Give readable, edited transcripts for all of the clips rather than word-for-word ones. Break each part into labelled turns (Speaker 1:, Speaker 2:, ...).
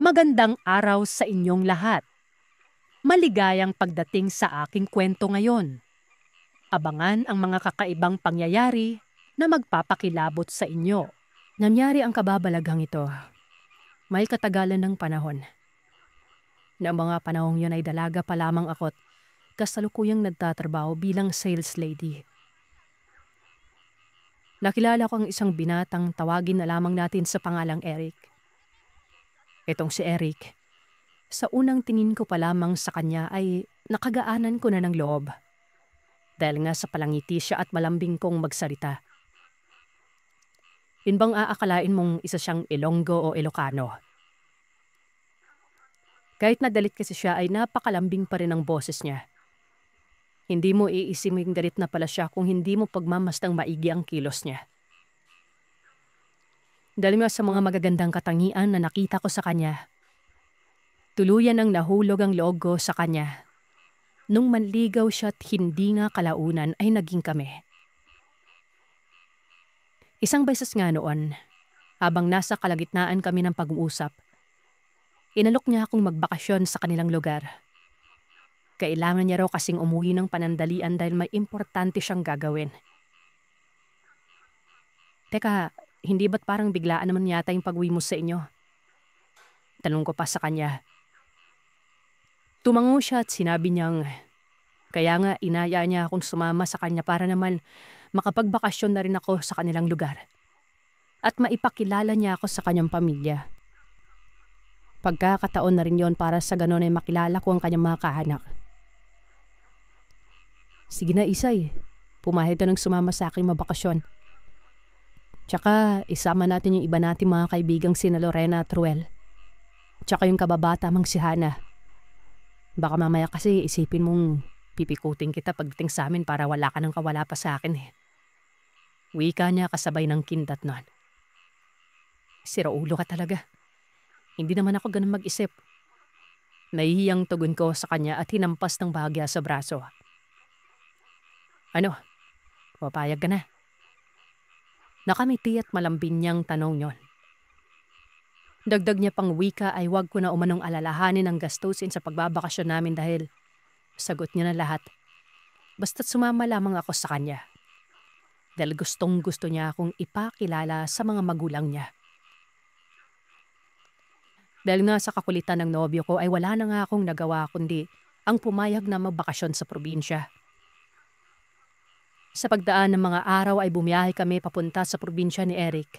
Speaker 1: Magandang araw sa inyong lahat. Maligayang pagdating sa aking kwento ngayon. Abangan ang mga kakaibang pangyayari na magpapakilabot sa inyo. Nangyari ang kababalaghang ito. May katagalan ng panahon. Noong mga panahong yun ay dalaga pa lamang ako't kasalukuyang nagtatrabaho bilang sales lady. Nakilala ko ang isang binatang tawagin na lamang natin sa pangalang Eric. Itong si Eric, sa unang tingin ko pa lamang sa kanya ay nakagaanan ko na ng loob. Dahil nga sa palangiti siya at malambing kong magsalita. Yun bang aakalain mong isa siyang Ilonggo o Ilocano? Kahit na dalit kasi siya ay napakalambing pa rin ang boses niya. Hindi mo iisiping galit na pala siya kung hindi mo pagmamastang maigi ang kilos niya. Dahil nga sa mga magagandang katangian na nakita ko sa kanya, tuluyan ang nahulog ang loob ko sa kanya. Nung manligaw siya at hindi nga kalaunan ay naging kami. Isang beses nga noon, habang nasa kalagitnaan kami ng pag-uusap, inalok niya akong magbakasyon sa kanilang lugar. Kailangan niya raw kasing umuwi ng panandalian dahil may importante siyang gagawin. Teka, hindi ba't parang biglaan naman yata yung pag-uwi mo sa inyo? Tanong ko pa sa kanya. Tumango siya at sinabi niyang, kaya nga inaya niya akong sumama sa kanya para naman makapagbakasyon na rin ako sa kanilang lugar. At maipakilala niya ako sa kanyang pamilya. Pagkakataon na rin yon para sa ganon ay makilala ko ang kanyang mga kaanak. Sige na Isay, pumayag ka ng sumama sa aking mabakasyon. Tsaka isama natin yung iba nating mga kaibigang sina Lorena at Ruel. Tsaka yung kababata mang si Hana. Baka mamaya kasi isipin mong pipikutin kita pagdating sa amin para wala ka nang kawala pa sa akin eh. Wika niya kasabay ng kindat nun. Siraulo ka talaga. Hindi naman ako ganun mag-isip. Nahihiyang tugon ko sa kanya at hinampas ng bahagya sa braso. Ano? Papayag ka na? Nakamiti at malambing niyang tanong yon. Dagdag niya pang wika ay wag ko na umanong alalahanin ang gastusin sa pagbabakasyon namin dahil sagot niya na lahat. Basta't sumama lamang ako sa kanya. Dahil gustong gusto niya akong ipakilala sa mga magulang niya. Dahil nga sa kakulitan ng nobyo ko ay wala na nga akong nagawa kundi ang pumayag na magbakasyon sa probinsya. Sa pagdaan ng mga araw ay bumiyahe kami papunta sa probinsya ni Eric.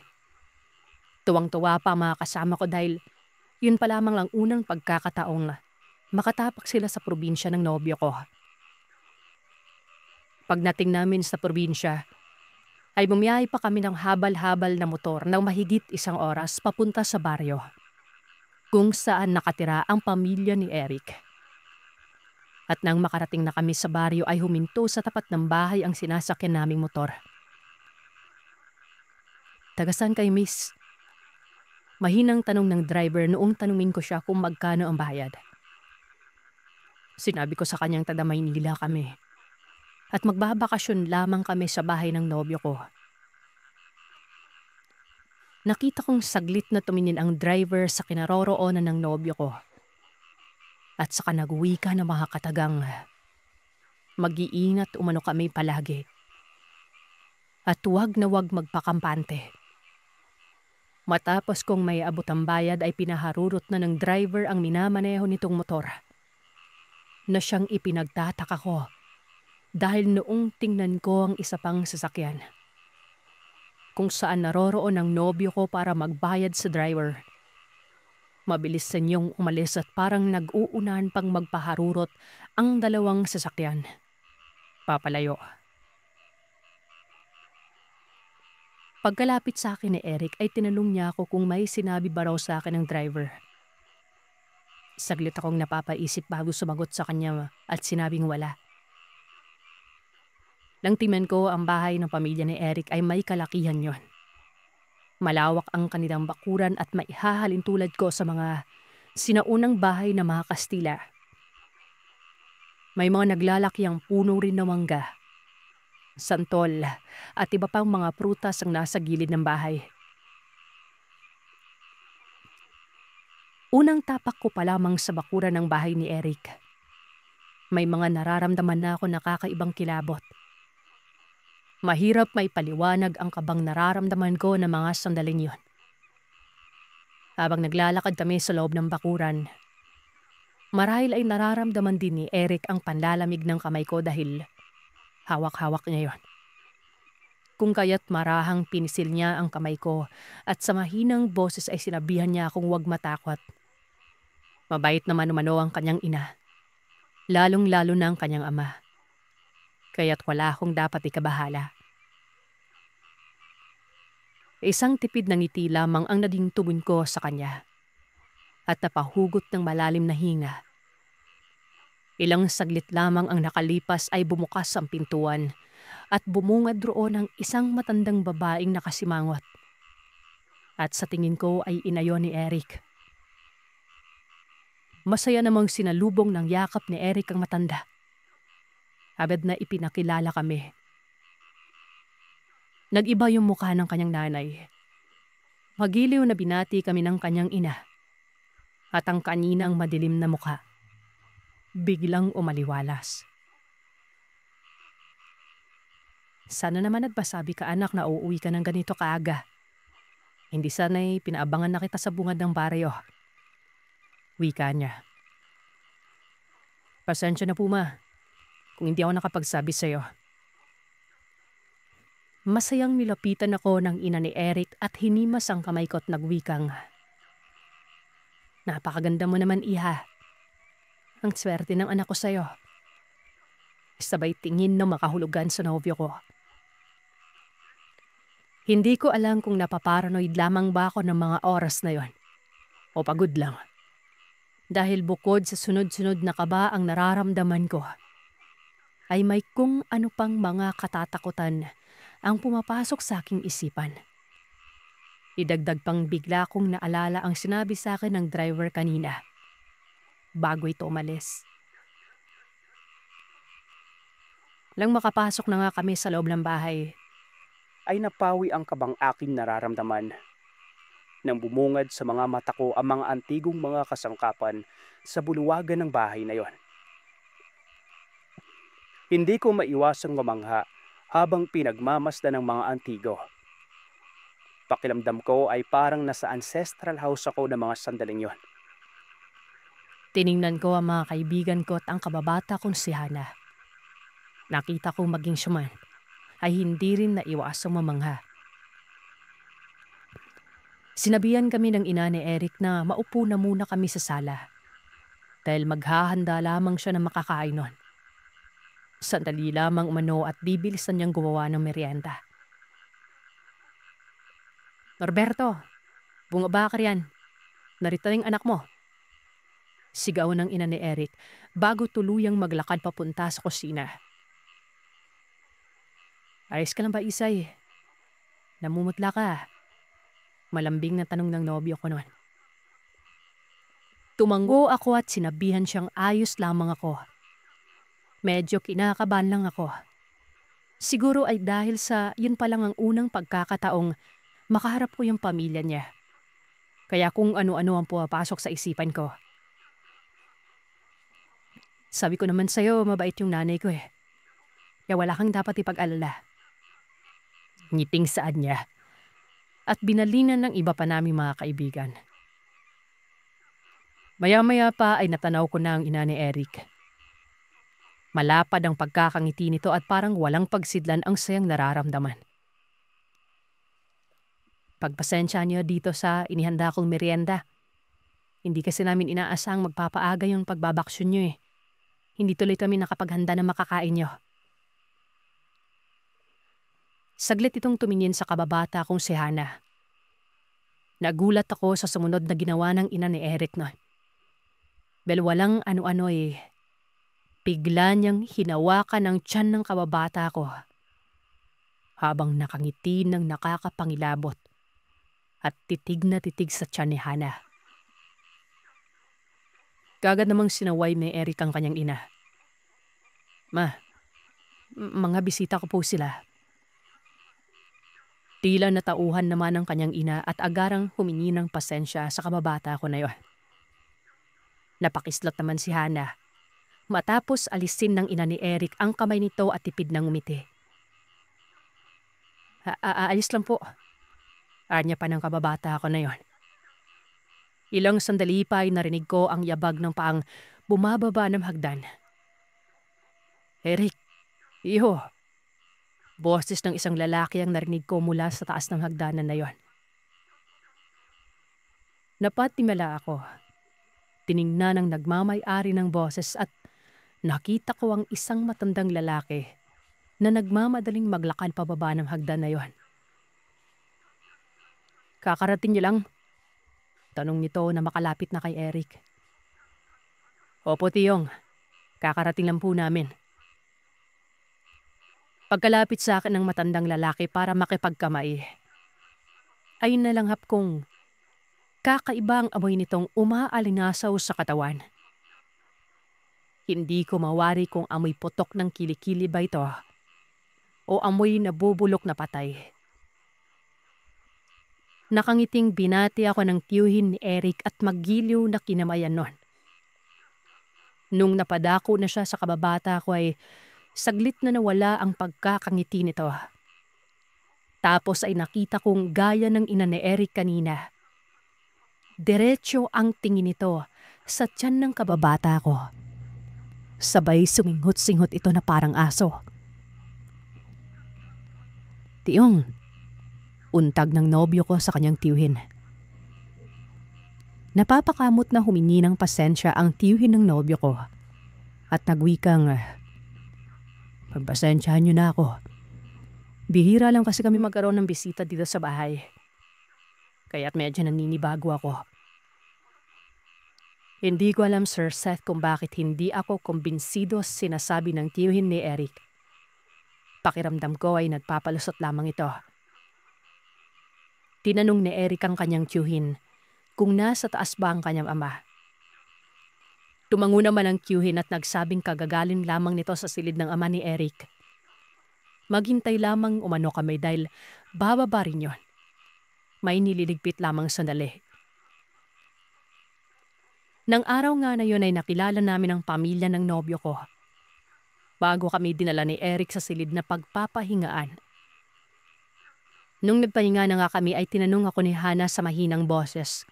Speaker 1: Tuwang-tuwa pa ang mga kasama ko dahil yun pa lamang lang unang pagkakataong makatapak sila sa probinsya ng nobyo ko. Pagdating namin sa probinsya, ay bumiyahe pa kami ng habal-habal na motor ng mahigit 1 oras papunta sa baryo, kung saan nakatira ang pamilya ni Eric. At nang makarating na kami sa baryo ay huminto sa tapat ng bahay ang sinasakyan naming motor. Tagasan kay miss? Mahinang tanong ng driver noong tanungin ko siya kung magkano ang bayad. Sinabi ko sa kanyang taga Maynila kami. At magbabakasyon lamang kami sa bahay ng nobyo ko. Nakita kong saglit na tumingin ang driver sa kinaroroonan ng nobyo ko. At saka nagwika na mga katagang, mag-iingat umano kami palagi. At huwag na huwag magpakampante. Matapos kong may abot ang bayad ay pinaharurot na ng driver ang minamaneho nitong motor. Na siyang ipinagtataka ko dahil noong tingnan ko ang isa pang sasakyan. Kung saan naroroon ang nobyo ko para magbayad sa driver. Mabilis sa niyong umalis at parang nag-uunahan pang magpaharurot ang dalawang sasakyan. Papalayo. Pagkalapit sa akin ni Eric ay tinanong niya ako kung may sinabi ba raw sa akin ng driver. Saglit akong napapaisip bago sumagot sa kanya at sinabing wala. Nang tingnan ko ang bahay ng pamilya ni Eric ay may kalakihan yon. Malawak ang kanilang bakuran at maihahalin tulad ko sa mga sinaunang bahay ng mga Kastila. May mga naglalakiang puno rin na mangga, santol at iba pang mga prutas ang nasa gilid ng bahay. Unang tapak ko pa lamang sa bakuran ng bahay ni Eric. May mga nararamdaman na ako na kakaibang kilabot. Mahirap may paliwanag ang kabang nararamdaman ko na mga sandaling yon. Habang naglalakad kami sa loob ng bakuran, marahil ay nararamdaman din ni Eric ang panlalamig ng kamay ko dahil hawak-hawak niya yon. Kung kaya't marahang pinisil niya ang kamay ko at sa mahinang boses ay sinabihan niya akong huwag matakot. Mabait naman umano ang kanyang ina, lalong-lalo na ang kanyang ama. Kaya't wala akong dapat ikabahala. Isang tipid na ngiti lamang ang naging tugon ko sa kanya at napahugot ng malalim na hinga. Ilang saglit lamang ang nakalipas ay bumukas ang pintuan at bumungad roon ang isang matandang babaeng nakasimangot. At sa tingin ko ay inayon ni Eric. Masaya namang sinalubong ng yakap ni Eric ang matanda. Agad na ipinakilala kami. Nag-iba yung mukha ng kanyang nanay. Magiliw na binati kami ng kanyang ina. At ang kaninang madilim na mukha biglang umaliwalas. Sana naman nagpasabi ka anak na uuwi ka ng ganito kaaga. Hindi sana'y pinaabangan na kita sa bungad ng baryo. Wika niya. Pasensya na po ma, kung hindi ako nakapagsabi sa'yo. Masayang nilapitan ako ng ina ni Eric at hinimas ang kamay ko at nagwikang, napakaganda mo naman iha. Ang swerte ng anak ko sa'yo. Sabay tingin na makahulugan sa nobyo ko. Hindi ko alam kung napaparanoid lamang ba ako ng mga oras na yon o pagod lang. Dahil bukod sa sunod-sunod na kaba ang nararamdaman ko, ay may kung ano pang mga katatakutan ang pumapasok sa aking isipan. Idagdag pang bigla kong naalala ang sinabi sa akin ng driver kanina bago ito umalis. Lang makapasok na nga kami sa loob ng bahay,
Speaker 2: ay napawi ang kabang aking nararamdaman. Nang bumungad sa mga mata ko ang mga antigong mga kasangkapan sa buluwagan ng bahay na yon. Hindi ko maiwasang mamangha habang pinagmamasdan ng mga antigo. Pakiramdam ko ay parang nasa ancestral house ako ng mga sandaling yon.
Speaker 1: Tiningnan ko ang mga kaibigan ko at ang kababata kong si Hana. Nakita kong maging siya man ay hindi rin naiwasang mamangha. Sinabihan kami ng ina ni Eric na maupo na muna kami sa sala dahil maghahanda lamang siya ng makakain nun. Sandali lamang umano at bibilisan niyang gumawa ng merienda. Norberto, bungaba ka riyan. Narito na yung anak mo. Sigaw ng ina ni Eric bago tuluyang maglakad papunta sa kusina. Ayos ka lang ba, Isay? Namumutla ka. Malambing na tanong ng nobyo ko noon. Tumango ako at sinabihan siyang ayos lamang ako. Medyo kinakabahan lang ako. Siguro ay dahil sa yun pa lang ang unang pagkakataong makaharap ko yung pamilya niya. Kaya kung ano-ano ang pumapasok sa isipan ko. Sabi ko naman sa'yo, mabait yung nanay ko eh. Kaya wala kang dapat ipag-alala. Ngiting saad niya. At binalinan ng iba pa naming mga kaibigan. Maya-maya pa ay natanaw ko na ang ina ni Eric. Malapad ang pagkakangiti nito at parang walang pagsidlan ang sayang nararamdaman. Pagpasensya niyo dito sa inihanda kong merienda. Hindi kasi namin inaasang magpapaaga yung pagbabaksyon niyo eh. Hindi tuloy kami nakapaghanda na makakain niyo. Saglit itong tumingin sa kababata kong si Hana. Nagulat ako sa sumunod na ginawa ng ina ni Eric noon. Dahil walang ano-ano eh. Bigla niyang hinawakan ang tiyan ng kababata ko habang nakangiti ng nakakapangilabot at titig na titig sa tiyan ni Hana. Kagad namang sinaway ni Eric ang kanyang ina. Ma, mga bisita ko po sila. Tila natauhan naman ang kanyang ina at agarang humingi ng pasensya sa kababata ko na yon. Napakislot naman si Hana. Matapos alisin ng ina ni Eric ang kamay nito at tipid ng umiti. Aalis lang po. Anya pa ng kababata ako na yon. Ilang sandali pa ay narinig ko ang yabag ng paang bumababa ng hagdan. Eric, iho. Boses ng isang lalaki ang narinig ko mula sa taas ng hagdanan na yon. Napatimala ako. Tiningnan ang nagmamay-ari ng boses at nakita ko ang isang matandang lalaki na nagmamadaling maglakad pababa ng hagdan na yon. Kakarating niyo lang? Tanong nito na makalapit na kay Eric. Opo, Tiyong. Kakarating lang po namin. Pagkalapit sa akin ng matandang lalaki para makipagkamay, ay nalanghap kong kakaiba ang amoy nitong umaalingasaw sa katawan. Hindi ko mawari kung amoy putok ng kilikili ba ito o amoy nabubulok na patay. Nakangiting binati ako ng tiyuhin ni Eric at maggiliw na kinamayan nun. Nung napadako na siya sa kababata ko ay saglit na nawala ang pagkakangiti nito. Tapos ay nakita kong gaya ng ina ni Eric kanina. Diretso ang tingin nito sa tiyan ng kababata ko. Sabay suminghot-singhot ito na parang aso. Tiyong, untag ng nobyo ko sa kanyang tiyuhin. Napapakamot na humingi ng pasensya ang tiyuhin ng nobyo ko at nagwikang, pagpasensyahan niyo na ako. Bihira lang kasi kami magkaroon ng bisita dito sa bahay. Kaya't medyo naninibago ako. Hindi ko alam, Sir Seth, kung bakit hindi ako kumbinsido sinasabi ng tiyuhin ni Eric. Pakiramdam ko ay nagpapalusot lamang ito. Tinanong ni Eric ang kanyang tiyuhin kung nasa taas ba ang kanyang ama. Tumango naman ang tiyuhin at nagsabing kagagalin lamang nito sa silid ng ama ni Eric. Maghintay lamang umano kami dahil bababa rin yun. May nililigpit lamang sandali. Nang araw nga na yun ay nakilala namin ang pamilya ng nobyo ko. Bago kami dinala ni Eric sa silid na pagpapahingaan. Nung nagpahinga na nga kami ay tinanong ako ni Hana sa mahinang boses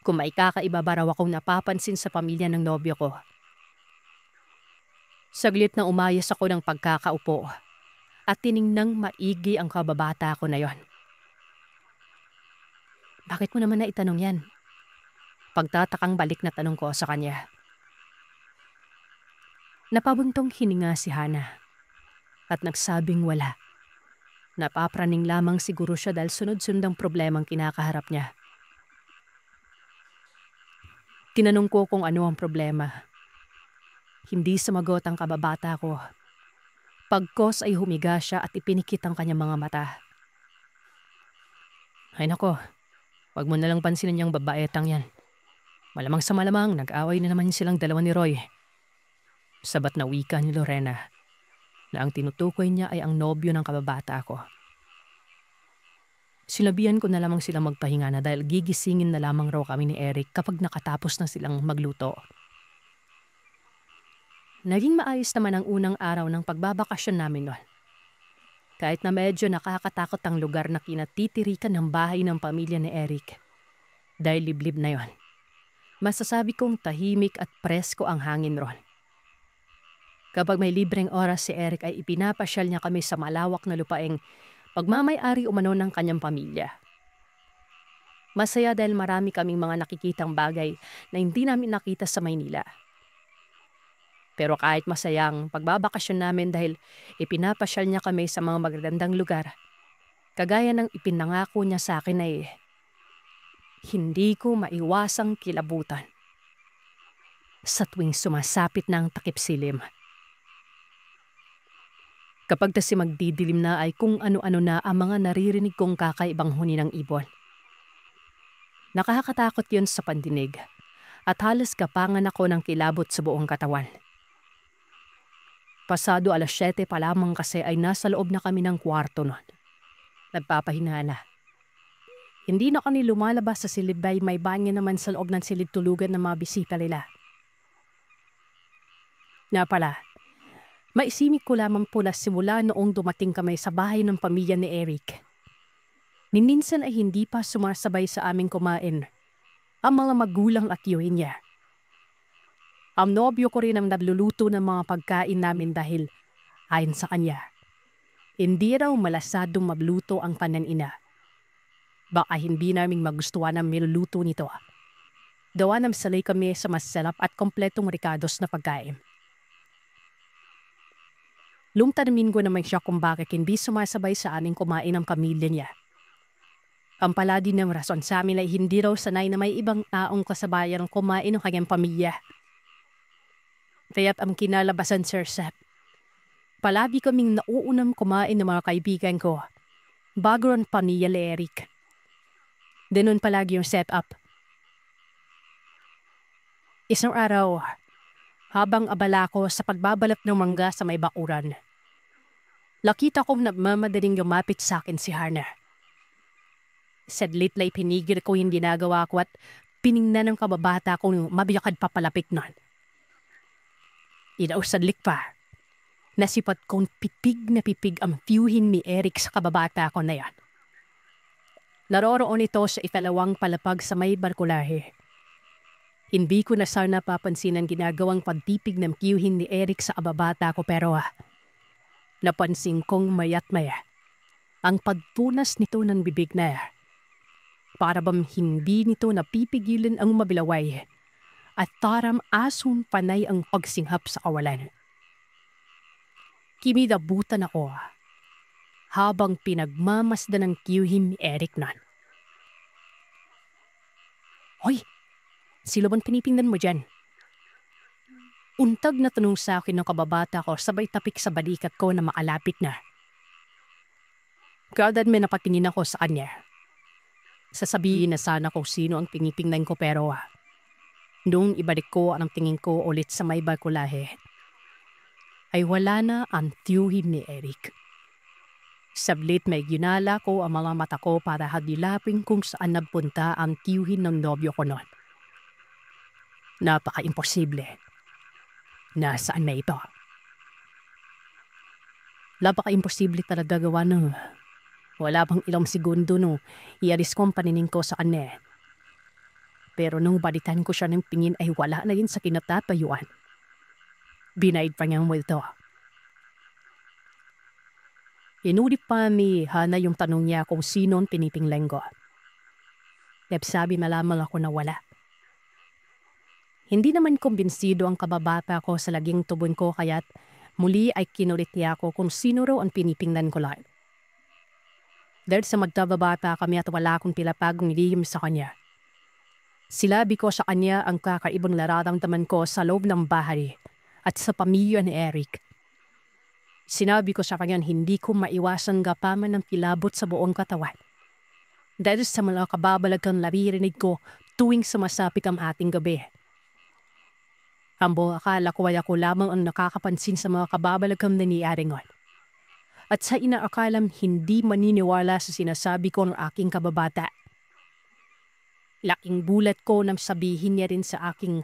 Speaker 1: kung may kakaiba ba raw akong napapansin sa pamilya ng nobyo ko. Saglit na umayos ako ng pagkakaupo at tiningnang maigi ang kababata ko na yon. Bakit mo naman na itanong yan? Pagtatakang balik na tanong ko sa kanya. Napabuntong hininga si Hana at nagsabing wala. Napapraning lamang siguro siya dahil sunod-sundang problemang kinakaharap niya. Tinanong ko kung ano ang problema. Hindi sumagot ang kababata ko. Pagkos ay humiga siya at ipinikit ang kanyang mga mata. Ay nako, wag mo nalang pansinin yung babaetang yan. Malamang sa malamang, nag-away na naman silang dalawa ni Roy. Sabat na wika ni Lorena na ang tinutukoy niya ay ang nobyo ng kababata ko. Sinabihan ko na lamang silang magpahinga na dahil gigisingin na lamang raw kami ni Eric kapag nakatapos na silang magluto. Naging maayos naman ang unang araw ng pagbabakasyon namin noon. Kahit na medyo nakakatakot ang lugar na kinatitirikan ng bahay ng pamilya ni Eric. Dahil liblib na yon. Masasabi kong tahimik at presko ang hangin ron. Kapag may libreng oras si Eric ay ipinapasyal niya kami sa malawak na lupaeng pagmamay-ari umano ng kanyang pamilya. Masaya dahil marami kaming mga nakikitang bagay na hindi namin nakita sa Maynila. Pero kahit masayang pagbabakasyon namin dahil ipinapasyal niya kami sa mga magagandang lugar, kagaya ng ipinangako niya sa akin ay hindi ko maiwasang kilabutan sa tuwing sumasapit na ang takip silim. Kapag kasi magdidilim na ay kung ano-ano na ang mga naririnig kong kakaibang huni ng ibon. Nakakatakot yun sa pandinig at halos kapangan ako ng kilabot sa buong katawan. Pasado 7:00 pa lamang kasi ay nasa loob na kami ng kwarto nun. Nagpapahinga na. Hindi na kami lumalabas sa silid dahil may banyo naman sa loob ng silid tulugan ng mga bisita nila. Nga pala, maisimik ko lamang pula simula noong dumating kami sa bahay ng pamilya ni Eric. Minsan ay hindi pa sumasabay sa aming kumain ang mga magulang at tiyuhin niya. Ang nobyo ko rin ang nagluluto ng mga pagkain namin dahil, ayon sa kanya, hindi raw malasadong magluto ang panan-ina. Baka hindi namin magustuhan ang niluluto nito. Dawa ng salay kami sa masarap at kompletong rikados na pagkain. Lumtanamin ko naman siya kung bakit hindi sumasabay sa aming kumain ang pamilya niya. Ang paladi ng rason sa amin ay hindi raw sanay na may ibang taong kasabayan kumain ng kanyang pamilya. Kaya't ang kinalabasan, Sir Sep, palagi kaming nauunang kumain ng mga kaibigan ko bago ang pamilya ni Eric. Ganun palagi yung setup. Isang araw, habang abala ko sa pagbabalot ng mangga sa may bakuran, nakita kong nagmamadaling lumapit sa akin si Hana. Sadlit lay pinigil ko yung ginagawa ko at piningnan ng kababata kong mabiyakad papalapit nun. Sadlik pa, nasipat kong pipig na pipig ang tiyuhin ni Eric sa kababata ko na yan. Naroroon ito sa ikalawang palapag sa may barkulahe. Hindi ko na sana papansin ang ginagawang pagpipig ng tiyuhin ni Eric sa kababata ko pero napansin kong mayat maya ang pagpunas nito ng bibig na para bang hindi nito napipigilan ang mabilaway at taram asun panay ang pagsinghap sa kawalan. Kimidabutan ako habang pinagmamasdan ng tiyuhin ni Eric nan. Hoy, sino bang pinipingnan mo dyan? Untag na tanong sa akin ng kababata ko sabay tapik sa balikat ko na maalapit na. Kaagad may napatingin ako sa kanya. Sasabihin na sana kung sino ang pinipingnan ko pero noong ibalik ko ang tingin ko ulit sa may barkulahe, ay wala na ang tiyuhin ni Eric. Sablit may ginala ko ang mga mata ko para hadilapin kung saan nagpunta ang tiyuhin ng nobyo ko noon. Napaka-imposible. Nasaan na ito? Napaka-imposible talaga gawa ng wala pang ilang segundo nung ialis ko ang paningin ko sa kanya. Pero nung balitan ko siya ng pingin ay wala na yun sa kinatatayuan. Binaid pa niyang multo. Inulit pa ni Hana yung tanong niya kung sino ang pinipinglan ko. Sabi malaman ako na wala. Hindi naman kumbinsido ang kababata ko sa laging tubon ko kaya't muli ay kinulit niya ako kung sino raw ang pinipingnan ko lang. Dahil sa magkababata kami at wala akong pilapagong lihim sa kanya. Silabi ko sa kanya ang kakaibang nararamdaman ko sa loob ng bahay at sa pamilya ni Eric. Sinabi ko sa kanya hindi ko maiwasan gapaman ng kilabot sa buong katawan. Dahil sa mga kababalagang naririnig ko tuwing sumasapit ang ating gabi. Ambo akala ko ay ako lamang ang nakakapansin sa mga kababalagang nangyayari ngayon. At sa inaakalam hindi maniniwala sa sinasabi ko ng aking kababata. Laking bulat ko nang sabihin niya rin sa aking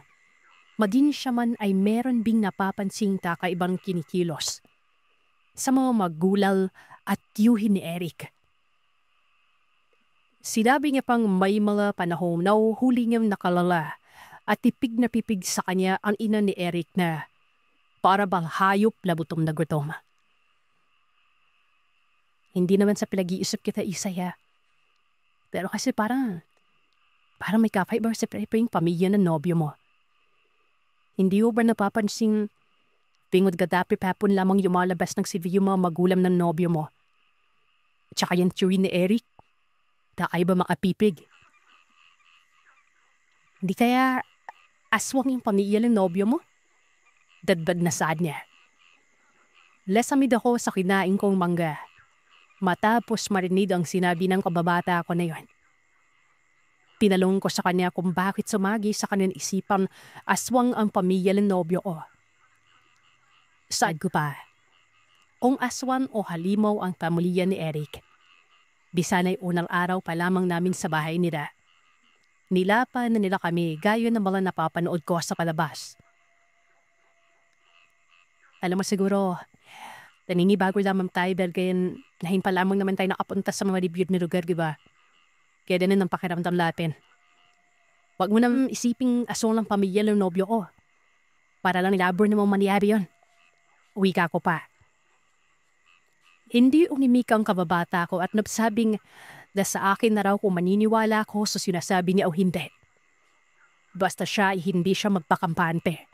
Speaker 1: maging siya man ay meron bing napapansing kakaibang kinikilos sa mga magulal at tiyuhin ni Eric. Sinabi niya pang may mga panahon na huli niyang nakalala at tipig na pipig sa kanya ang ina ni Eric na para bang hayop na gutom na gutom. Hindi naman sa pinag-iisip kita isaya. Pero kasi parang may kakaiba sa yung pamilya ng nobyo mo. Hindi mo ba napapansin pingod gadapi papon lamang yumalabas ng CV yung mga magulang ng nobyo mo? Tsaka yung tiyuhin ni Eric, kakaiba makapipig. Hindi kaya aswang yung pamilya ng nobyo mo? Dadbad na saan niya. Lesamid ako sa kinain kong mangga. Matapos marinig ang sinabi ng kababata ko na yon. Pinalong ko sa kanya kung bakit sumagi sa kanyang isipan aswang ang pamilya ng nobyo ko. Saad ko pa, kung aswang o halimaw ang pamilya ni Eric, bisanay unang araw pa lamang namin sa bahay nila. Nilapan na nila kami gaya ng mga napapanood ko sa palabas. Alam mo siguro, naninibago lamang tayo dahil kaya lahin pa lamang naman tayo nakapunta sa mga libid na lugar, di ba? Kaya din ang pakiramdam natin. Huwag mo nang isiping asong lang pamilya ng nobyo ko. Para lang labor na mong mangyari yun. Uwi ka ko pa. Hindi umimik ang kababata ko at nabsabing na sa akin na raw kung maniniwala ko sa sinasabi niya o hindi. Basta siya ay hindi siya magpakampante.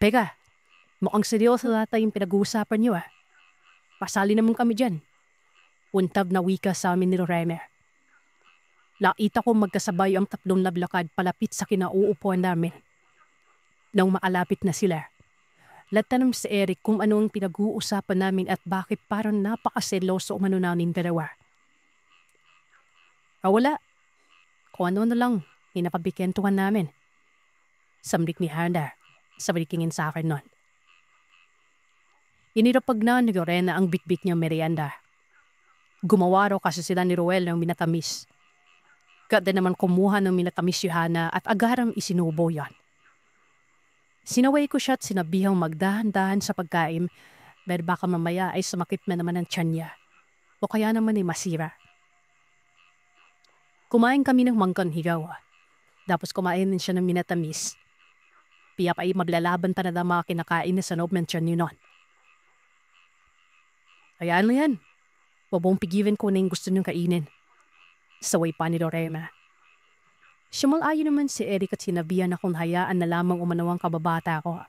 Speaker 1: Teka, mukhang seryoso nata yung pinag-uusapan niyo ah. Pasali naman kami dyan. Untab na wika sa amin ni Lorena. Nakita ko magkasabay ang tatlong lablakad palapit sa kinauupuan namin. Nang maalapit na sila, latanong si Eric kung ano ang pinag-uusapan namin at bakit parang napakaseloso umano namin dalawa. Wala. Kung ano na lang, hinapabikentuhan namin. Samrik ni Handa, sabay tingin sa akin nun. Inirapag na ni Lorena ang bitbit niyang merienda. Gumawa raw kasi sila ni Ruel ng minatamis. Kada naman kumuha ng minatamis si Hana at agarang isinubo yan. Sinaway ko siya at sinabihang magdahan-dahan sa pagkain dahil baka mamaya ay sumakit na naman ang tiyan niya o kaya naman ay masira. Kumain kami ng mangkang higaw. Tapos kumain din siya ng minatamis. Piyak ay maglalaban pa na ng mga kinakain na sa loob ng tiyan niyo nun. Hayaan mo yan. Wabong pigilin ko na yung gusto niyong kainin. Saway pa ni Lorena. Sumalayo naman si Eric at sinabihan akong hayaan na lamang umanawang kababata ko.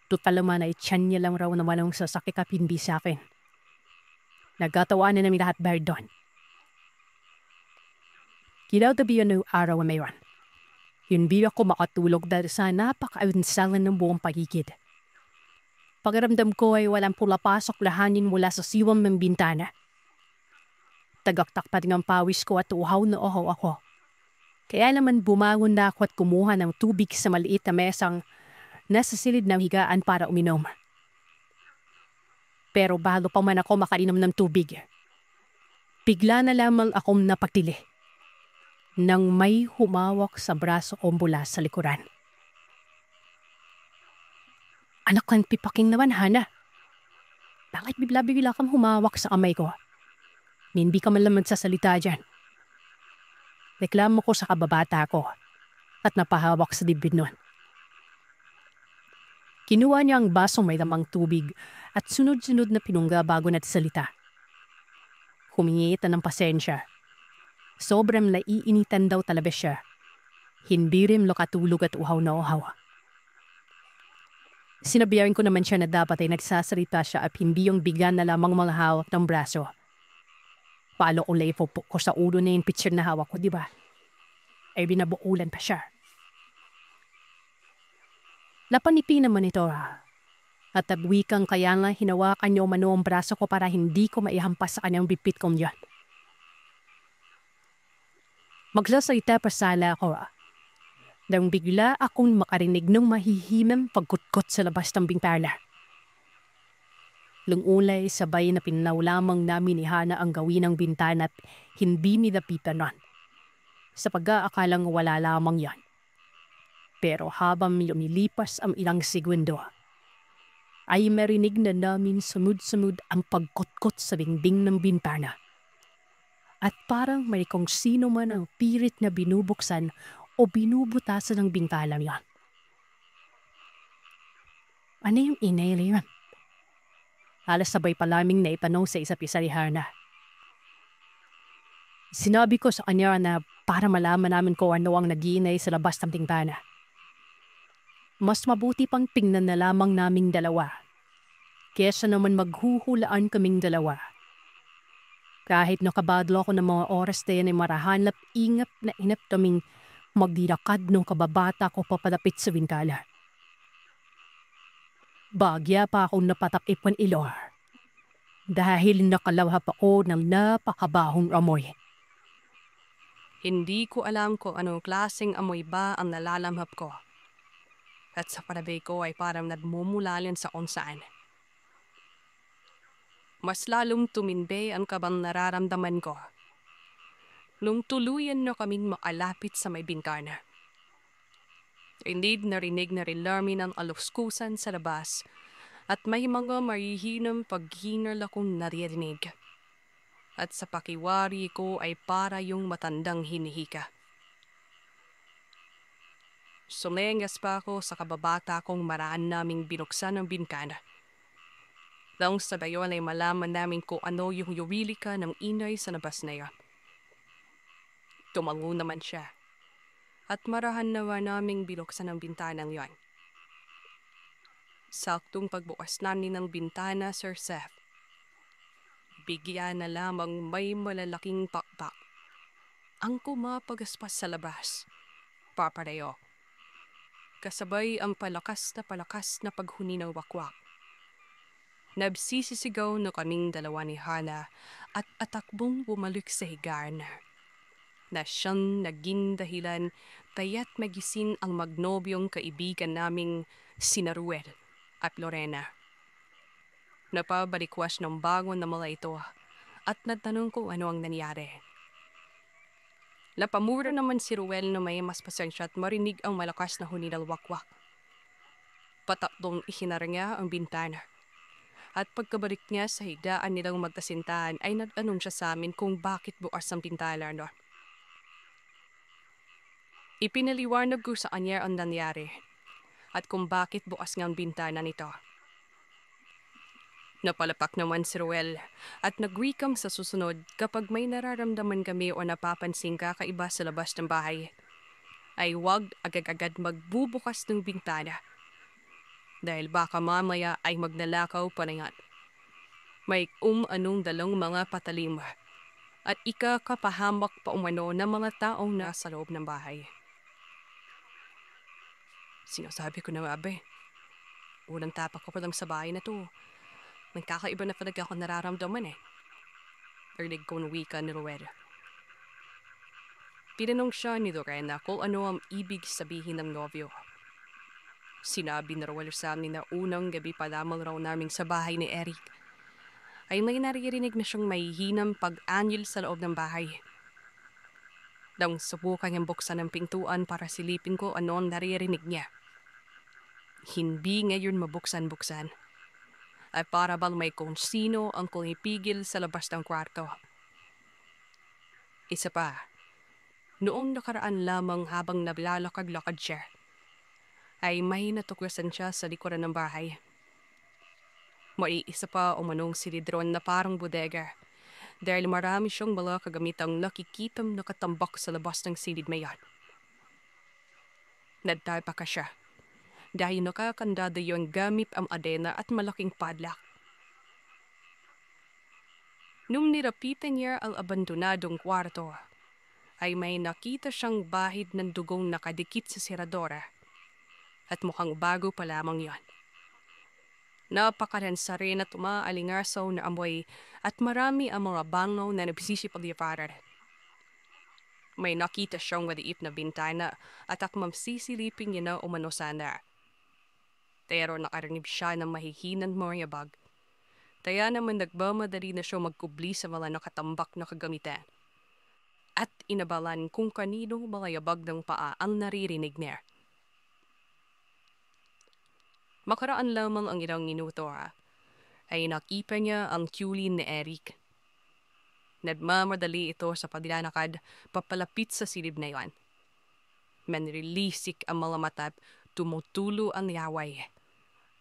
Speaker 1: Tutal naman ay tiyan niya lang raw naman ang sasakit at hindi sa akin. Nagkatawaan na namin lahat bahir doon. Kinatabihan ng araw na yun. Hindi ako makatulog dahil sa napaka-alinsalan ng buong paligid. Pakiramdam ko ay walang pulapasok lahanin mula sa siwang ng bintana. Tagaktak pa rin ang pawis ko at uhaw na uhaw ako. Kaya naman bumangon na ako at kumuha ng tubig sa maliit na mesang nasa silid ng higaan para uminom. Pero bago pa man ako makainom ng tubig, bigla na lamang akong napagtili nang may humawak sa braso ko mula sa likuran. Anak kang pipaking naman, Hana. Bakit bigla-bigla kang humawak sa kamay ko? Hindi ka man lang magsasalita dyan. Reklamo ko sa kababata ko at napahawak sa dibdib nun. Kinuha niya ang basong may damang tubig at sunod-sunod na pinungga bago nagsalita. Humingi ito ng pasensya. Sobrang naiinitan daw talaga siya. Hindi rin makatulog at uhaw na uhaw. Sinabihan ko naman siya na dapat ay nagsasalita siya at hindi yung bigyan na lamang mga hawak ng braso. Paalo ko laifo ko sa ulo na yung picture na hawak ko, di ba? Ay binabuulan pa siya. Lapanipi naman ito at abwikang kaya nga hinawakan niyo umano ang braso ko para hindi ko maihampas sa kanyang bipit kong yan. Magsasalita pa sala ako nang bigla akong makarinig ng mahihimang pagkutkot sa labas ng bintana. Lungulay sabay na pinaw lamang namin ni Hana ang gawin ng bintana at hindi nilapitan nun. Sa pag-aakalang wala lamang yan. Pero habang lumilipas ang ilang segundo, ay marinig na namin sumud-sumud ang pagkutkot sa dingding ng bintana. At parang may kung sino man ang pirit na binubuksan o binubutasan ng bintana yan. Ano yung email yan? Halos sabay pa laming na itanong sa isa't isa ni Hana. Sinabi ko sa kanya na para malaman namin kung ano ang nag-iinay sa labas ng bintana. Mas mabuti pang tingnan na lamang naming dalawa kesa naman maghuhulaan kaming dalawa. Kahit nakabadlo ako ng mga oras na yan ay marahanap ingap na inap kaming magdirakad ng kababata ko papalapit sa bintana. Bagya pa akong napatakipan ilor dahil nakalawhap ako ng napakabahong amoy. Hindi ko alam kung anong klaseng amoy ba ang nalalamhap ko. At sa panabay ko ay parang nagmumulalin sa kung saan. Mas lalong tuminbe ang kabang nararamdaman ko nung tuluyan na kaming makalapit sa may bintana.
Speaker 3: Indeed, narinig na rin namin ang aluskusan sa labas at may mga marihinang paghinal akong naririnig. At sa pakiwari ko ay para yung matandang hinihika. Sumengas pa ako sa kababata kong maraan naming binuksan ang bintana. Nang sa bayon ay malaman namin kung ano yung yuwilika ng inay sa labas na iyon. Tumango naman siya. At marahan naman naming binuksan ang bintanang yon. Saktong pagbukas namin ng bintana, Sir Seth, bigyan na lamang may malalaking pakpak. Ang kumapagaspas sa labas, papareho. Kasabay ang palakas na paghuni ng wakwak. Nabsisisigaw na kaming dalawa ni Hana at atakbong bumalik sa higaan na siyang naging dahilan kaya't magising ang magnobyong kaibigan naming sina Ruel at Lorena. Napabalikwas ng bangon na mula ito at natanong kung ano ang nangyari. Napamura naman si Ruel na may mas pasensya at marinig ang malakas na huni ng wakwak. Patakdong isinara niya ang bintana. At pagkabalik niya sa higaan nilang magkasintahan ay nag-anong siya sa amin kung bakit bukas ang bintana no. Ipinaliwanag ko sa kanya ang nangyari at kung bakit bukas nga ang bintana nito. Napalapak naman si Ruel at nagwikam sa susunod kapag may nararamdaman kami o napapansin kakaiba sa labas ng bahay, ay huwag agad-agad magbubukas ng bintana dahil baka mamaya ay magnalakaw pa na yan. May anong dalang mga patalim at ikakapahamak pa umano ng mga taong nasa loob ng bahay. Sinasabi ko na nga ba, unang tapak ko pa lang sa bahay na to. Nagkakaiba na talaga ako nararamdaman eh. Narinig ko ng wika ni Ruel. Tinanong siya ni Lorena kung ano ang ibig sabihin ng nobyo. Sinabi ni Ruel sa amin na unang gabi pa lamang raw naming sa bahay ni Eric ay may naririnig na siyang mahihinang pag-anyil sa loob ng bahay. Nang subukan niyang buksan ang pintuan para silipin ko ano ang naririnig niya. Hindi ngayon mabuksan-buksan. Ay para bang may kung sino ang kumipigil sa labas ng kwarto. Isa pa, noong nakaraan lamang habang naglalakad-lakad siya, ay may natuklasan siya sa likuran ng bahay. May isa pa umanong silidron na parang bodega dahil marami siyang mga kagamitang nakikitang nakatambak sa labas ng silid mayan. Nagtapa ka siya dahil nakakandado yung gamit ang adena at malaking padlock. Nung nirapitan niya ang abandonadong kwarto, ay may nakita siyang bahid ng dugong nakadikit sa seradora at mukhang bago pa lamang yon. Napakalansa rin at umaalingasaw na amoy at marami ang mga bangaw na nagsisipag-iparar. May nakita siyang maliit na bintana at akmang sisilipin niya na umano sana. Pero nakarinig siya ng mahihinang mayabag. Kaya naman nagmamadali na siya magkubli sa mga nakatambak na kagamitan. At inabalan kung kaninong mga yabag ng paa ang naririnig niya. Makaraan lamang ang ilang minuto ay nakita niya ang tulin ni Eric. Nagmamadali ito sa paglalakad papalapit sa silid na iyon. Manrilisik ang mga mata at tumutulo ang yaway.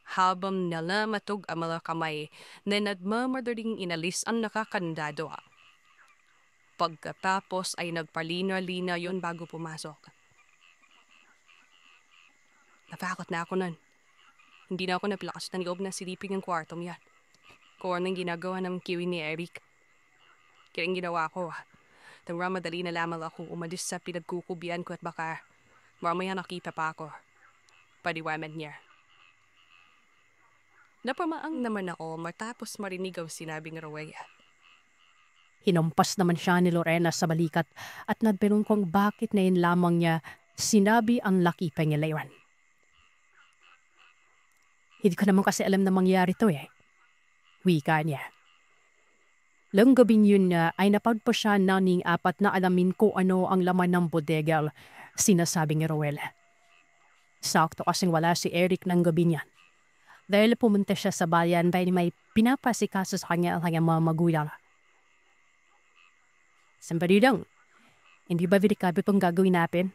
Speaker 3: Habang nalamatog ang mga kamay na nagmamadaling inalis ang nakakandado. Pagkatapos ay nagpalina-lina yon bago pumasok. Natakot na ako nun. Hindi na ako napilakas na loob na silipin ang kwartong yan. Kung anong ginagawa ng kiwi ni Eric. Kaya ang ginawa ko, madali na lamang ako umalis sa pinagkukubian ko at baka mamaya nakita pa ako. Padiwanan niya. Napamaang naman ako matapos marinig ang sinabing Rowea.
Speaker 1: Hinampas naman siya ni Lorena sa balikat at nagtanong kung bakit na yun lamang niya sinabi ang laki pangalawan. Hindi ko naman kasi alam na mangyari to eh. Wika niya. Lang gabing yun na ay napagpa siya naning apat na alamin ko ano ang laman ng bodega, sinasabi ni Rowel. Sakto kasing wala si Eric ng gabi niyan. Dahil pumunta siya sa bayan dahil may pinapasikaso sa kanya ang kanyang mga magulang. Sambali lang, hindi ba delikado itong gagawin natin?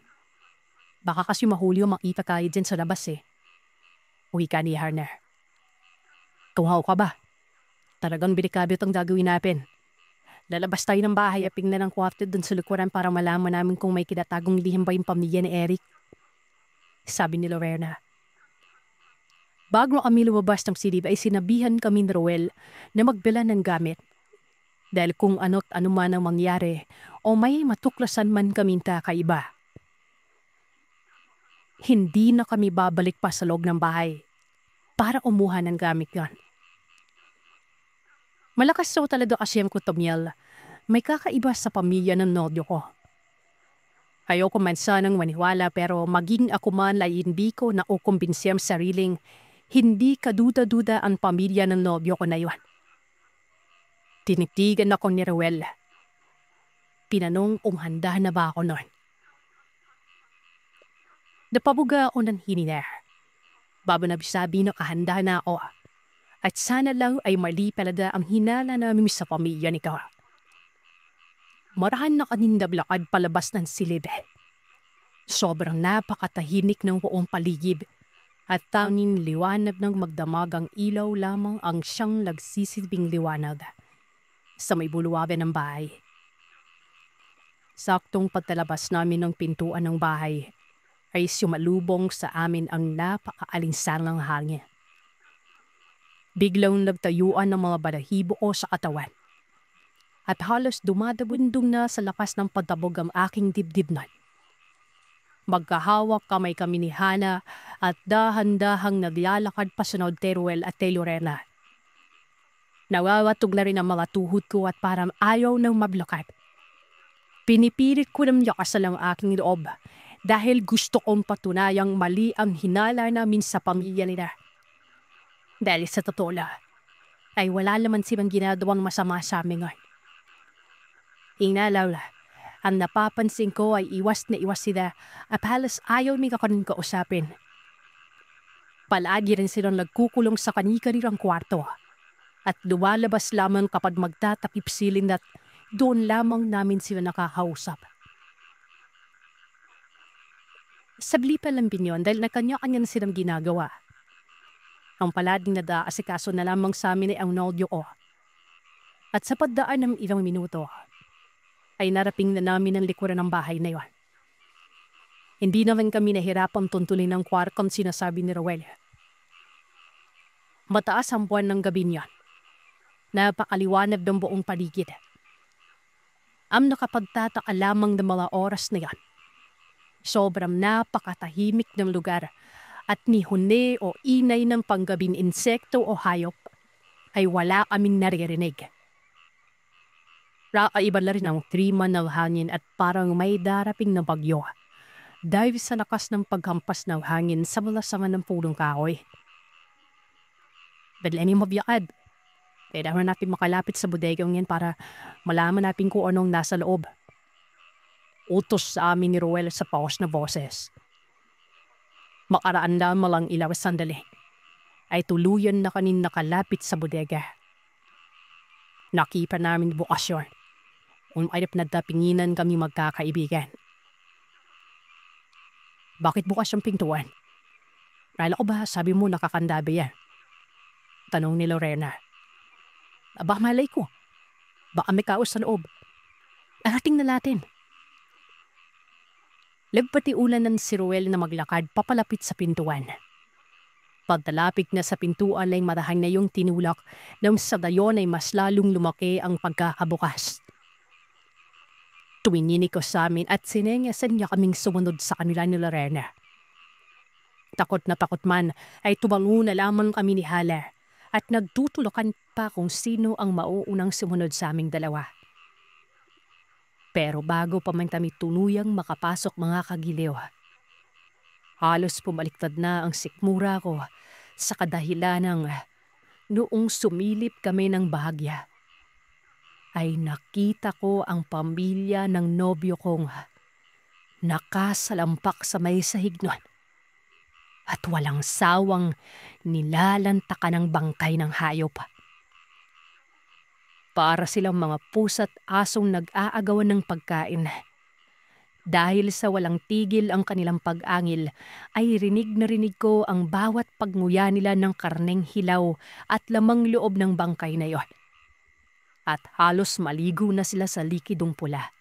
Speaker 1: Baka kasi mahuli o makita kayo dyan sa labas eh. Uwi ka ni Harner. Tuhaw ka ba? Talagang delikado itong gagawin natin. Lalabas tayo ng bahay at pingnan ng kwarto dun sa likuran para malaman namin kung may kinatagong lihim ba yung pamilya ni Eric. Sabi ni Lorena. Bago kami lumabas ng silid ay sinabihan kami ni Roel na magbila ng gamit. Dahil kung ano't ano man ang mangyari o may matuklasan man kami kakaiba. Hindi na kami babalik pa sa loob ng bahay para umuha ng gamit yan. Malakas daw talaga kasi ang kutomyel. May kakaiba sa pamilya ng nodyo ko. Ayoko man sanang maniwala pero maging ako man ay hindi ko naukumbinsi ang sariling hindi kaduda-duda ang pamilya ng nobyo ko na yun. Tinitigan ako ni Ruel. Pinanong kung handa na ba ako noon. Napabuga ako ng hininer. Baba na bisabi na kahanda na ako. At sana lang ay mali palada ang hinala namin sa pamilya ni Ka. Marahan na kanindablakad palabas ng silid. Sobrang napakatahimik ng buong paligid. At tanging liwanag ng magdamagang ilaw lamang ang siyang nagsisilbing liwanag sa may buluwagan ng bahay. Saktong pagtalabas namin ng pintuan ng bahay ay sumalubong sa amin ang napakaalinsangang hangin. Biglang nagtayuan ng mga balahibo ko sa katawan at halos dumadabundong na sa lakas ng pagtabog ang aking dibdib nun. Magkahawak kamay kami ni Hana at dahan-dahang naglalakad pa sunod Teruel at Lorena. Nawawatog na rin ang mga tuhod ko at parang ayaw nang mablakad. Pinipilit ko ng yakasan ang aking loob dahil gusto kong patunayang mali ang hinala namin sa pamilya nila. Dahil sa totoo lang, ay wala naman silang ginagawang masama sa amin ngayon. Inalaw lang. Ang napapansin ko ay iwas na iwas sila at halos ayaw may kakanin kausapin. Palagi rin silang nagkukulong sa kani-kanilang kwarto at lumalabas lamang kapag magtatakip silin at doon lamang namin sila nakakausap. Sabli pa lang din yun dahil nakanya-kanya na silang ginagawa. Ang palaging nadaasikaso na lamang sa amin ay ang nodyo ko. At sa pagdaan ng ilang minuto, ay naraping na namin ang likuran ng bahay na yun. Hindi naman kami nahirapang tuntulin ng kwartong sinasabi ni Roel. Mataas ang buwan ng gabi niyan. Napakaliwanag ng buong paligid. Ang nakapagtataka lamang ng mga oras na yan. Sobrang napakatahimik ng lugar at ni huni o inay ng panggabing insekto o hayop ay wala kaming naririnig. Iba na rin ang trima ng hangin at parang may daraping na bagyo dahil sa lakas ng paghampas ng hangin sa mula sama ng pulong kahoy. Badlaning mabiyakad. Kailangan natin makalapit sa bodegang yan para malaman natin kung anong nasa loob. Utos sa amin ni Roel sa paos na boses. Makaraan na malang ilaw sandali ay tuluyan na kanin nakalapit sa bodega. Nakipa namin bukas yun. Umayap na dapinginan kami magkakaibigan. Bakit bukas ang pintuan? Rala ko ba sabi mo nakakandabe yan? Tanong ni Lorena. Aba malay ko. Baka may kaos sa loob. Arating na natin. Lagpati ulan ng si Ruel na maglakad papalapit sa pintuan. Pagtalapik na sa pintuan ay marahang na yung tinulak nang sa dayon ay mas lalong lumaki ang pagkakabukas. Tuwinini ko sa amin at sinengasan niya kaming sumunod sa kanila ni Lorena. Takot na takot man ay tumango na lamang kami ni Hala at nagtutulukan pa kung sino ang mauunang sumunod sa aming dalawa. Pero bago pa man kami tuluyang makapasok mga kagiliw, halos pumaliktad na ang sikmura ko sa kadahilan ng noong sumilip kami ng bahagya. Ay nakita ko ang pamilya ng nobyo kong nakasalampak sa may sahig nun. at walang sawang nilalantakan ng bangkay ng hayop. Para silang mga pusa't asong nag-aagawan ng pagkain. Dahil sa walang tigil ang kanilang pag-angil, ay rinig na rinig ko ang bawat pagnguya nila ng karneng hilaw at lamang loob ng bangkay na iyon. At halos maligo na sila sa likidong pula.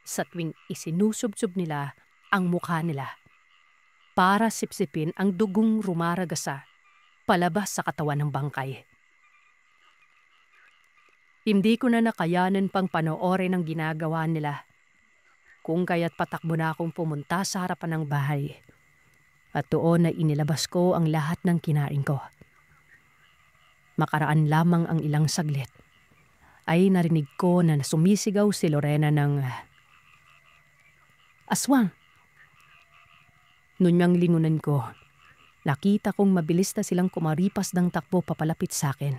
Speaker 1: Sa tuwing isinusubsob nila ang mukha nila, para sipsipin ang dugong rumaragasa palabas sa katawan ng bangkay. Hindi ko na nakayanan pang panoorin ang ginagawa nila. Kung kaya't patakbo na akong pumunta sa harapan ng bahay. At doon na inilabas ko ang lahat ng kinain ko. Makaraan lamang ang ilang saglit, ay narinig ko na sumisigaw si Lorena ng aswang. Nunyang lingunan ko, nakita kong mabilis na silang kumaripas ng takbo papalapit sa akin.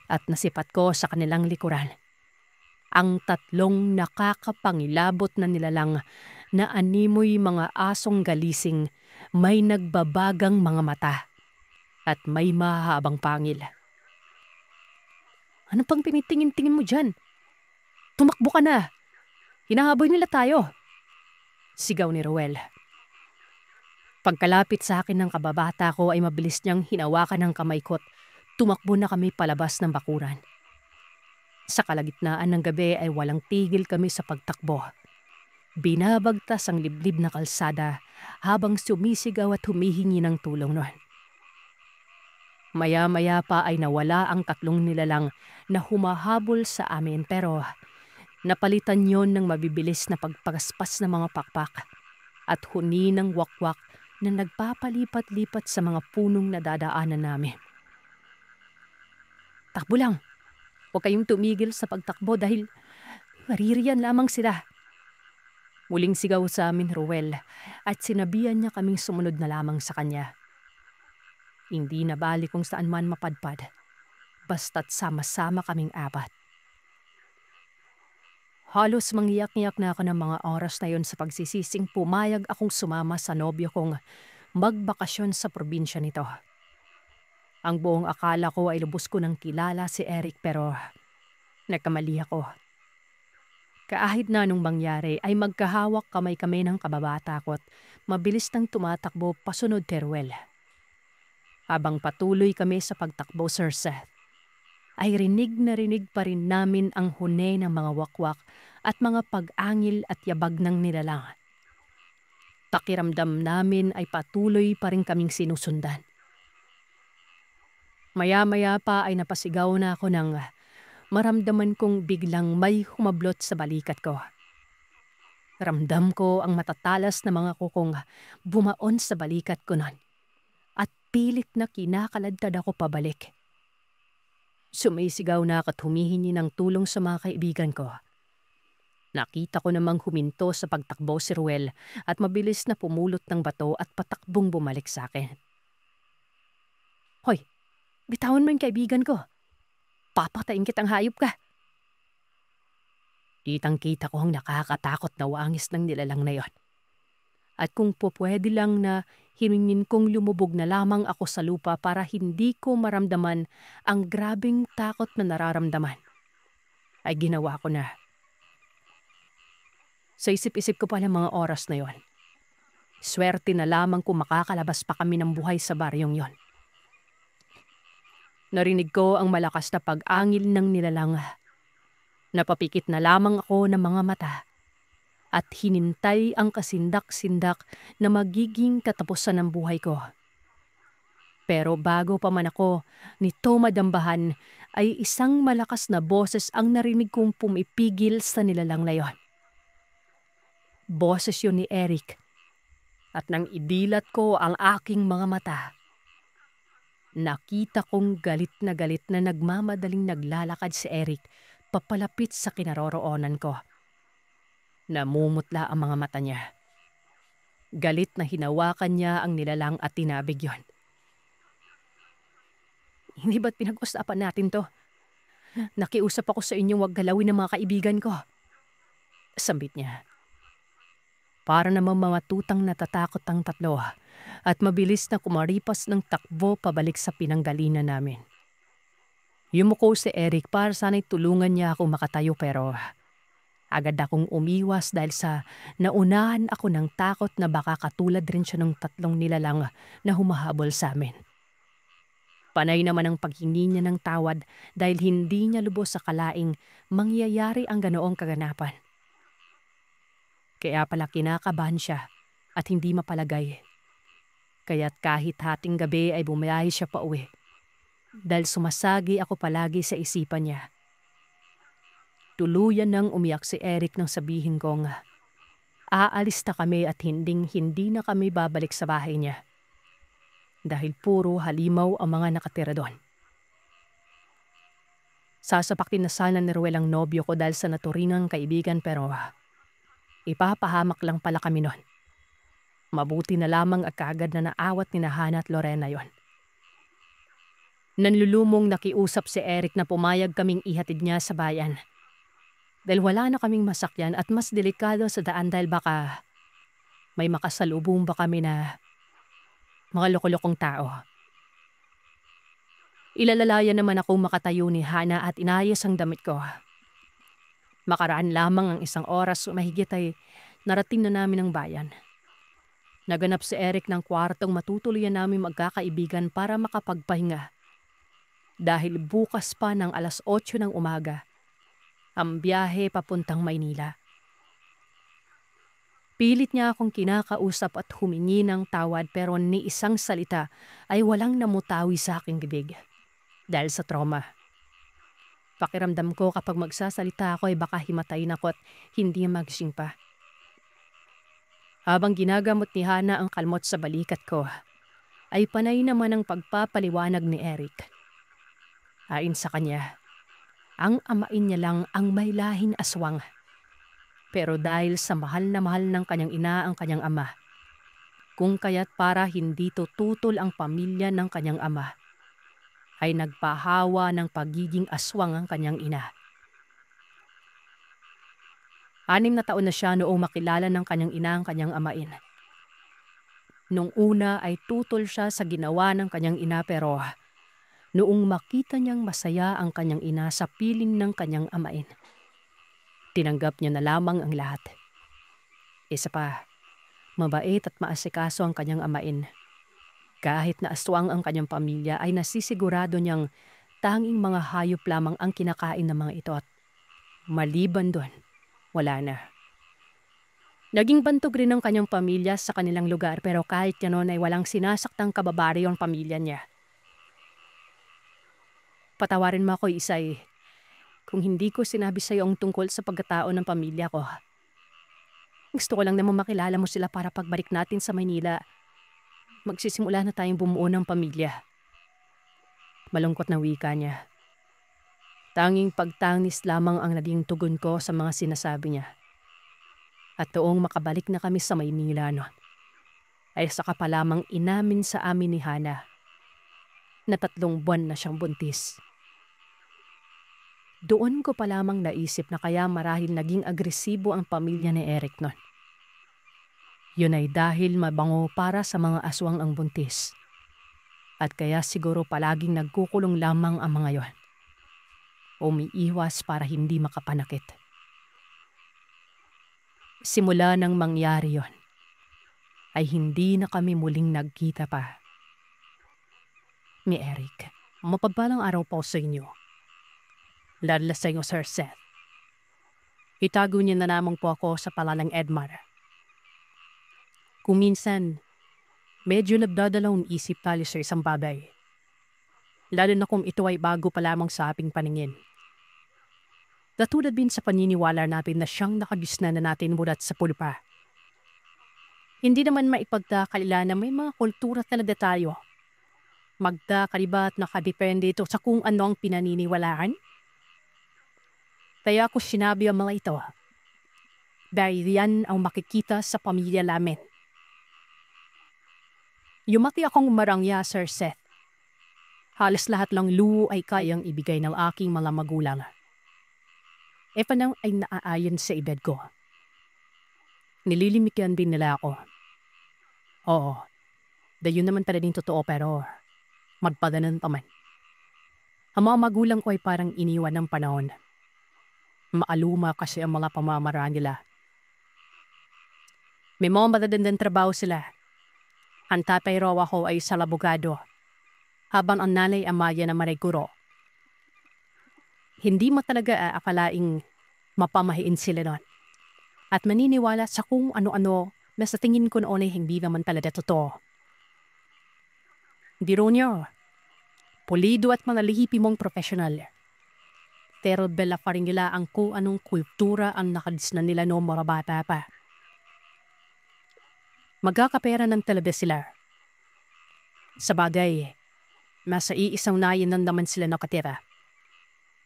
Speaker 1: At nasipat ko sa kanilang likuran ang tatlong nakakapangilabot na nilalang na animoy mga asong galising, may nagbabagang mga mata at may mahabang pangil. Ano pang tinitingin-tingin mo dyan? Tumakbo ka na! Hinahaboy nila tayo! Sigaw ni Ruel. Pagkalapit sa akin ng kababata ko ay mabilis niyang hinawakan ng kamay ko't tumakbo na kami palabas ng bakuran. Sa kalagitnaan ng gabi ay walang tigil kami sa pagtakbo. Binabagtas ang liblib na kalsada habang sumisigaw at humihingi ng tulong noon. Maya-maya pa ay nawala ang tatlong nilalang na humahabol sa amin pero napalitan yon ng mabibilis na pagpagaspas ng mga pakpak at huni ng wakwak na nagpapalipat-lipat sa mga punong nadadaanan namin. Takbo lang! Huwag kayong tumigil sa pagtakbo dahil maririyan lamang sila. Muling sigaw sa amin Ruel at sinabihan niya kaming sumunod na lamang sa kanya. Hindi na bali kung saan man mapadpad, basta't sama-sama kaming apat. Halos manghiyak-ngiyak na ako ng mga oras na yon sa pagsisising pumayag akong sumama sa nobyo kong magbakasyon sa probinsya nito. Ang buong akala ko ay lubos ko nang kilala si Eric pero nagkamali ako. Kahit na anong mangyari ay magkahawak kamay kami ng kababata ko at mabilis nang tumatakbo pasunod kay Ruel. Habang patuloy kami sa pagtakbo, Sir Seth, ay rinig na rinig pa rin namin ang huni ng mga wakwak at mga pag-angil at yabag ng nilalang. Pakiramdam namin ay patuloy pa rin kaming sinusundan. Maya-maya pa ay napasigaw na ako nang maramdaman kong biglang may humablot sa balikat ko. Ramdam ko ang matatalas na mga kukong bumaon sa balikat ko nun at pilit na kinakaladkad ako pabalik. Sumisigaw na ako at humihingi ng tulong sa mga kaibigan ko. Nakita ko namang huminto sa pagtakbo si Ruel at mabilis na pumulot ng bato at patakbong bumalik sa akin. Hoy! Bitawan mo yung kaibigan ko. Papatayin kitang hayop ka. Kitang-kita ko ang nakakatakot na wangis ng nilalang na yon. At kung pupwede lang na himingin kong lumubog na lamang ako sa lupa para hindi ko maramdaman ang grabing takot na nararamdaman, ay ginawa ko na. Sa isip-isip ko pala mga oras na yon. Swerte na lamang kung makakalabas pa kami ng buhay sa baryong yon. Narinig ko ang malakas na pag-angil ng nilalang. Napapikit na lamang ako ng mga mata at hinintay ang kasindak-sindak na magiging katapusan ng buhay ko. Pero bago pa man ako nito madambahan ay isang malakas na boses ang narinig kong pumipigil sa nilalang na yon. Boses yun ni Eric at nang idilat ko ang aking mga mata, nakita kong galit na nagmamadaling naglalakad si Eric papalapit sa kinaroroonan ko. Namumutla ang mga mata niya. Galit na hinawakan niya ang nilalang at tinabig yon. Hindi ba't pinag-usapan natin to? Nakiusap ako sa inyong wag galawin ng mga kaibigan ko. Sambit niya. Para namang mamatutang natatakot ang tatlo, at mabilis na kumaripas ng takbo pabalik sa pinanggalingan namin. Yumuko si Eric para sana'y tulungan niya ako makatayo pero agad akong umiwas dahil sa naunahan ako ng takot na baka katulad rin siya ng 3 nilalang na humahabol sa amin. Panay naman ang paghingi niya ng tawad dahil hindi niya lubos sa kalaing mangyayari ang ganoong kaganapan. Kaya pala kinakabahan siya at hindi mapalagay. Kaya't kahit hating gabi ay bumiyahe siya pa uwi. Dahil sumasagi ako palagi sa isipan niya. Tuluyan nang umiyak si Eric nang sabihin kong aalis na kami at hindi na kami babalik sa bahay niya. Dahil puro halimaw ang mga nakatira doon. Sasapakin na sana ni Ruel ang nobyo ko dahil sa naturingang kaibigan pero ipapahamak lang pala kami noon. Mabuti na lamang agad na naawat ni Hana at Lorena yon. Nanlulumong nakiusap si Eric na pumayag kaming ihatid niya sa bayan. Dahil wala na kaming masakyan at mas delikado sa daan dahil baka may makasalubong ba kami na mga loko-lokong tao. Ilalalayan naman ako makatayo ni Hana at inayos ang damit ko. Makaraan lamang ang 1 oras o mahigit ay narating na namin ang bayan. Naganap si Eric ng kwartong matutuluyan namin magkakaibigan para makapagpahinga. Dahil bukas pa ng 8:00 ng umaga, ang biyahe papuntang Maynila. Pilit niya akong kinakausap at humingi ng tawad pero ni isang salita ay walang namutawi sa aking bibig. Dahil sa trauma. Pakiramdam ko kapag magsasalita ako ay baka himatayin ako at hindi magising pa. Habang ginagamot ni Hana ang kalmot sa balikat ko, ay panay naman ang pagpapaliwanag ni Eric. Ayon sa kanya, ang amain niya lang ang may lahing aswang. Pero dahil sa mahal na mahal ng kanyang ina ang kanyang ama, kung kaya't para hindi tututol ang pamilya ng kanyang ama, ay nagpahawa ng pagiging aswang ang kanyang ina. 6 na taon na siya noong makilala ng kanyang ina ang kanyang amain. Nung una ay tutol siya sa ginawa ng kanyang ina pero noong makita niyang masaya ang kanyang ina sa piling ng kanyang amain, tinanggap niya na lamang ang lahat. Isa pa, mabait at maasikaso ang kanyang amain. Kahit na aswang ang kanyang pamilya ay nasisigurado niyang tanging mga hayop lamang ang kinakain ng mga ito at maliban doon, wala na. Naging bantog rin ang kanyang pamilya sa kanilang lugar pero kahit ganoon ay walang sinasaktang kababaryo ang pamilya niya. Patawarin mo ako, Isay, kung hindi ko sinabi sa iyo ang tungkol sa pagkatao ng pamilya ko. Gusto ko lang naman makilala mo sila para pagbalik natin sa Maynila, magsisimula na tayong bumuo ng pamilya. Malungkot na wika niya. Tanging pagtangis lamang ang naging tugon ko sa mga sinasabi niya. At toong makabalik na kami sa Maynila noon, ay saka pa lamang inamin sa amin ni Hana na 3 buwan na siyang buntis. Doon ko pa lamang naisip na kaya marahil naging agresibo ang pamilya ni Eric noon. Yun ay dahil mabango para sa mga aswang ang buntis. At kaya siguro palaging nagkukulong lamang ang mga yon. Umiiwas para hindi makapanakit. Simula nang mangyari yon, ay hindi na kami muling nagkita pa. Ni Eric, mapagpalang araw po sa inyo. Lalo sa inyo, Sir Seth. Itago niya na lamang po ako sa palalang Edmar. Kung minsan, medyo nagdadalawang isip tayo sa isang bagay. Lalo na kung ito ay bago pa lamang sa ating paningin. Katulad din sa paniniwala natin na siyang nakagisna na natin mulat sa pulpa. Hindi naman maipagkakalila na may mga kultura na detalyo. Magkakaiba at nakadepende ito sa kung ano ang pinaniniwalaan. Kaya ko sinabi ang mga ito. Dahil yan ang makikita sa pamilya namin. Yumati akong marangya, Sir Seth. Halos lahat ng luho ay kayang ibigay ng aking mga magulang. E panang ay naaayon sa edad ko. Nililimikyan din nila ako. Oo, Dayon naman pala din totoo pero magpadanan pa man. Ang mga magulang ko ay parang iniwan ng panahon. Maaluma kasi ang mga pamamaraan nila. May mga madadandang trabaho sila. Ang tatay raw ako ay isang abogado, habang ang nanay Amaya na mariguro. Hindi mo talaga aakalaing mapamahiin sila nun. At maniniwala sa kung ano-ano na sa tingin ko noon ay hindi naman talaga totoo. Biro niyo, pulido at mga lihipi mong profesional. Pero bela pa rin nila ang kung anong kultura ang nakadisna nila noong mga bata pa. Magkakapera ng talaga sila. Sa bagay, nasa iisang nayin ng naman sila nakatira.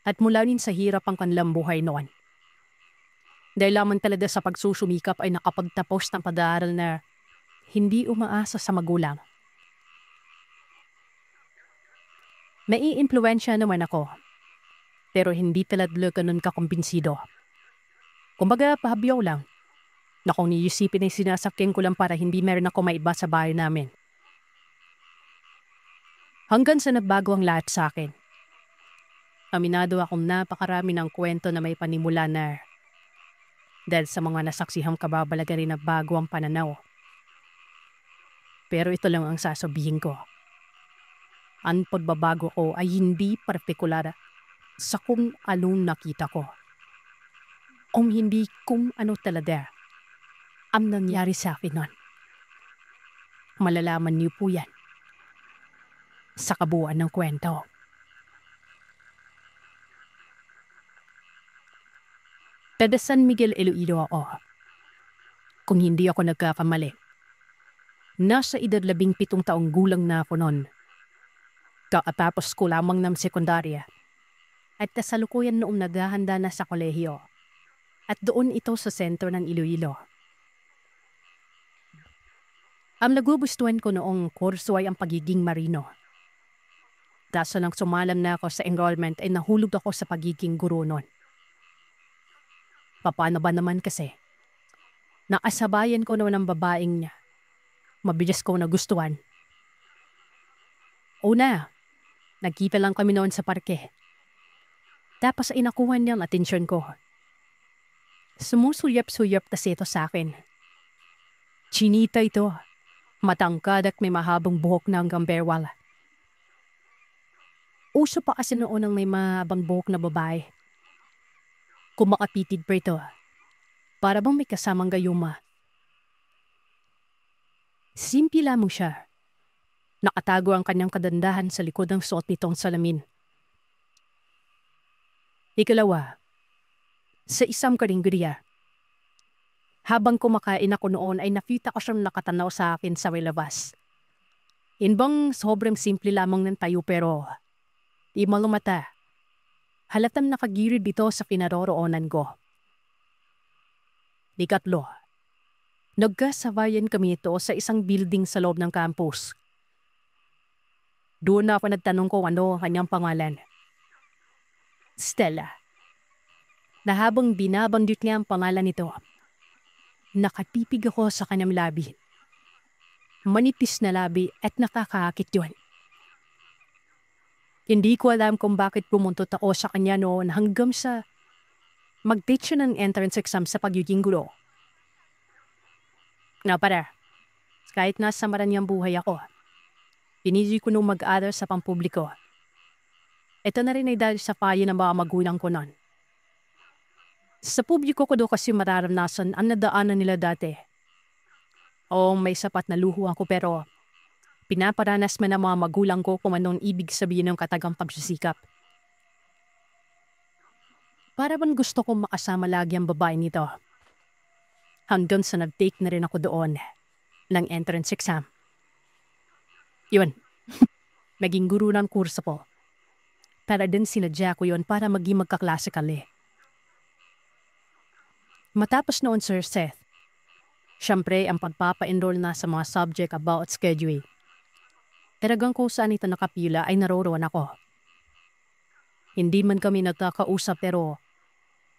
Speaker 1: At mula rin sa hirap ang kanilang buhay noon. Dahil lamang talaga sa pagsusumikap ay nakapagtapos ng pag-aaral na hindi umaasa sa magulang. May impluwensya naman ako, pero hindi talaga ganun kakumbinsido. Kumbaga, pahabyaw lang, na kung niisipin ay sinasakyan ko lang para hindi meron ako maiba sa bahay namin. Hanggang sa nagbago ang lahat sa akin. Aminado akong napakarami ng kwento na may panimula na dahil sa mga nasaksihang kababalaga rin na bago ang pananaw. Pero ito lang ang sasabihin ko. Ang pagbabago ko ay hindi partikular sa kung anong nakita ko. O hindi kung ano talaga ang nangyari sa akin nun. Malalaman niyo po yan sa kabuuan ng kwento. Taga San Miguel, Iloilo ako. Kung hindi ako nagkakamali. Nasa edad 17 taong gulang na ako noon. Kakatapos ko lamang ng sekundarya at kasalukuyan noong naghahanda na sa kolehiyo at doon ito sa sentro ng Iloilo. Ang nagugustuhan ko noong kurso ay ang pagiging marino. Kaso nang sumalam na ako sa enrollment ay nahulog ako sa pagiging guro noon. Paano ba naman kasi? Nakasabayan ko naman ng babaeng niya. Mabilis ko nagustuhan. Una, nagkita lang kami noon sa parke. Tapos ay nakuha niya ang atensyon ko. Sumusuyap-suyap kasi ito sa akin. Chinita ito. Matangkad at may mahabang buhok na hanggang berwal. Uso pa kasi noon ang may mahabang buhok na babae. Kumakapitid pa ito. Para bang may kasamang gayuma. Simple lamang siya. Nakatago ang kanyang kadandahan sa likod ng suot nitong salamin. Ikalawa, sa isang karinggeriya. Habang kumakain ako noon ay nakita ko siyang nakatanaw sa akin sa labas. Inbang sobrang simple lamang ng tayo pero di malumata. Halatang nakagirid dito sa pinaroroonan ko. Ikatlo, nagkasabayan kami ito sa isang building sa loob ng campus. Doon na ako nagtanong kung ano ang kanyang pangalan. Stella. Na habang binabanggit niya ang pangalan nito, nakatipig ako sa kanyang labi. Manipis na labi at nakakakit yun. Hindi ko alam kung bakit pumuntot ako sa kanya noon hanggang sa mag-take siya ng entrance exam sa pagiging guro. Para, kahit nasa maranyang buhay ako, pinili ko nung mag-aral sa pampubliko. Ito na rin ay dahil sa payo ng mga magulang ko noon. Sa publiko ko do kasi mararamnasan ang nadaanan nila dati. Oo, may sapat na luho ako pero pinaparanas man ang mga magulang ko kung anong ibig sabihin ng katagang pagsisikap. Para bang gusto kong makasama lagi ang babae nito. Hanggang sa nag-take na rin ako doon ng entrance exam. Yun, naging guru ng kurso ko. Para din sinadya ko yun para maging magkaklase kami. Matapos noon, Sir Seth, syempre ang pagpapa-enroll na sa mga subject about schedule. Talagang kung saan ito nakapila ay naroroon ako. Hindi man kami nagkakausap pero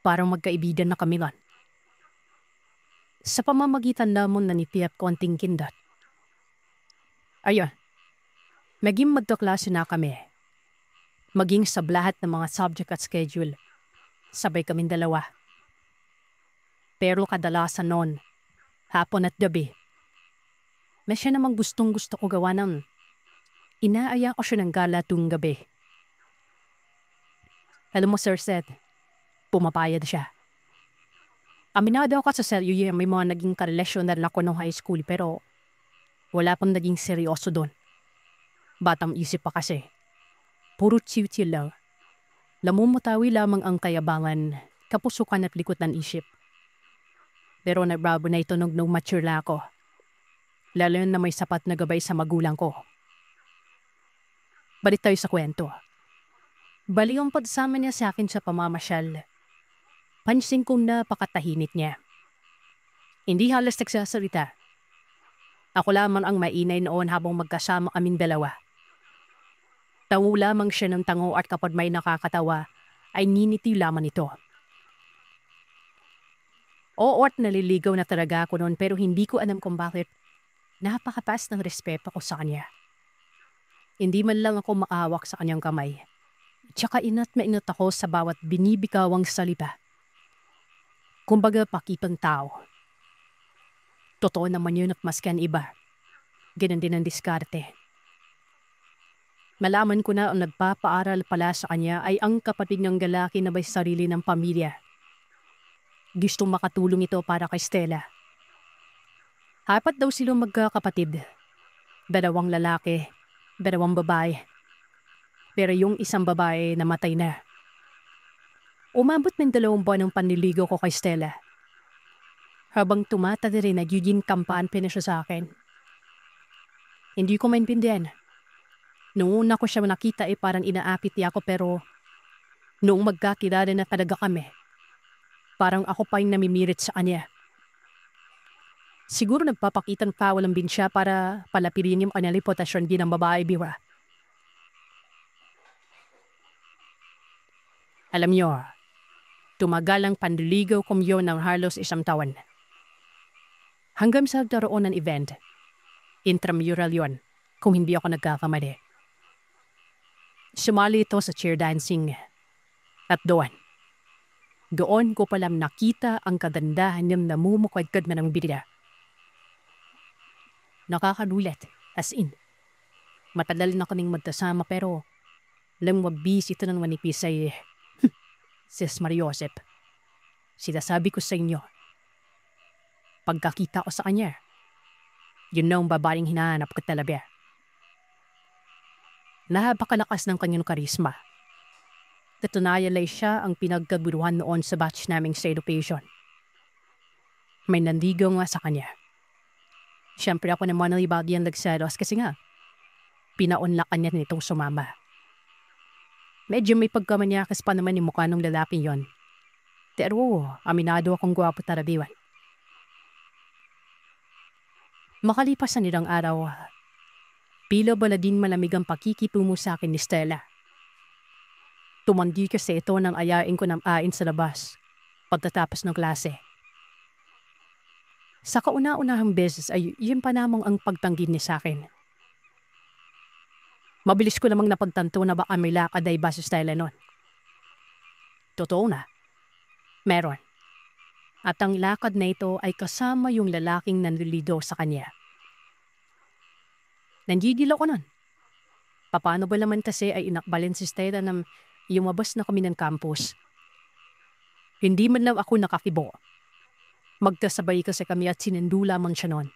Speaker 1: parang magkaibigan na kami lang. Sa pamamagitan namon na nitiap konting kindat. Ayun, maging magkaklase na kami. Maging sa lahat ng mga subject at schedule. Sabay kaming dalawa. Pero kadalasan noon, hapon at gabi, may siya namang gustong-gusto ko gawa ng inaaya ko siya ng gala tuwing gabi. Alam mo, Sir Seth, pumapayad siya. Aminado ako sa seryo may mga naging karelasyon na rin ako nung high school pero wala pang naging seryoso doon. Batang isip pa kasi. Puro chill-chill lang. Namumutawi lamang ang kayabangan, kapusukan at likot ng isip. Pero nabrabo na ito nung mature na ako. Lalo na may sapat na gabay sa magulang ko. Balik tayo sa kwento. Bali ang pagsama niya sa akin sa pamamasyal. Pansin kong napakatahimik niya. Hindi halos nagsasalita. Ako lamang ang mainay noon habang magkasama kaming dalawa. Tango lamang siya ng tango at kapag may nakakatawa, ay niniti lamang ito. Oo at naliligaw na talaga ako noon pero hindi ko alam kung bakit napakatas ng respeto ko sa kanya. Hindi man lang ako maahawak sa kanyang kamay. Tsaka inat ako sa bawat binibigawang salita. Kumbaga pakipang tao. Totoo naman yun at maskan iba. Ganun din ang diskarte. Malaman ko na ang nagpapaaral pala sa kanya ay ang kapatid ng lalaki na may sarili ng pamilya. Gustong makatulong ito para kay Stella. Apat daw silang magkakapatid. 2 lalaki, 2 babae. Pero yung isang babae namatay na. Umabot ng 2 buwan ang panliligaw ko kay Stella. Habang tumatanda rin nagiging kampante na siya sa akin. Hindi ko maintindihan. Noong una ko siya nakita ay parang inaapit niya ako pero noong magkakilala na talaga kami, parang ako pa yung namimirit sa kanya. Siguro nagpapakitang kawalang siya para palapirin yung kanyang reputasyon din ng babae biwa. Alam niyo, tumagal ang panliligaw ko yun ng halos 1 taon. Hanggang sa nagkaroon ng event, intramural yon, kung hindi ako nagkakamali. Sumali ito sa cheer dancing. At doon ko palang nakita ang kagandahan ng namumukadkad na ng bida. Nakakagulat, as in. Matagal na kaming magkasama pero lang mabis ito ng manipis ay Sis Mariosep. Sinasabi ko sa inyo, pagkakita ko sa kanya, yun na ang babaeng hinahanap ko talaga. Napakalakas ng kanyang karisma. Katunayan ay siya ang pinagkaguruhan noon sa batch naming sa education. May nandigaw nga sa kanya. Siyempre ako naman ang ibagi ang nagselos kasi nga, pinaunlakan niya nitong sumama. Medyo may pagkamanyakas pa naman yung mukha ng lalaping yon. Pero aminado akong gwapo tarabiwan. Makalipas na nilang araw, pila bala din malamig ang pakikitungo sa akin ni Stella. Tumandi kasi ito nang ayain ko ng ain sa labas pagtatapos ng klase. Sa kauna-unahang beses ay yun pa namang ang pagtanggi niya sa akin. Mabilis ko namang napagtanto na baka may lakad ay base Stella nun. Totoo na, meron. At ang lakad na ito ay kasama yung lalaking nanliligaw sa kanya. Nanggigil ako nun. Paano ba naman kasi ay inakbalin si Stella na lumabas na kami ng campus? Hindi man lang ako nakakibo. Magkasabay kasi kami at sinundo lamang siya nun.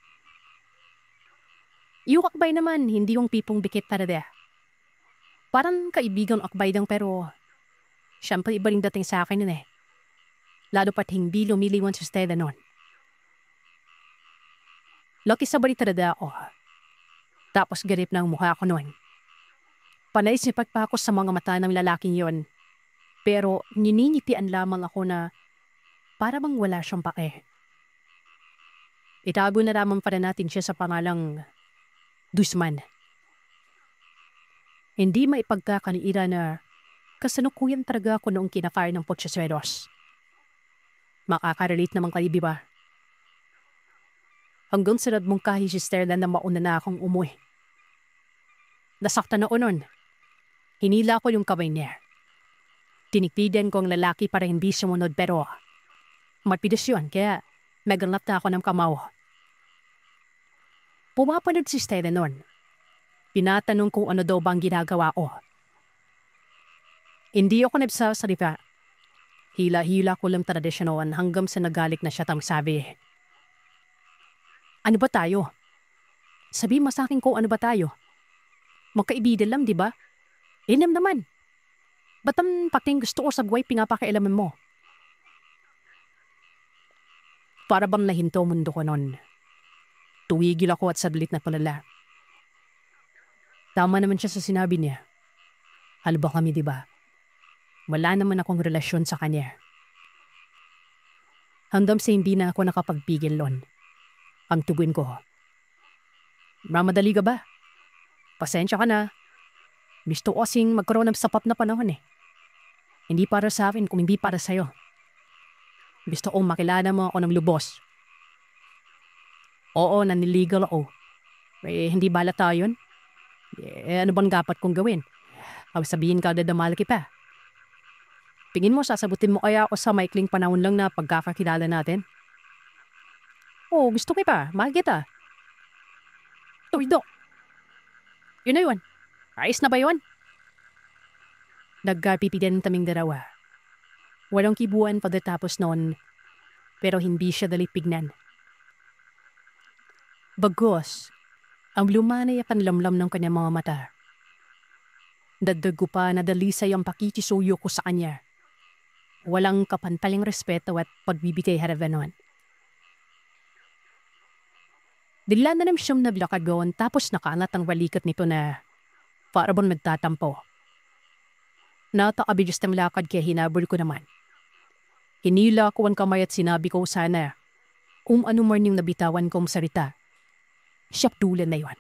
Speaker 1: Yung akbay naman, hindi yung pipong dikit para de. Parang kaibigang akbay lang pero siyempre iba rin dating sa akin nun eh. Lalo pat hindi lumiliwan si Stella nun. Lucky sa balik talaga ako. Tapos garip na ang mukha ko nun. Panay sipat pa ako sa mga mata ng lalaking yon. Pero nininitian lamang ako na para bang wala siyang pake. Itago na lamang para natin siya sa pangalang Dusman. Hindi maipagkakaniira na kasalukuyan talaga ako noong kinafire ng Pochesweros. Makaka-relate naman kayo, di ba? Hanggang sarad mong kahit si Stella na mauna na akong umuwi. Nasaktan ako nun. Hinila ko yung kamay niya. Tiniktidan ko ang lalaki para hindi sumunod pero matigas yun kaya naganap na ako ng kamaw. Pumapanood si Stella nun. Tinatanong kung ano daw bang ginagawa ko. Hindi ako nagsasalita. Hila-hila ko lang tradisyonan hanggang sa nagalik na siya sabi. Ano ba tayo? Sabi mo sa akin kung ano ba tayo? Magkaibigan lang, di ba? Inam naman. Ba't ang pating gusto ko sa buhay pinapakailaman mo? Para bang nahinto mundo ko nun. Tuwigil ako at saglit na palala. Tama naman siya sa sinabi niya. Halba kami, di ba? Wala naman akong relasyon sa kanya. Hanggang sa hindi na ako nakapagpigil nun. Ang tugon ko. Mamadali ka ba? Pasensya ka na. Gusto ko kasing magkaroon ng sapat na panahon eh. Hindi para sa akin kung hindi para sa'yo. Gusto kong makilala mo ako ng lubos. Oo, naniligal ako. Hindi bala tayo yun? Ano bang dapat kong gawin? Sabihin ka na malaki pa. Tingin mo sasabutin mo kaya ako sa maikling panahon lang na pagkakakilala natin? Oo, gusto kita. Mahal kita. Tuwido. Yun na yun. Ayos na ba yun? Nagkapipigan kaming dalawa. Walang kibuan pagkatapos noon, pero hindi siya dalipignan. Bagos, ang lumanay at panlamlam ng kanyang mga mata. Dagdag ko pa na dalisay ang pakikisuyo ko sa kanya. Walang kapantaling respeto at pagbibigay harapan. Dila na naman siyang naglakad doon tapos nakaangat ang balikat nito na para bang magtatampo. Natakabidyo ng lakad kaya hinabol ko naman. Hinila ko ang kamay at sinabi ko sana kung ano man yung nabitawan kong salita. Siya tulan na yun.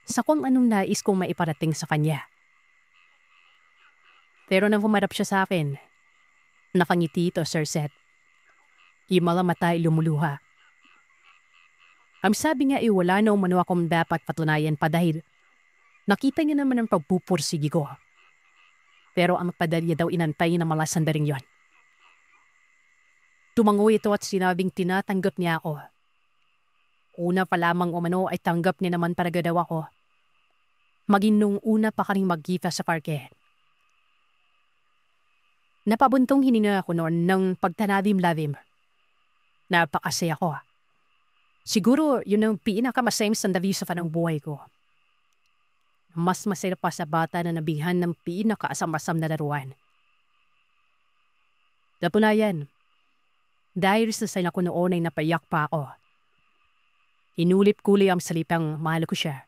Speaker 1: Sa kung anong nais kong maiparating sa kanya. Pero nang humarap siya sa akin, nakangiti ito, Sir Seth. Yung mga mata ay lumuluha. Ang sabi nga wala na umano akong dapat patunayan pa dahil nakita niya naman ang pagpupursigi ko. Pero ang padalya daw inantay na mga sandaring yon. Tumango ito at sinabing tinatanggap niya ako. Una pa lamang umano ay tanggap niya naman para daw ako. Maging nung una pa kaming magkita sa parke. Napabuntong hininga ako noon ng pagtanadim-ladim. Napakasaya ko. Siguro yun ang pinakamasayang sandali sa panang buhay ko. Mas masaya pa sa bata na nabihan ng pinakaasam-asam na laruan. Napunayan, dahil sa sana ko noon ay napayak pa ako. Inulit-kulit ang salipang mahal ko siya.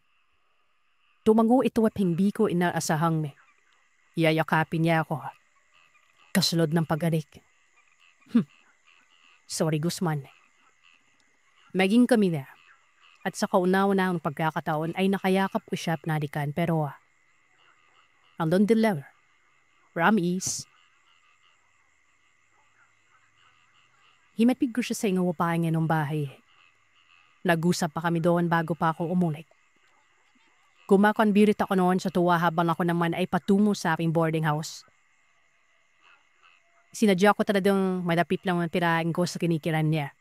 Speaker 1: Tumango ito at hindi ko inaasahang iyayakapin niya ako. Kasunod ng pag-alik. Sorry, Guzman. Maging kami na. At sa kauna-unahang pagkakataon ay nakayakap ko siya at nalikan pero andun din lang. Promise. Himatid ko siya sa ingawapahan ng bahay. Nag-usap pa kami doon bago pa ako umulit. Kumakonbirit ako noon sa tuwa habang ako naman ay patungo sa aking boarding house. Sinadya ko talagang madapit lang ang tirahan ko sa kinikiran niya.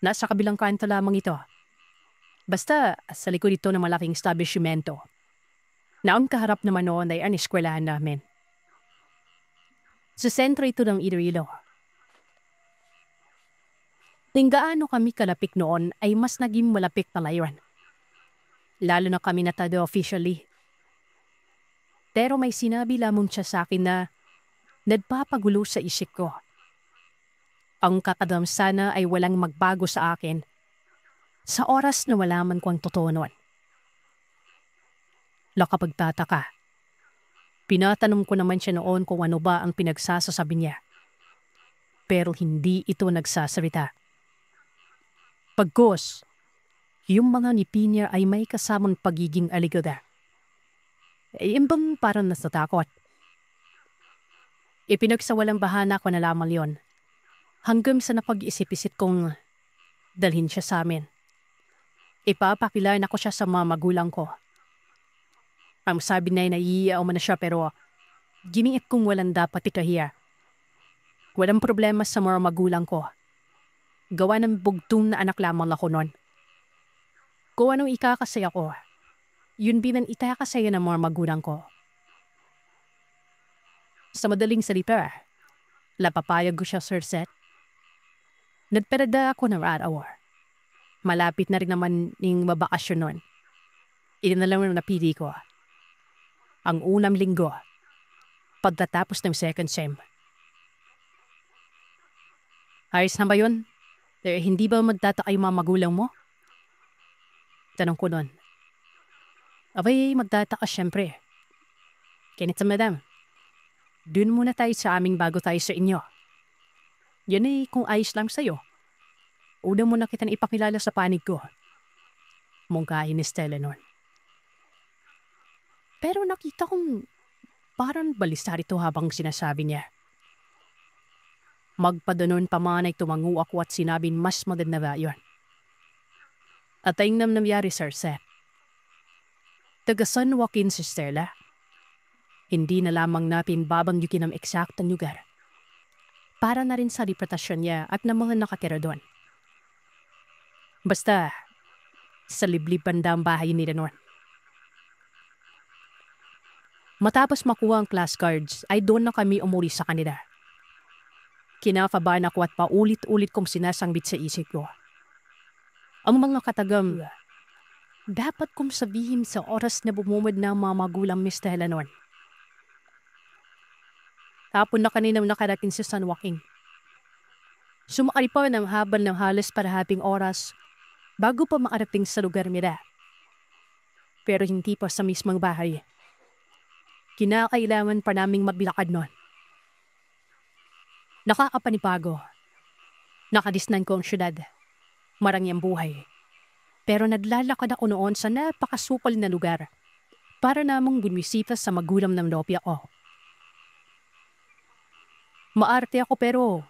Speaker 1: Nasa kabilang kanto lamang ito. Basta sa likod ito ng malaking establishmento. Naon kaharap naman noon ay ang eskwelahan namin. Sa sentro ito ng Iloilo. Gaano kami kalapik noon ay mas naging malapik na ngayon. Lalo na kami natado officially. Pero may sinabi lamang siya sa akin na nagpapagulo sa isip ko. Ang kakadam sana ay walang magbago sa akin sa oras na malaman ko ang totoo noon. Nakapagtataka. Pinatanong ko naman siya noon kung ano ba ang pinagsasasabi niya. Pero hindi ito nagsasalita. Pagkos, yung mga ngiti niya ay may kasamang pagiging aligada. Bang parang nasatakot. Ipinagsawalang bahana ko na lamang yon. Hanggang sa napag-isip-isip kong dalhin siya sa amin. Ipapakilala ko siya sa mga magulang ko. Ang sabi na naiiyaw man na siya pero giniit kong walang dapat ikahiya. Walang problema sa mga magulang ko. Gawa ng bugtong na anak lamang ako nun. Kung anong ikakasaya ko, yun bilang itakasaya ng mga magulang ko. Sa madaling salita, lapapayag ko siya, Sir Seth. Nagperada ako ng araw. Malapit na rin naman yung mabakasyon nun. Ilan na lang napili ko. Ang unang linggo, pagtatapos ng second sem. Ayos na ba yun? Hindi ba magtataka yung mga magulang mo? Tanong ko nun. Abay, magtataka syempre. Kinita madam, dun muna tayo sa aming bago tayo sa inyo. Yan kung ayos lang sa'yo. Una muna kitang ipakilala sa panig ko. Mungkahin ni Stella nun. Pero nakita kong parang balisar ito habang sinasabi niya. Magpadanon pamanay tumangu ako at sinabing mas maganda ba yun. At ayong nangyari, Sir Seth. Taga San Joaquin si Stella. Hindi na lamang natin babangyukin ang eksaktang lugar. Para na rin sa reputasyon niya at ng mga nakatira doon. Basta, sa liblib banda ang bahay nila noon. Matapos makuha ang class cards, ay doon na kami umuli sa kanila. Kinafabahan ako at paulit-ulit kong sinasangbit sa isip ko. Ang mga katagam, dapat kong sabihin sa oras na bumumad na ang mga magulang Miss Stella noon. Tapon na kaninang nakarating sa San Joaquin. Sumakay pa ng habal ng halos parahating oras bago pa makarating sa lugar nila. Pero hindi pa sa mismong bahay. Kinakailangan pa naming mabilakad noon. Nakakapanibago. Nakadisnan ko ang syudad. Marami ang buhay. Pero naglalakad ako noon sa napakasupal na lugar para namang bumisita sa magulang ng nobya ko. Maarte ako pero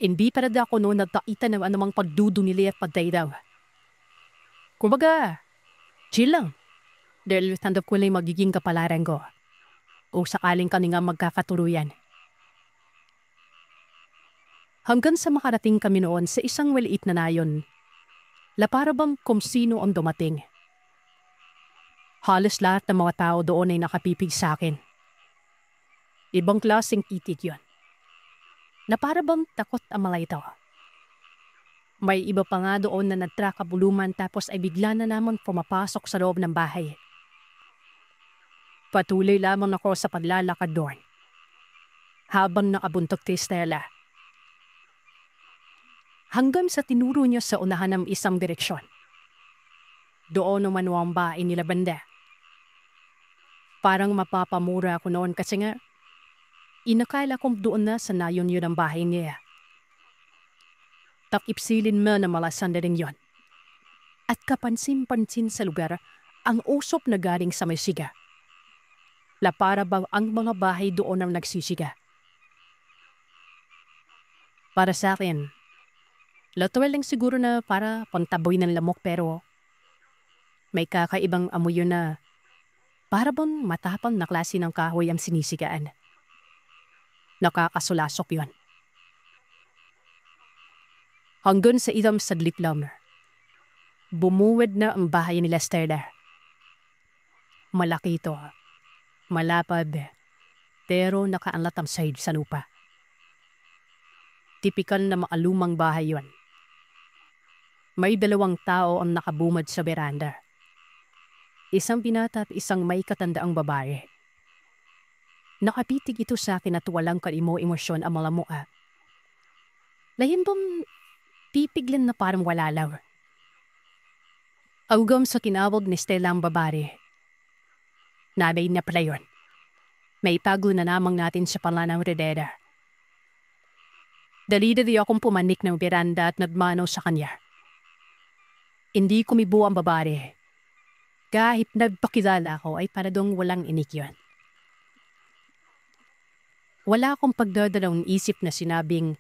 Speaker 1: hindi pa rin ako noon nagkakita ng anumang pagdudunili at pagdaydaw. Kumbaga, chill lang. Dahil tandap ko lang magiging kapalaran ko. O sakaling kami nga magkakatuluyan. Hanggang sa makarating kami noon sa isang maliit na nayon, laparabang kung sino ang dumating. Halos lahat ng mga tao doon ay nakapipig sa akin. Ibang klaseng itig yun. Na parabang takot ang mga ito. May iba pa nga doon na nagtrakabuluman tapos ay bigla na naman pumapasok sa loob ng bahay. Patuloy lamang ako sa paglalakad doon. Habang nakabuntok kay Stella. Hanggang sa tinuro niya sa unahan ng isang direksyon. Doon naman ang bahay nila banda. Parang mapapamura ako noon kasi nga inakala kong doon na sa nayon yun ang bahay niya. Takipsilin mo na malasan na rin yun. At kapansin-pansin sa lugar ang usop na galing sa may siga. Para bang ang mga bahay doon ang nagsisiga. Para sa akin, latuwal lang siguro na para pantaboy ng lamok pero may kakaibang amoy yun na para bang matapang na klase ng kahoy ang sinisigaan. Nakakasulasok yun. Hanggang sa idam saglit lang, bumuwad na ang bahay nila Stella. Malaki ito. Malapad, pero nakaanlat ang side sa lupa. Tipikal na maalumang bahay yon. May 2 tao ang nakabumad sa beranda. Isang binata at isang may katandaang babae. Nakapitig ito sa akin at walang emosyon ang mga mukha. Lahin bang pipiglan na parang wala lang. Augam sa kinawag ni Stella ang babae. Nabay na pala yun. May pago na namang natin sa panlanang redera. Dali-dali akong pumanik ng beranda at nagmanaw sa kanya. Hindi kumibo ang babae. Kahit nagpakilala ako ay paradong walang inik yun. Wala akong pagdadalawang isip na sinabing,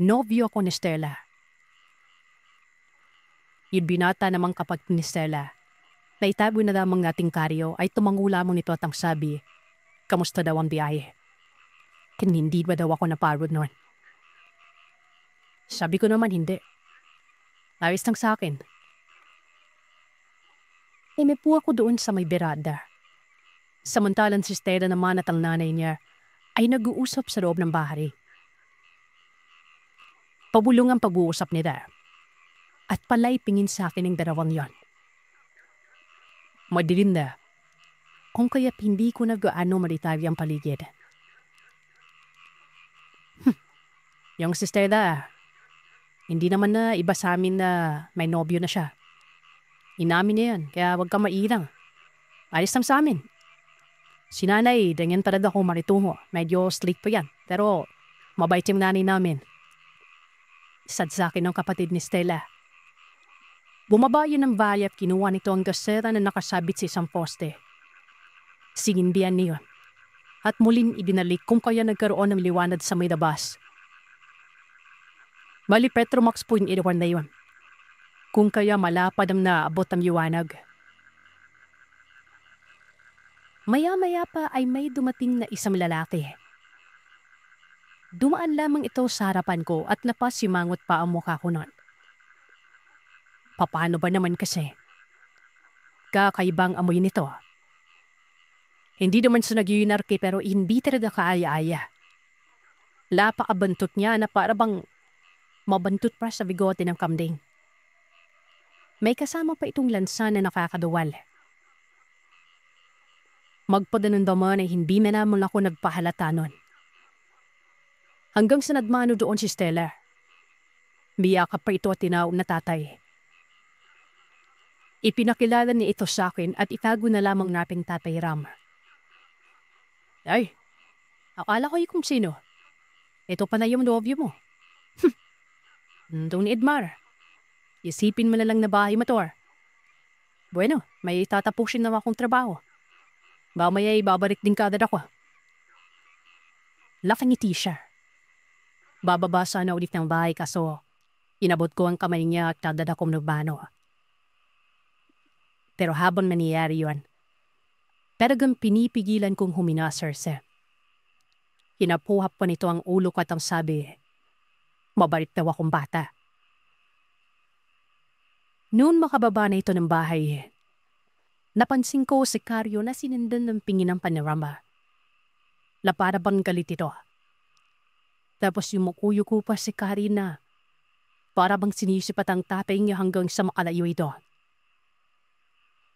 Speaker 1: nobyo ako ni Stella. Yung binata namang kapag ni Stella, Naitago na lamang nating Karyo ay tumango lamang nito at ang sabi, kamusta daw ang biyahe? Hindi ba daw ako napagod noon? Sabi ko naman hindi. Ayos lang sa akin. May po ako doon sa may berada. Samantalang si Stella naman at ang nanay niya ay nag-uusap sa loob ng bahay. Pabulong ang pag-uusap nila. At pala'y pingin sa akin ng dalawang yon. Madilim na. Kung kaya hindi ko na gaano malitari ang paligid. Yung si Stella, hindi naman na iba sa amin na may nobyo na siya. Inamin niya yan, kaya huwag ka mailang. Ayos lang sa amin. Si nanay, ganyan pa rin ako maritungo. Medyo slick pa yan, pero mabait yung nanay namin. Sad sa akin ng kapatid ni Stella. Bumaba yun ng bahay at kinuha nito ang gasera na nakasabit sa isang poste. Sinindihan niyo. At muling ibinalik kung kaya nagkaroon ng liwanag sa may labas. Bali Petromax po yung iniwan na yun. Kung kaya malapad ang naabot ang liwanag. Maya-maya pa ay may dumating na isang lalaki. Dumaan lamang ito sa harapan ko at napasimangot pa ang mukha ko noon. Paano ba naman kasi? Kakaibang amoy nito. Hindi naman sa nagyuyinarki pero hindi talaga kaaya-aya. Lapakabantot niya na para bang mabantot pa sa bigote ng kambing. May kasama pa itong lansa na nakakaduwal. Magpadanandaman ay hindi na naman ako nagpahalata nun. Hanggang sa nadmano doon si Stella. Biyakap pa ito at tinaom na tatay. Ipinakilala niya ito sa akin at itago na lamang naping Tatay Ram. Ay, akala ko kung sino. Ito pa na yung nobyo mo. Doon ni Edmar. Isipin mo na lang na bahay mo to. Bueno, may tatapusin na akong trabaho. Mamaya ay babalik din kadad ako. Nakangiti siya. Bababa sana ulit ng bahay kaso inabot ko ang kamay niya at kadad akong nagbano. Pero habang nangyayari yun, talagang pinipigilan kong huminasarse. Hinapuhap pa nito ang ulo ko at ang sabi, mabalit daw akong bata. Noon makababa na ito ng bahay, napansin ko si Karyo na sinundan ng pingin ng panorama. Na para bang galit ito. Tapos yumukuyo-ko pa si Karina. Para bang sinisipat ang tatay niya hanggang sa makalayo ito.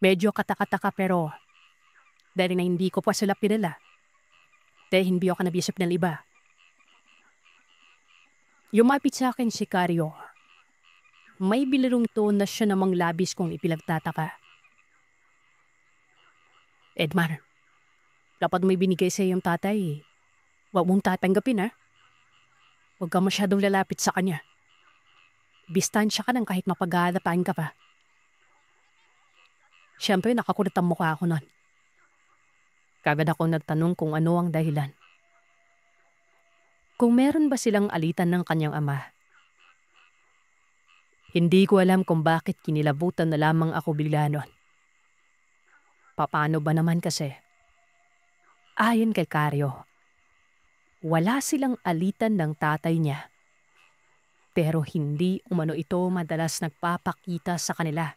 Speaker 1: Medyo kataka-taka pero dahil na hindi ko pa sila pinala. Dahil hindi ako nabisip ng iba. Yumapit sa akin si Karyo. May bilirong toon na siya namang labis kong ipilagtataka. Edmar, dapat may binigay sa iyong tatay. Huwag mong tatanggapin ha. Huwag ka masyadong lalapit sa kanya. Bistansya ka nang kahit mapag-aalapain ka pa. Siyempre nakakulit ang mukha ako nun. Kagad ako nagtanong kung ano ang dahilan. Kung meron ba silang alitan ng kanyang ama. Hindi ko alam kung bakit kinilabutan na lamang ako bigla nun. Paano ba naman kasi? Ayon kay Karyo, wala silang alitan ng tatay niya. Pero hindi umano ito madalas nagpapakita sa kanila.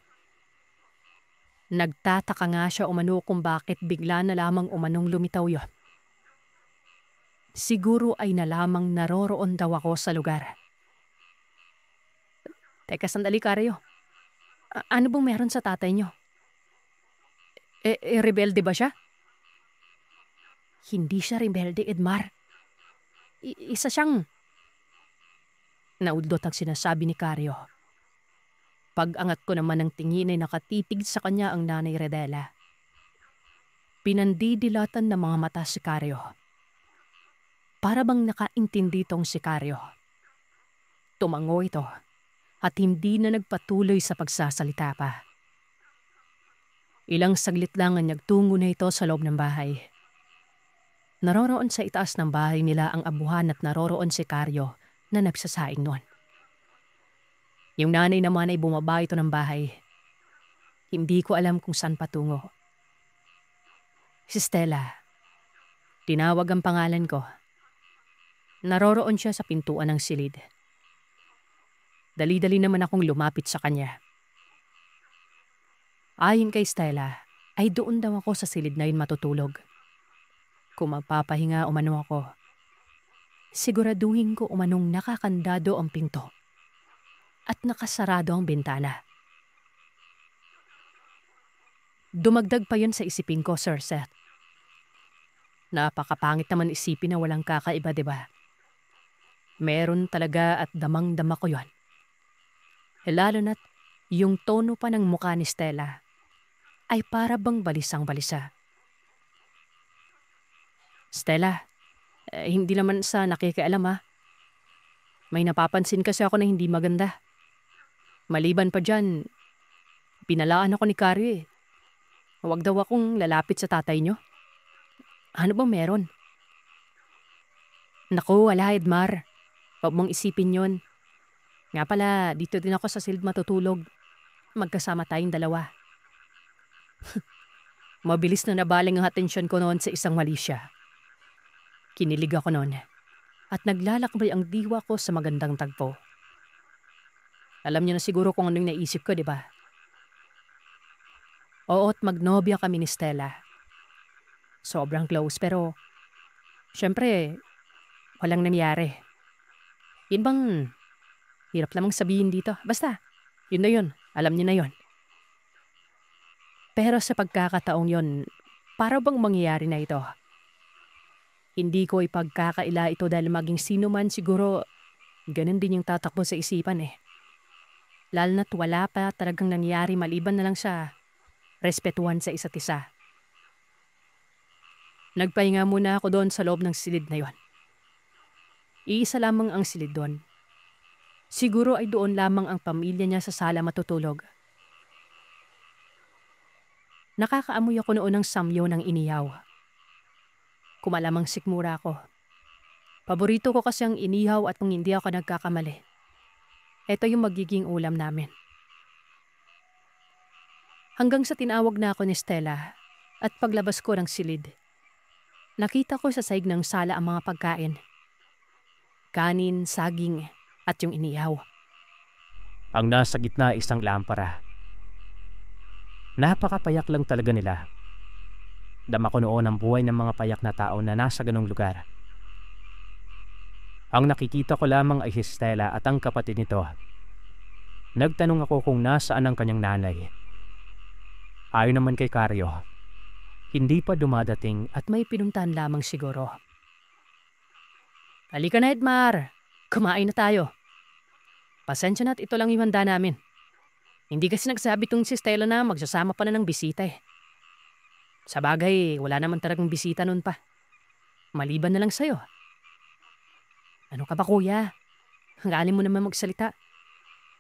Speaker 1: Nagtataka nga siya umano kung bakit bigla na lamang umanong lumitaw yun. Siguro ay nalamang naroroon daw ako sa lugar. Teka sandali Karyo. Ano bang meron sa tatay niyo? Rebelde ba siya? Hindi siya rebelde, Edmar. Isa siyang... Naudlot ang sinasabi ni Karyo. Pag-angat ko naman ng tingin ay nakatitig sa kanya ang nanay Redela. Pinandidilatan ng mga mata si Karyo. Para bang nakaintindi tong si Karyo. Tumango ito at hindi na nagpatuloy sa pagsasalita pa. Ilang saglit lang ang nagtungo na ito sa loob ng bahay. Naroroon sa itaas ng bahay nila ang abuhan at naroroon si Karyo na nagsasaing noon. Yung nanay naman ay bumaba ito ng bahay. Hindi ko alam kung saan patungo. Si Stella. Tinawag ang pangalan ko. Naroroon siya sa pintuan ng silid. Dali-dali naman akong lumapit sa kanya. Ayon kay Stella, ay doon daw ako sa silid na yun matutulog. Kung magpapahinga umano ako, siguraduhin ko umanong nakakandado ang pinto at nakasarado ang bintana. Dumagdag pa yun sa isipin ko, Sir Seth. Napakapangit naman isipin na walang kakaiba, diba? Meron talaga at damang-dama ko yun. Lalo na't yung tono pa ng mukha ni Stella ay para bang balisang-balisa. Stella, hindi naman sa nakikialam ha. May napapansin kasi ako na hindi maganda. Maliban pa dyan, pinalaan ako ni Carrie eh. Huwag daw akong lalapit sa tatay nyo. Ano ba meron? Naku, wala Edmar. Huwag mong isipin yon. Nga pala, dito din ako sa silid matutulog. Magkasama tayong dalawa. Mabilis na nabaling ang atensyon ko noon sa isang mali siya. Kinilig ako noon at naglalakbay ang diwa ko sa magandang tagpo. Alam niyo na siguro kung anong naisip ko, di ba? Oo, at magnobya kami ni Stella. Sobrang close pero syempre walang nangyari. Yun bang hirap namang sabihin dito. Basta, yun na yun. Alam niyo na yun. Pero sa pagkakataong yun, para bang mangyayari na ito? Hindi ko ipagkakaila ito dahil maging sino man siguro ganun din yung tatakbo sa isipan eh. Lalo na't wala pa talagang nangyari maliban na lang sa respetuhan sa isa't isa. Nagpahinga muna ako doon sa loob ng silid na yon. Iisa lamang ang silid doon. Siguro ay doon lamang ang pamilya niya sa sala matutulog. Nakakaamoy ako noon ng samyo ng inihaw. Kumalamang sikmura ako. Paborito ko kasi ang inihaw at kung hindi ako nagkakamali, ito yung magiging ulam namin. Hanggang sa tinawag na ako ni Stella at paglabas ko ng silid, nakita ko sa saig ng sala ang mga pagkain. Kanin, saging, at yung inihaw.
Speaker 2: Ang nasa gitna ay isang lampara. Napakapayak lang talaga nila. Dama ko noon ang buhay ng mga payak na tao na nasa ganong lugar. Ang nakikita ko lamang ay si Stella at ang kapatid nito. Nagtanong ako kung nasaan ang kanyang nanay. Ayon naman kay Carrio, hindi pa dumadating at may pinuntahan lamang siguro. Halika na Edmar, kumain na tayo. Pasensya na't ito lang yung handa namin. Hindi kasi nagsabi tong si Stella na magsasama pa na ng bisita eh. Sa bagay, wala naman talagang bisita nun pa. Maliban na lang sa'yo. Ano ka ba kuya? Hanggalin mo naman magsalita.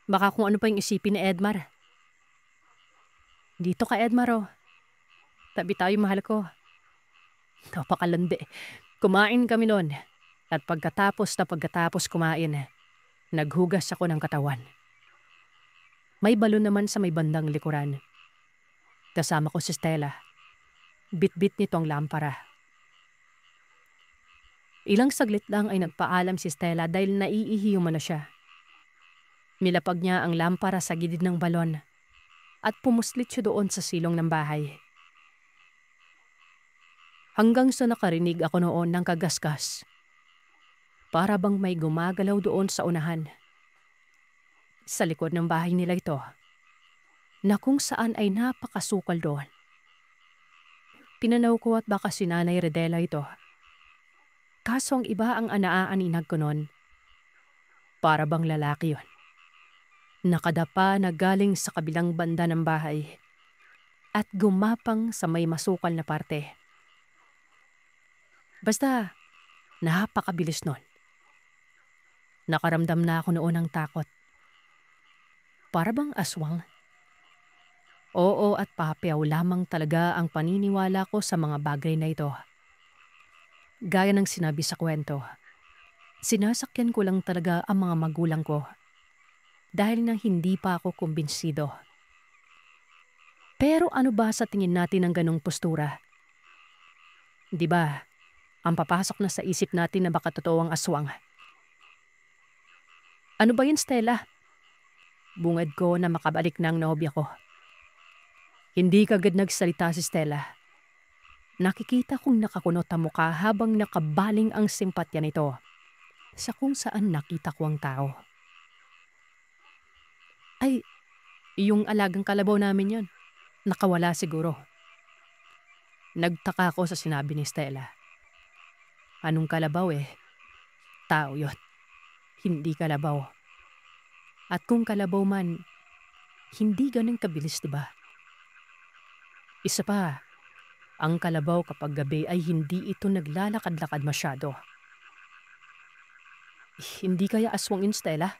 Speaker 2: Baka kung ano pa yung isipin ni Edmar. Dito ka Edmar oh. Tabi tayo mahal ko. Napakalandi. Kumain kami noon. At pagkatapos kumain, naghugas ako ng katawan. May balon naman sa may bandang likuran. Kasama ko si Stella. Bit-bit nito ang lampara. Ilang saglit lang ay nagpaalam si Stella dahil naiihi umano siya. Nilapag niya ang lampara sa gilid ng balon at pumuslit siya doon sa silong ng bahay. Hanggang sa nakarinig ako noon ng kagasgas. Para bang may gumagalaw doon sa unahan. Sa likod ng bahay nila ito, na kung saan ay napakasukal doon. Tinanaw ko at baka si Nanay Redela ito. Kaso ang iba ang anaaninag ko noon. Para bang lalaki yon. Nakadapa na galing sa kabilang banda ng bahay at gumapang sa may masukal na parte. Basta, napakabilis nun. Nakaramdam na ako noon ng takot. Para bang aswang? Oo at papiaw lamang talaga ang paniniwala ko sa mga bagay na ito. Gaya ng sinabi sa kwento, sinasakyan ko lang talaga ang mga magulang ko dahil na hindi pa ako kumbinsido.
Speaker 1: Pero ano ba sa tingin natin ng ganong postura? Di ba, ang papasok na sa isip natin na baka totoo ang aswang. Ano ba yun, Stella? Bungad ko na makabalik na ang nobya ko. Hindi kagad nagsalita si Stella. Nakikita kong nakakunot ang mukha habang nakabaling ang simpatya nito sa kung saan nakita ko ang tao. Ay, yung alagang kalabaw namin yon. Nakawala siguro. Nagtaka ako sa sinabi ni Stella. Anong kalabaw eh? Tao yon. Hindi kalabaw. At kung kalabaw man, hindi ganun kabilis, diba? Isa pa, ang kalabaw kapag gabi ay hindi ito naglalakad-lakad masyado. Hindi kaya aswang yun, Stella?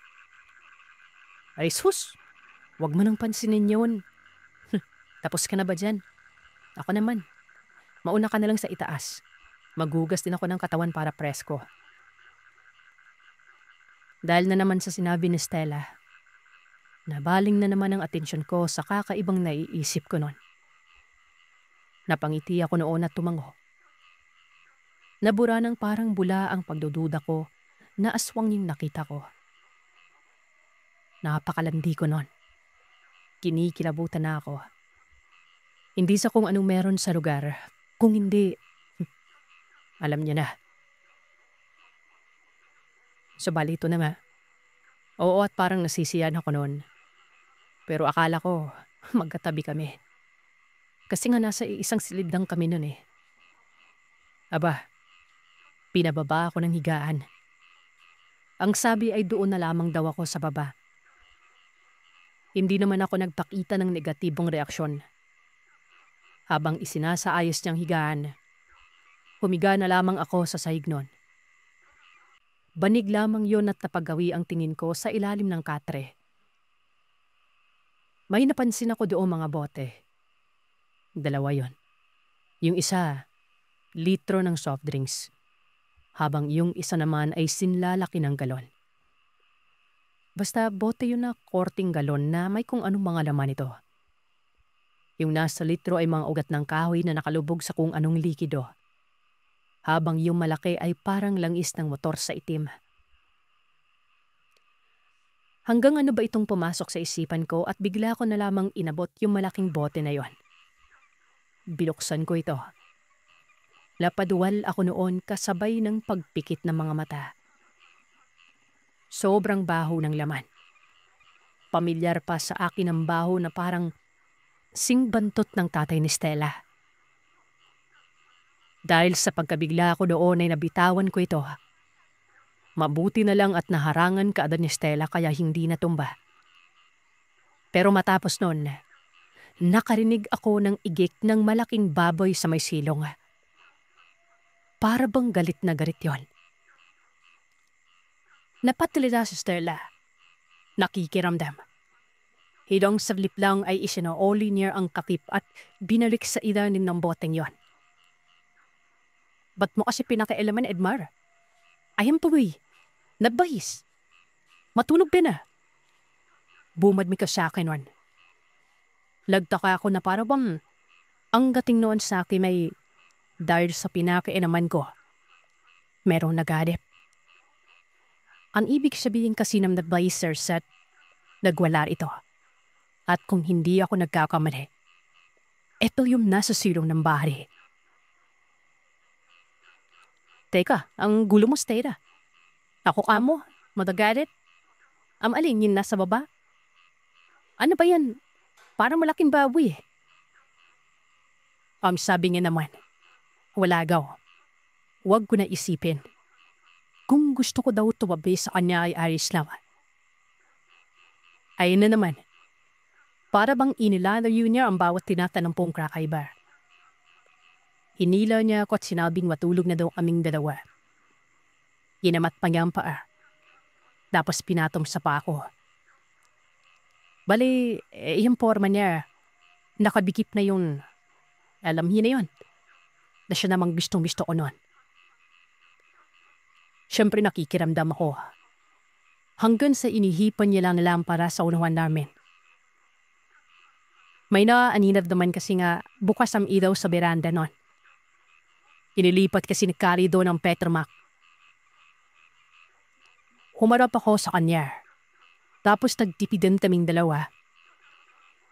Speaker 1: Ay sus, wag mo nang pansinin yun. Tapos ka na ba dyan? Ako naman. Mauna ka na lang sa itaas. Magugas din ako ng katawan para presko. Dahil na naman sa sinabi ni Stella, nabaling na naman ang atensyon ko sa kakaibang naiisip ko nun. Napangiti ako noon at tumango. Nabura ng parang bula ang pagdududa ko na aswang yung nakita ko. Napakalandi ko nun. Kinikilabutan na ako. Hindi sa kung anong meron sa lugar, kung hindi, alam niya na. Subali ito na nga. Oo, at parang nasisiyan ako noon. Pero akala ko, magkatabi kami. Kasi nga nasa isang silid lang kami noon eh. Aba, pinababa ako ng higaan. Ang sabi ay doon na lamang daw ako sa baba. Hindi naman ako nagpakita ng negatibong reaksyon. Habang isinasaayos niyang higaan, humiga na lamang ako sa sahig nun. Banig lamang yon at napagawi ang tingin ko sa ilalim ng katre. May napansin ako doon mga bote. 2 yon. Yung isa, litro ng soft drinks. Habang yung isa naman ay sinlalaki ng galon. Basta bote yun na korting galon na may kung anong mga laman ito. Yung nasa litro ay mga ugat ng kahoy na nakalubog sa kung anong likido. Habang yung malaki ay parang langis ng motor sa itim. Hanggang ano ba itong pumasok sa isipan ko at bigla ko na lamang inabot yung malaking bote na yon. Binuksan ko ito. Lapadwal ako noon kasabay ng pagpikit ng mga mata. Sobrang baho ng laman. Pamilyar pa sa akin ang baho na parang singbantot ng tatay ni Stella. Dahil sa pagkabigla ko doon ay nabitawan ko ito. Mabuti na lang at naharangan kaagad ni Stella kaya hindi natumba. Pero matapos nun, nakarinig ako ng igik ng malaking baboy sa may silong. Para bang galit na galit yon. Napatilita si Stella. Nakikiramdam. Hidong saglit lang ay isinaoli niya ang katip at binalik sa ilalim ng boteng yon. Ba't mo kasi pinakailaman, Edmar? Ayam tuloy. Nagbahis. Matulog din na. Bumadmi ka sa akin, Juan. Lagtaka ako na para bang ang gating noon sa akin may dahil sa pinakailaman ko. Merong nagadip. Ang ibig sabihin kasi ng nagbahis, Sir Seth, nagwala ito. At kung hindi ako nagkakamali, ito yung nasa silong ng bahay. Teka, ang gulo mo, Stella. Ako ka mo, madagalit. Alin yun nasa baba? Ano ba yan? Parang malaking baboy. Sabi niya naman, wala gaw. Huwag ko na isipin. Kung gusto ko daw tumabi sa kanya ay ayos naman. Ayun na naman. Para bang inilalayo niya ang bawat tinatanampong kakaiba. Hinila niya ako at sinabing matulog na daw kaming dalawa. Ginamat pa niya ang paa. Tapos pinatong sa paa ko. Bali, yung forma niya, nakabikip na yung, alam niya na yun, na siya namang gustong-gusto ko noon. Siyempre nakikiramdam ako. Hanggang sa inihipan niya lang para sa unawan namin. May naaaninag naman kasi nga bukas ang ilaw sa beranda nun. Inilipat kasi ni Kari doon ang Petromac. Humarap ako sa kanya. Tapos nagtipidan kaming dalawa.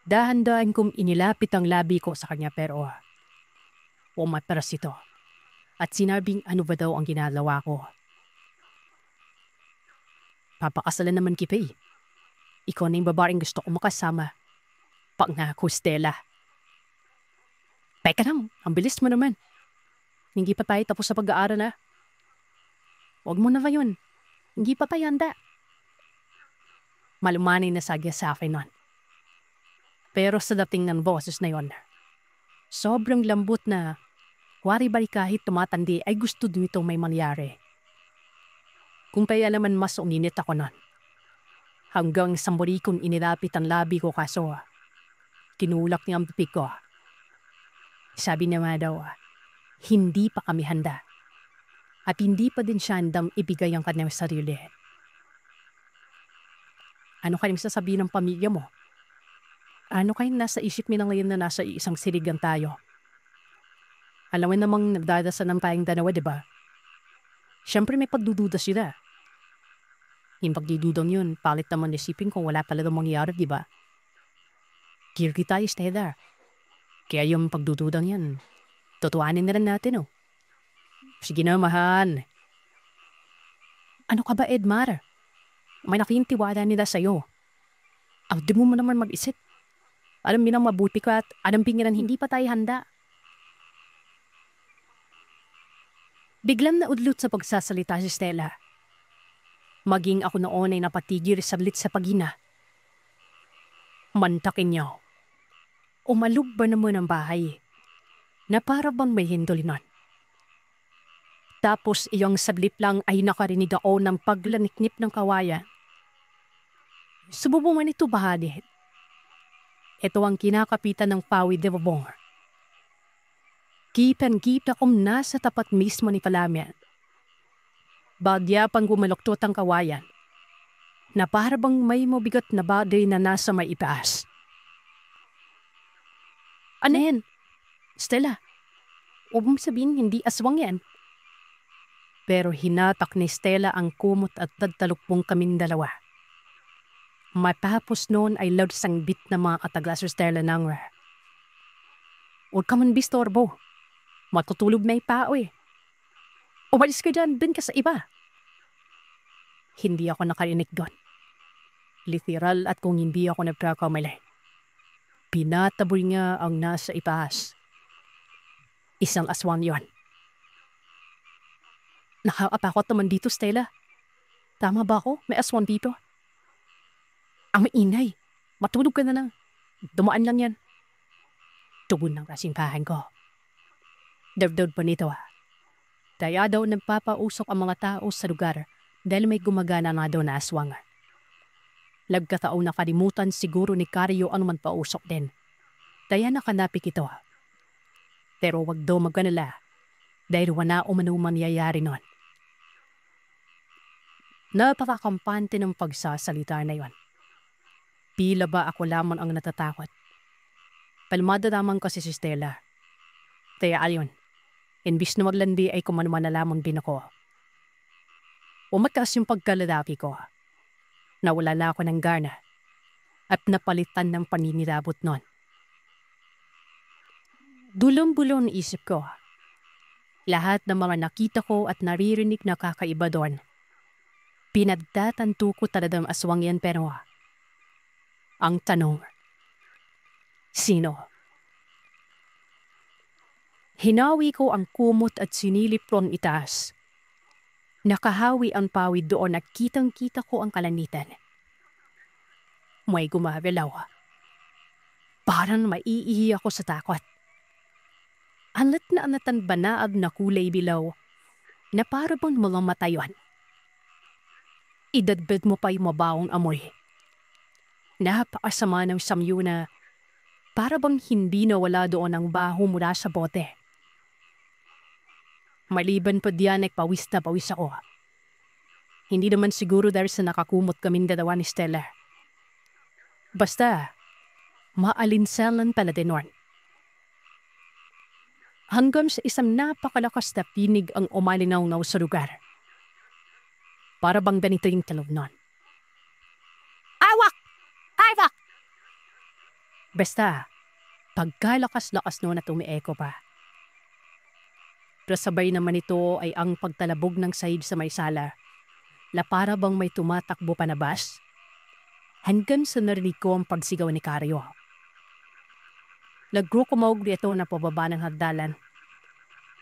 Speaker 1: Dahan-dahan kong inilapit ang labi ko sa kanya pero umatras ito. At sinabing ano ba daw ang ginagawa ko. Papakasalan naman kita eh. Ikaw na yung babaeng gusto ko makasama. Pangako, Stella. Teka lang, ang bilis mo naman. Hindi pa tayo tapos sa pag-aaral na. Huwag mo na ba yun? Hindi pa tayo handa. Malumanay na sagya sa akin nun. Pero sa dating ng boses na yon, sobrang lambot na wari bali kahit tumatandi ay gusto dito may mangyari. Kung kaya naman mas uminit ako nun. Hanggang sa muli kong inilapit ang labi ko kaso kinulak niya ang bibig ko. Sabi niya nga daw, hindi pa kami handa. At hindi pa din siya handang ibigay ang kanyang sarili. Ano kayang sasabihin ng pamilya mo? Ano kayang nasa isip nila ngayon na nasa isang siligan tayo? Alam mo namang nagdadasal ng tayong dalawa, di ba? Siyempre may pagdududa sila. Yung pagdududang yun, palit naman isipin kung wala talagang mangyari, di ba? Kirki tayo, Stella. Kaya yung pagdududang yan, tutuanin na rin natin, oh. Sige na, mahal. Ano ka ba, Edmar? May nakintiwala nila sa'yo. Di mo naman mag-isip. Alam mo nang mabuti ka at alam pingiran hindi pa tayo handa. Biglang naudlot sa pagsasalita si Stella. Maging ako noon ay napatigil sablit sa pagina. Mantakin niyo. Umalog ba naman ang bahay na para bang may hindolinan? Tapos iyong sablip lang ay nakarinig ako ng paglaniknip ng kawayan. Sububuman ito bahagi. Ito ang kinakapitan ng pawi de Bobong. Kitang-kita kong nasa tapat mismo ni Palamian. Bagya pang gumaloktot ang kawayan na para bang may mabigat na bagay na nasa may itaas. Ano yan? Stella, huwag mong sabihin hindi aswang yan. Pero hinatak ni Stella ang kumot at dadtalukpong kaming dalawa. Matapos noon ay loud sang bit na mga kataglas sa Stella nang huwag ka man bistorbo. Matutulog na ipao eh. Umalis ka dyan, dun ka sa iba. Hindi ako nakarinig doon. Literal at kung hindi ako nagkakamali. Pinataboy niya ang nasa itaas. Isang aswang yon. Nakakatakot naman dito, Stella. Tama ba ako? May aswang dito? Ang maingay. Matulog ka na lang. Dumaan lang yan. Tugon ng kasimbahan ko. Dabdod pa nito Kaya daw nagpapausok ang mga tao sa lugar dahil may gumagana na daw na aswang. Lagkataon na kalimutan siguro ni Karyo ang man pausok din. Kaya nakanapik ito. Pero wag daw magkanala dahil wala umano mangyayari nun. Napakakampante ng pagsasalita na yon. Pila ba ako lamang ang natatakot? Palmada lamang kasi si Stella. Kaya ayon, imbis na maglandi ay kumanuman na lamang din ako. Umakas yung pagkalalaki ko. Nawala na ako ng gana at napalitan ng paninirabot nun. Dulong-bulong isip ko. Lahat ng mga nakita ko at naririnig na kakaiba doon. Pinagtatanto ko talagang aswang yan pero ang tanong, sino? Hinawi ko ang kumot at sinilip ron itaas. Nakahawi ang pawid doon at kitang-kita ko ang kalanitan. May gumagalaw. Parang maiihi ako sa takot. Alat na anatan banaag na kulay bilaw na para bang malamatayon. Idadbed mo pa yung mabawang amoy. Napakasama ng samyo na para bang hindi nawala doon ang baho mula sa bote. Maliban pa diyan ay pawis na pawis ako. Hindi naman siguro dahil sa nakakumot kaming dalawa ni Stella. Basta, maalinsalan pala din nun. Hanggang sa isang napakalakas na tinig ang umalinaw-naw sa lugar. Para bang ganito yung talog nun. Awak! Awak! Basta, pagkalakas-lakas nun at umieko pa. Pero sabay naman ito ay ang pagtalabog ng sahig sa may sala na para bang may tumatakbo pa na bus hanggang sa narinig ko ang pagsigaw ni Karyo. Nagrukumawag ito na pababa ng hagdalan.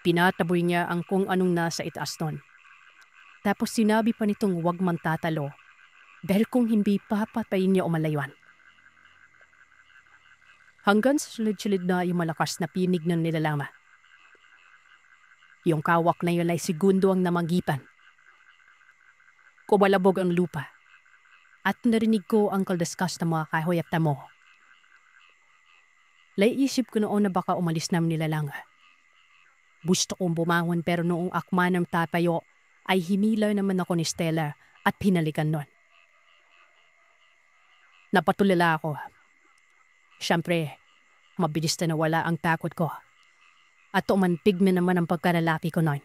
Speaker 1: Pinataboy niya ang kung anong nasa itaas nun. Tapos sinabi pa nitong huwag man tatalo dahil kung hindi papatayin niya umalaywan. Hanggang sa sulid-sulid na yung malakas na pinig ng nilalama. Yung kawak na yun ay segundo ang namanggipan. Kumalabog ang lupa at narinig ko ang kaldaskas ng mga kahoy at tamo. Naiisip ko noon na baka umalis na nilalanga. Gusto kong bumangon pero noong akma ng tatayo ay hinila naman ako ni Stella at pinalikan nun. Napatulala ako. Siyempre, mabilis na nawala ang takot ko. At umantig na naman ang pagkalalaki ko nun.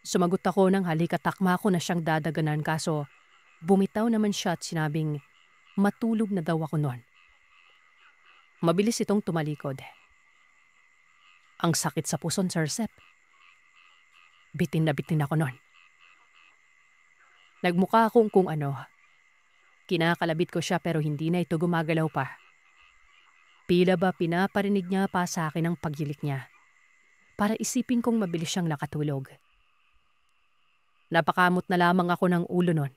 Speaker 1: Sumagot ako ng halikatakma ko na siyang dadaganan kaso bumitaw naman siya at sinabing matulog na daw ako nun. Mabilis itong tumalikod. Ang sakit sa puson, Sir Sep. Bitin na bitin ako nun. Nagmukha akong kung ano. Kinakalabit ko siya pero hindi na ito gumagalaw pa. Pila ba pinaparinig niya pa sa akin ang paghilik niya para isipin kong mabilis siyang nakatulog. Napakamot na lamang ako ng ulo nun.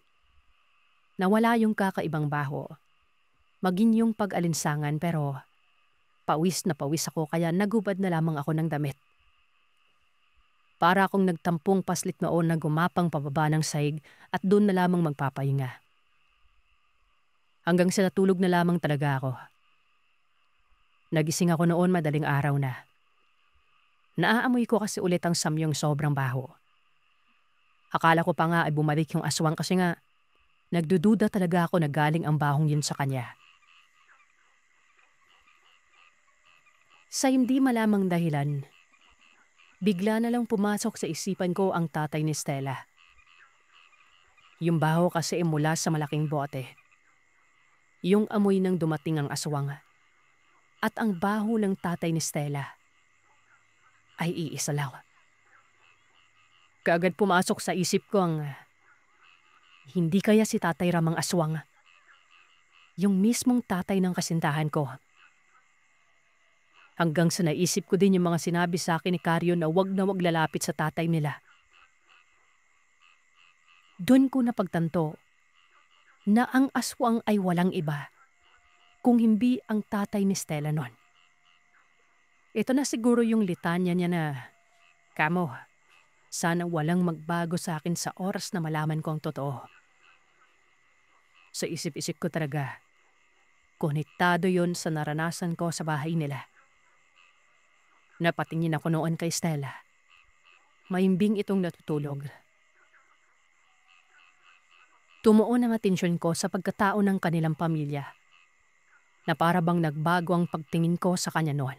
Speaker 1: Nawala yung kakaibang baho. Maging yung pag-alinsangan pero pawis na pawis ako kaya nagubad na lamang ako ng damit. Para akong nagtampong paslit noon na gumapang pababa ng sahig at doon na lamang magpapahinga. Hanggang sa natulog na lamang talaga ako. Nagising ako noon madaling araw na. Naaamoy ko kasi ulit ang samyong sobrang baho. Akala ko pa nga ay bumalik yung aswang kasi nga nagdududa talaga ako na galing ang bahong yun sa kanya. Sa hindi malamang dahilan, bigla na lang pumasok sa isipan ko ang tatay ni Stella. Yung baho kasi mula sa malaking bote. Yung amoy ng dumating ang aswang. At ang baho ng tatay ni Stella ay iisa lang. Kaagad pumasok sa isip ko ang hindi kaya si Tatay Ram ang aswang. Yung mismong tatay ng kasintahan ko. Hanggang sa naisip ko din yung mga sinabi sa akin ni Karyo na wag lalapit sa tatay nila. Doon ko napagtanto na ang aswang ay walang iba kung hindi ang tatay ni Stella nun. Ito na siguro yung litanya niya na, Kamo, sana walang magbago sa akin sa oras na malaman ko ang totoo. Sa isip-isip ko talaga, konektado yon sa naranasan ko sa bahay nila. Napatingin ako noon kay Stella. Mahimbing itong natutulog. Tumuon ang atensyon ko sa pagkatao ng kanilang pamilya na para bang nagbago ang pagtingin ko sa kanya noon.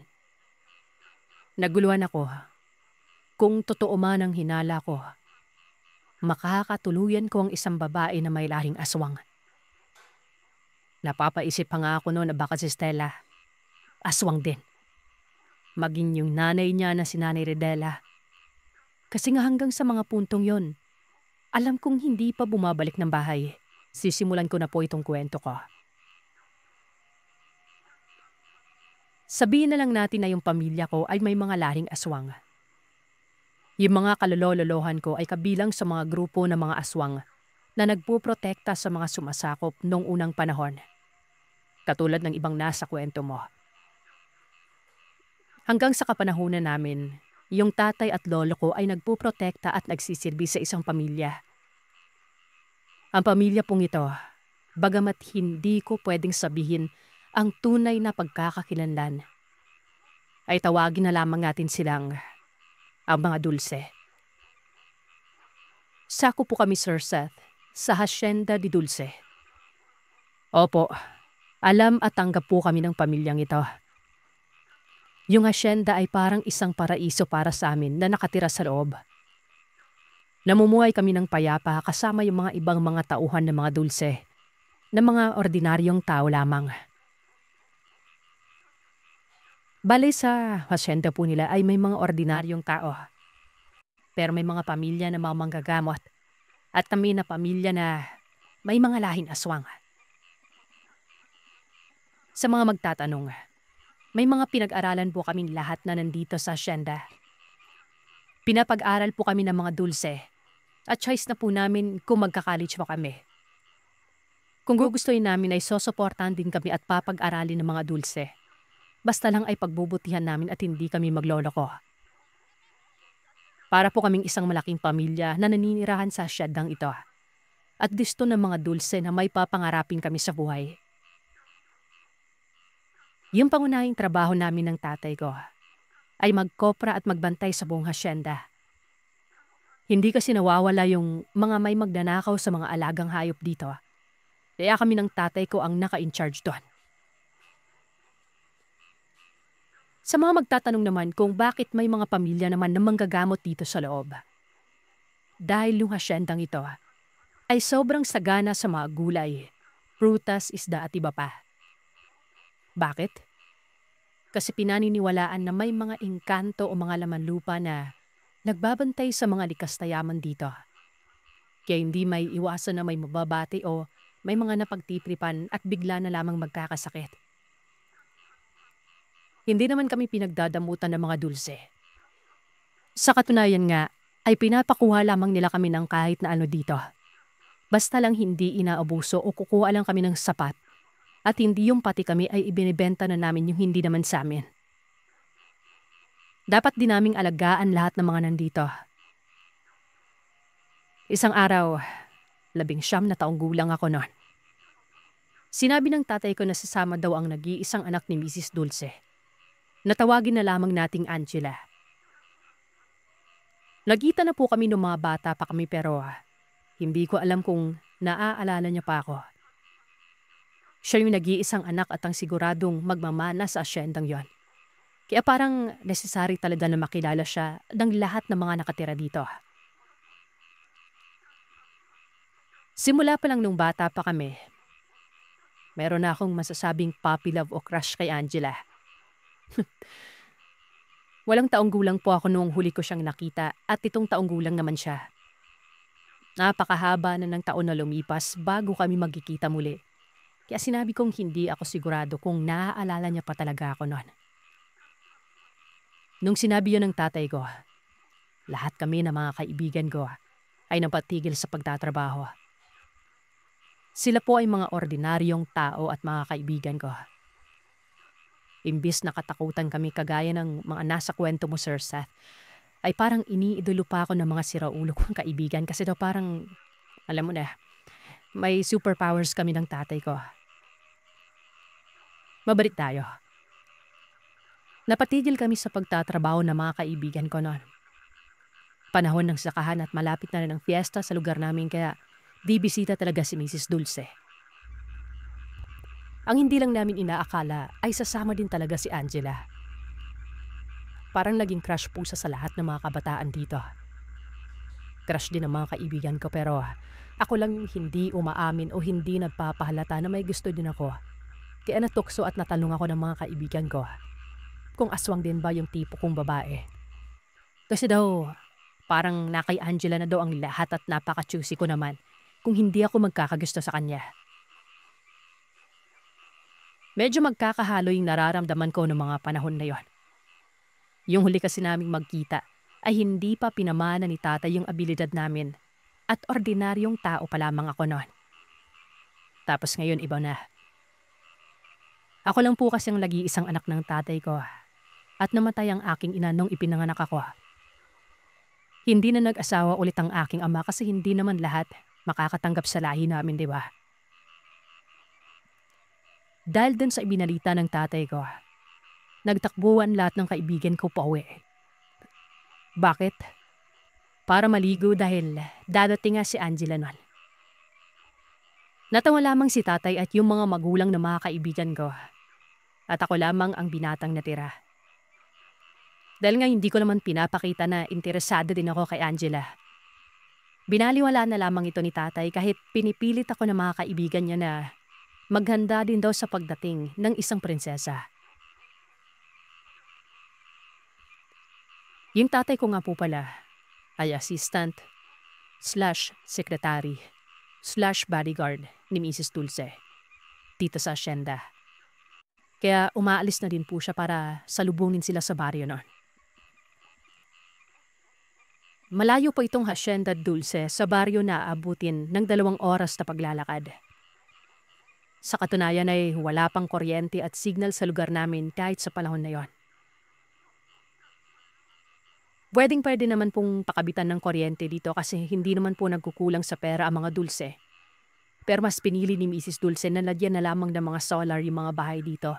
Speaker 1: Naguluhan ako. Kung totoo man ang hinala ko, makakatuluyan ko ang isang babae na may lahing aswang. Napapaisip pa nga ako noon na baka si Stella, aswang din. Maging yung nanay niya na si Nanay Redela. Kasi nga hanggang sa mga puntong yon, alam kong hindi pa bumabalik ng bahay. Sisimulan ko na po itong kwento ko. Sabihin na lang natin na yung pamilya ko ay may mga lahing aswang. Yung mga kalololohan ko ay kabilang sa mga grupo ng mga aswang na nagpuprotekta sa mga sumasakop noong unang panahon. Katulad ng ibang nasa kwento mo. Hanggang sa kapanahunan namin, yung tatay at lolo ko ay nagpuprotekta at nagsisilbi sa isang pamilya. Ang pamilya pong ito, bagamat hindi ko pwedeng sabihin ang tunay na pagkakakilanlan, ay tawagin na lamang natin silang ang mga Dulce. Sako po kami, Sir Seth, sa Hacienda de Dulce. Opo, Alam at tanggap po kami ng pamilyang ito. Yung asyenda ay parang isang paraiso para sa amin na nakatira sa loob. Namumuhay kami ng payapa kasama yung mga ibang mga tauhan ng mga dulse, na mga ordinaryong tao lamang. Bale sa asyenda po nila ay may mga ordinaryong tao. Pero may mga pamilya na mga manggagamot at kami na pamilya na may mga lahing aswang. Sa mga magtatanong, may mga pinag-aralan po kami lahat na nandito sa asyenda. Pinapag-aral po kami ng mga dulse at choice na po namin kung magka-college pa kami. Kung gugustuhin namin ay sosuportahan din kami at papag-aralin ng mga dulse. Basta lang ay pagbubutihan namin at hindi kami magloloko. Para po kaming isang malaking pamilya na naninirahan sa asyendang ito. At gusto ng mga dulse na may papangarapin kami sa buhay. Yung pangunahing trabaho namin ng tatay ko ay magkopra at magbantay sa buong hasyenda. Hindi kasi nawawala yung mga may magnanakaw sa mga alagang hayop dito. Kaya kami ng tatay ko ang naka-in-charge doon. Sa mga magtatanong naman kung bakit may mga pamilya naman na manggagamot dito sa loob. Dahil yung hasyendang ito ay sobrang sagana sa mga gulay, prutas, isda at iba pa. Bakit? Kasi pinaniniwalaan na may mga engkanto o mga laman lupa na nagbabantay sa mga likas na yaman dito. Kaya hindi may iwasan na may mababati o may mga napagtitripan at bigla na lamang magkakasakit. Hindi naman kami pinagdadamutan ng mga dulse. Sa katunayan nga, ay pinapakuha lamang nila kami ng kahit na ano dito. Basta lang hindi inaabuso o kukuha lang kami ng sapat. At hindi yung pati kami ay ibinibenta na namin yung hindi naman sa amin. Dapat din naming alagaan lahat ng mga nandito. Isang araw, 19 na taong gulang ako noon. Sinabi ng tatay ko na sasama daw ang nag-iisang anak ni Mrs. Dulce. Natawagin na lamang nating Angela. Nagkita na po kami nung mga bata pa kami pero hindi ko alam kung naaalala niya pa ako. Siya yung nag-iisang anak at ang siguradong magmamana sa asyendang yon. Kaya parang necessary talaga na makilala siya ng lahat ng mga nakatira dito. Simula pa lang nung bata pa kami, meron na akong masasabing puppy love o crush kay Angela. Walang taong gulang po ako noong huli ko siyang nakita at itong taong gulang naman siya. Napakahaba na ng taon na lumipas bago kami magkikita muli. Kaya sinabi kong hindi ako sigurado kung naaalala niya pa talaga ako noon. Nung sinabi yun ng tatay ko, lahat kami na mga kaibigan ko ay napatigil sa pagtatrabaho. Sila po ay mga ordinaryong tao at mga kaibigan ko. Imbis na katakutan kami kagaya ng mga nasa kwento mo, Sir Seth, ay parang iniidolo pa ako ng mga siraulo kong kaibigan kasi daw parang, alam mo na, may superpowers kami ng tatay ko. Mabalik tayo. Napatigil kami sa pagtatrabaho ng mga kaibigan ko noon. Panahon ng sakahan at malapit na rin ang fiesta sa lugar namin kaya di bisita talaga si Mrs. Dulce. Ang hindi lang namin inaakala ay sasama din talaga si Angela. Parang naging crush po siya sa lahat ng mga kabataan dito. Crush din ng mga kaibigan ko pero ako lang yung hindi umaamin o hindi nagpapahalata na may gusto din ako. Kaya natukso at natanong ako ng mga kaibigan ko kung aswang din ba yung tipo kong babae. Kasi daw, parang na kay Angela na daw ang lahat at napaka-choosy ko naman kung hindi ako magkakagusto sa kanya. Medyo magkakahalo yung nararamdaman ko ng mga panahon na yon. Yung huli kasi naming magkita ay hindi pa pinamana ni tatay yung abilidad namin at ordinaryong tao pa lamang ako noon. Tapos ngayon iba na. Ako lang po kasi ang nag-iisang anak ng tatay ko at namatay ang aking ina nung ipinanganak ako. Hindi na nag-asawa ulit ang aking ama kasi hindi naman lahat makakatanggap sa lahi namin, di ba? Dahil dun sa ibinalita ng tatay ko, nagtakbuhan lahat ng kaibigan ko pauwi. Bakit? Para maligo dahil dadating nga si Angela nun. Natawa lamang si tatay at yung mga magulang na mga kaibigan ko. At ako lamang ang binatang natira. Dahil nga hindi ko naman pinapakita na interesado din ako kay Angela. Binaliwala na lamang ito ni tatay kahit pinipilit ako ng mga kaibigan niya na maghanda din daw sa pagdating ng isang prinsesa. Yung tatay ko nga po pala ay assistant / secretary / bodyguard ni Mrs. Dulce dito sa asyenda. Kaya umaalis na din po siya para salubungin sila sa baryo noon. Malayo po itong Hacienda Dulce sa baryo na aabutin ng 2 oras na paglalakad. Sa katunayan ay wala pang kuryente at signal sa lugar namin kahit sa panahon na yon. Pwede naman pong pakabitan ng kuryente dito kasi hindi naman po nagkukulang sa pera ang mga Dulce. Pero mas pinili ni Mrs. Dulce na lagyan na lamang ng mga solar yung mga bahay dito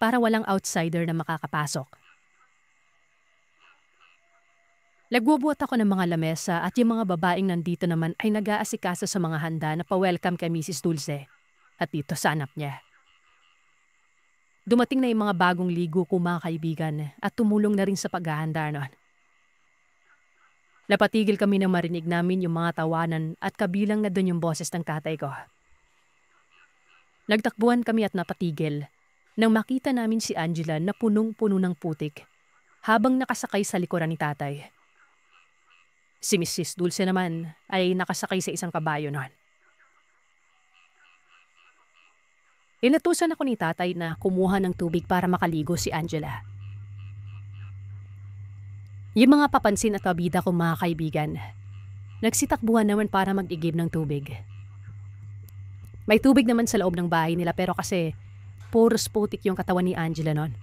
Speaker 1: para walang outsider na makakapasok. Nagbubuhat ako ng mga lamesa at yung mga babaeng nandito naman ay nag-aasikaso sa mga handa na pa-welcome kay Mrs. Dulce at dito sa anak niya. Dumating na yung mga bagong ligo ko mga kaibigan at tumulong na rin sa paghahanda noon. Napatigil kami nang marinig namin yung mga tawanan at kabilang na doon yung boses ng tatay ko. Nagtakbuhan kami at napatigil nang makita namin si Angela na punong-puno ng putik habang nakasakay sa likuran ni tatay. Si Mrs. Dulce naman ay nakasakay sa isang kabayo noon. Inatusan ako ni tatay na kumuha ng tubig para makaligo si Angela. Yung mga papansin at pabida kong mga kaibigan, nagsitakbuhan naman para mag-igib ng tubig. May tubig naman sa loob ng bahay nila pero kasi puros putik yung katawan ni Angela noon.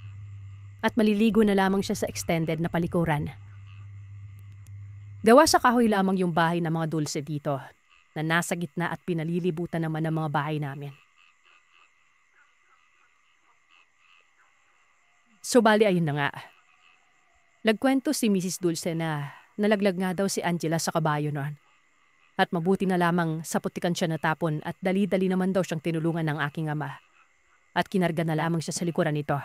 Speaker 1: At maliligo na lamang siya sa extended na palikuran. Gawa sa kahoy lamang yung bahay ng mga Dulce dito na nasa gitna at pinalilibutan naman ng mga bahay namin. So bali ayun na nga. Nagkwento si Mrs. Dulce na nalaglag nga daw si Angela sa kabayo noon. At mabuti na lamang sa putikan siya natapon at dali-dali naman daw siyang tinulungan ng aking ama. At kinarga na lamang siya sa likuran nito.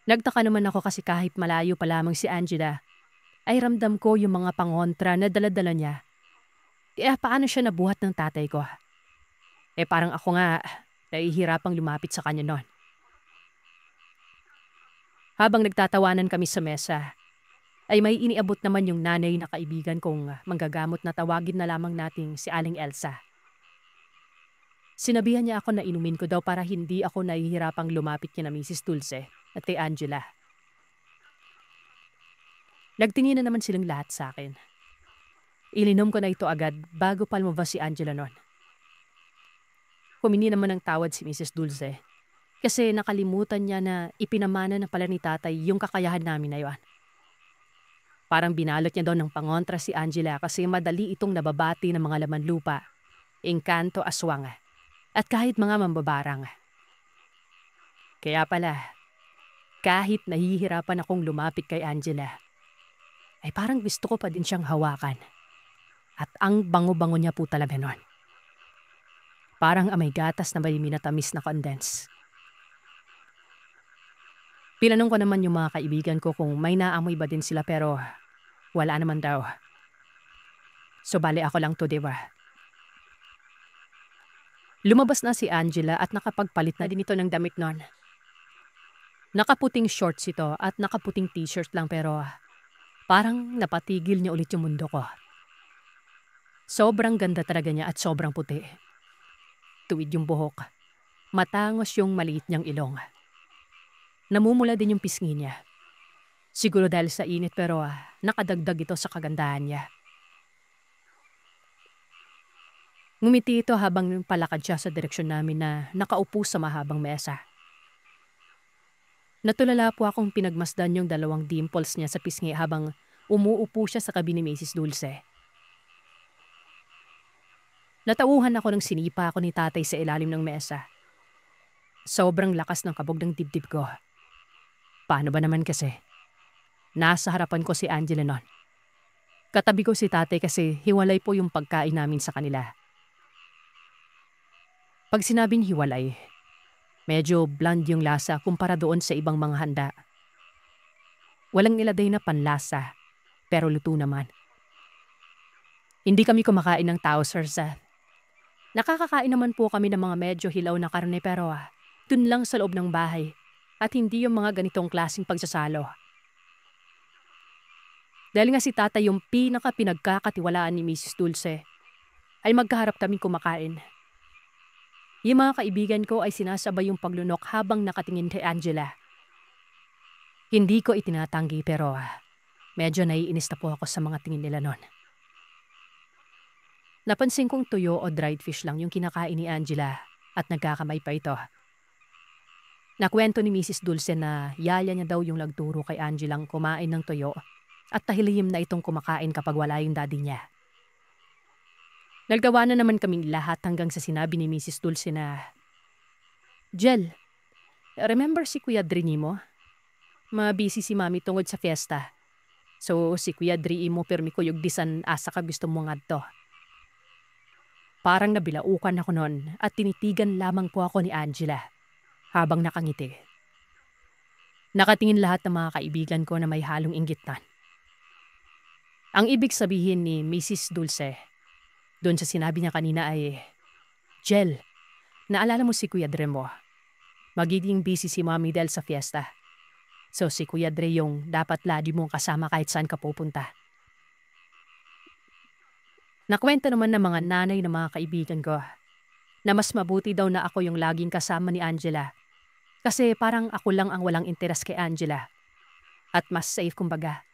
Speaker 1: Nagtaka naman ako kasi kahit malayo pa lamang si Angela, ay ramdam ko yung mga pangontra na dala-dala niya. Kaya paano siya nabuhat ng tatay ko? Parang ako nga, nahihirapang lumapit sa kanya noon. Habang nagtatawanan kami sa mesa, ay may iniabot naman yung nanay na kaibigan kong manggagamot na tawagin na lamang nating si Aling Elsa. Sinabihan niya ako na inumin ko daw para hindi ako nahihirapang lumapit kina Mrs. Dulce at kay Angela. Nagtingin na naman silang lahat sa akin. Ilinom ko na ito agad bago pa lumabas si Angela noon. Humingi naman ng tawad si Mrs. Dulce. Kasi nakalimutan niya na ipinamana na pala ni tatay yung kakayahan namin na yun. Parang binalot niya daw ng pangontra si Angela kasi madali itong nababati ng mga laman lupa, engkanto, aswang, at kahit mga mambabarang. Kaya pala, kahit nahihirapan akong lumapit kay Angela, ay parang gusto ko pa din siyang hawakan. At ang bango-bango niya po talaga nun. Parang amay gatas na may minatamis na condense. Pinanong ko naman yung mga kaibigan ko kung may naamoy ba din sila pero wala naman daw. So bale ako lang to, diba? Lumabas na si Angela at nakapagpalit na din ito ng damit nun. Nakaputing shorts ito at nakaputing t-shirt lang pero parang napatigil niya ulit yung mundo ko. Sobrang ganda talaga niya at sobrang puti. Tuwid yung buhok. Matangos yung maliit niyang ilong. Namumula din yung pisngi niya. Siguro dahil sa init pero nakadagdag ito sa kagandahan niya. Ngumiti ito habang palakad siya sa direksyon namin na nakaupo sa mahabang mesa. Natulala po akong pinagmasdan yung 2 dimples niya sa pisngi habang umuupo siya sa tabi ni Mrs. Dulce. Natauhan ako ng sinipa ako ni tatay sa ilalim ng mesa. Sobrang lakas ng kabog ng dibdib ko. Paano ba naman kasi? Nasa harapan ko si Angela noon. Katabi ko si tatay kasi hiwalay po yung pagkain namin sa kanila.
Speaker 2: Pag sinabing hiwalay, medyo bland yung lasa kumpara doon sa ibang mga handa. Walang niladay na panlasa, pero luto naman. Hindi kami kumakain ng tao, Sir Seth. Nakakakain naman po kami ng mga medyo hilaw na karne pero dun lang sa loob ng bahay at hindi yung mga ganitong klaseng pagsasalo. Dahil nga si Tata yung pinaka-pinagkakatiwalaan ni Mrs. Dulce, ay magkaharap kaming kumakain. Yung mga kaibigan ko ay sinasabay yung paglunok habang nakatingin kay Angela. Hindi ko itinatanggi pero medyo naiinis na po ako sa mga tingin nila nun. Napansin kong tuyo o dried fish lang yung kinakain ni Angela at nagkakamay pa ito. Nakwento ni Mrs. Dulce na yaya niya daw yung nagturo kay Angelang kumain ng tuyo at tahilihim na itong kumakain kapag wala yung daddy niya. Naggawa na naman kaming lahat hanggang sa sinabi ni Mrs. Dulce na, Jel, remember si Kuya Drini mo? Mabisi si Mami tungod sa fiesta. So si Kuya Dri mo permi ko yung disan asa ka gusto mo nga to. Parang nabilaukan ako noon at tinitigan lamang po ako ni Angela habang nakangiti. Nakatingin lahat ng mga kaibigan ko na may halong inggitan. Ang ibig sabihin ni Mrs. Dulce doon sa sinabi niya kanina ay, Jel, naalala mo si Kuya Dre mo? Magiging busy si Mami dahil sa fiesta. So si Kuya Dre yung dapat lagi mong kasama kahit saan ka pupunta. Nakwento naman ng mga nanay ng mga kaibigan ko na mas mabuti daw na ako yung laging kasama ni Angela kasi parang ako lang ang walang interes kay Angela at mas safe kumbaga.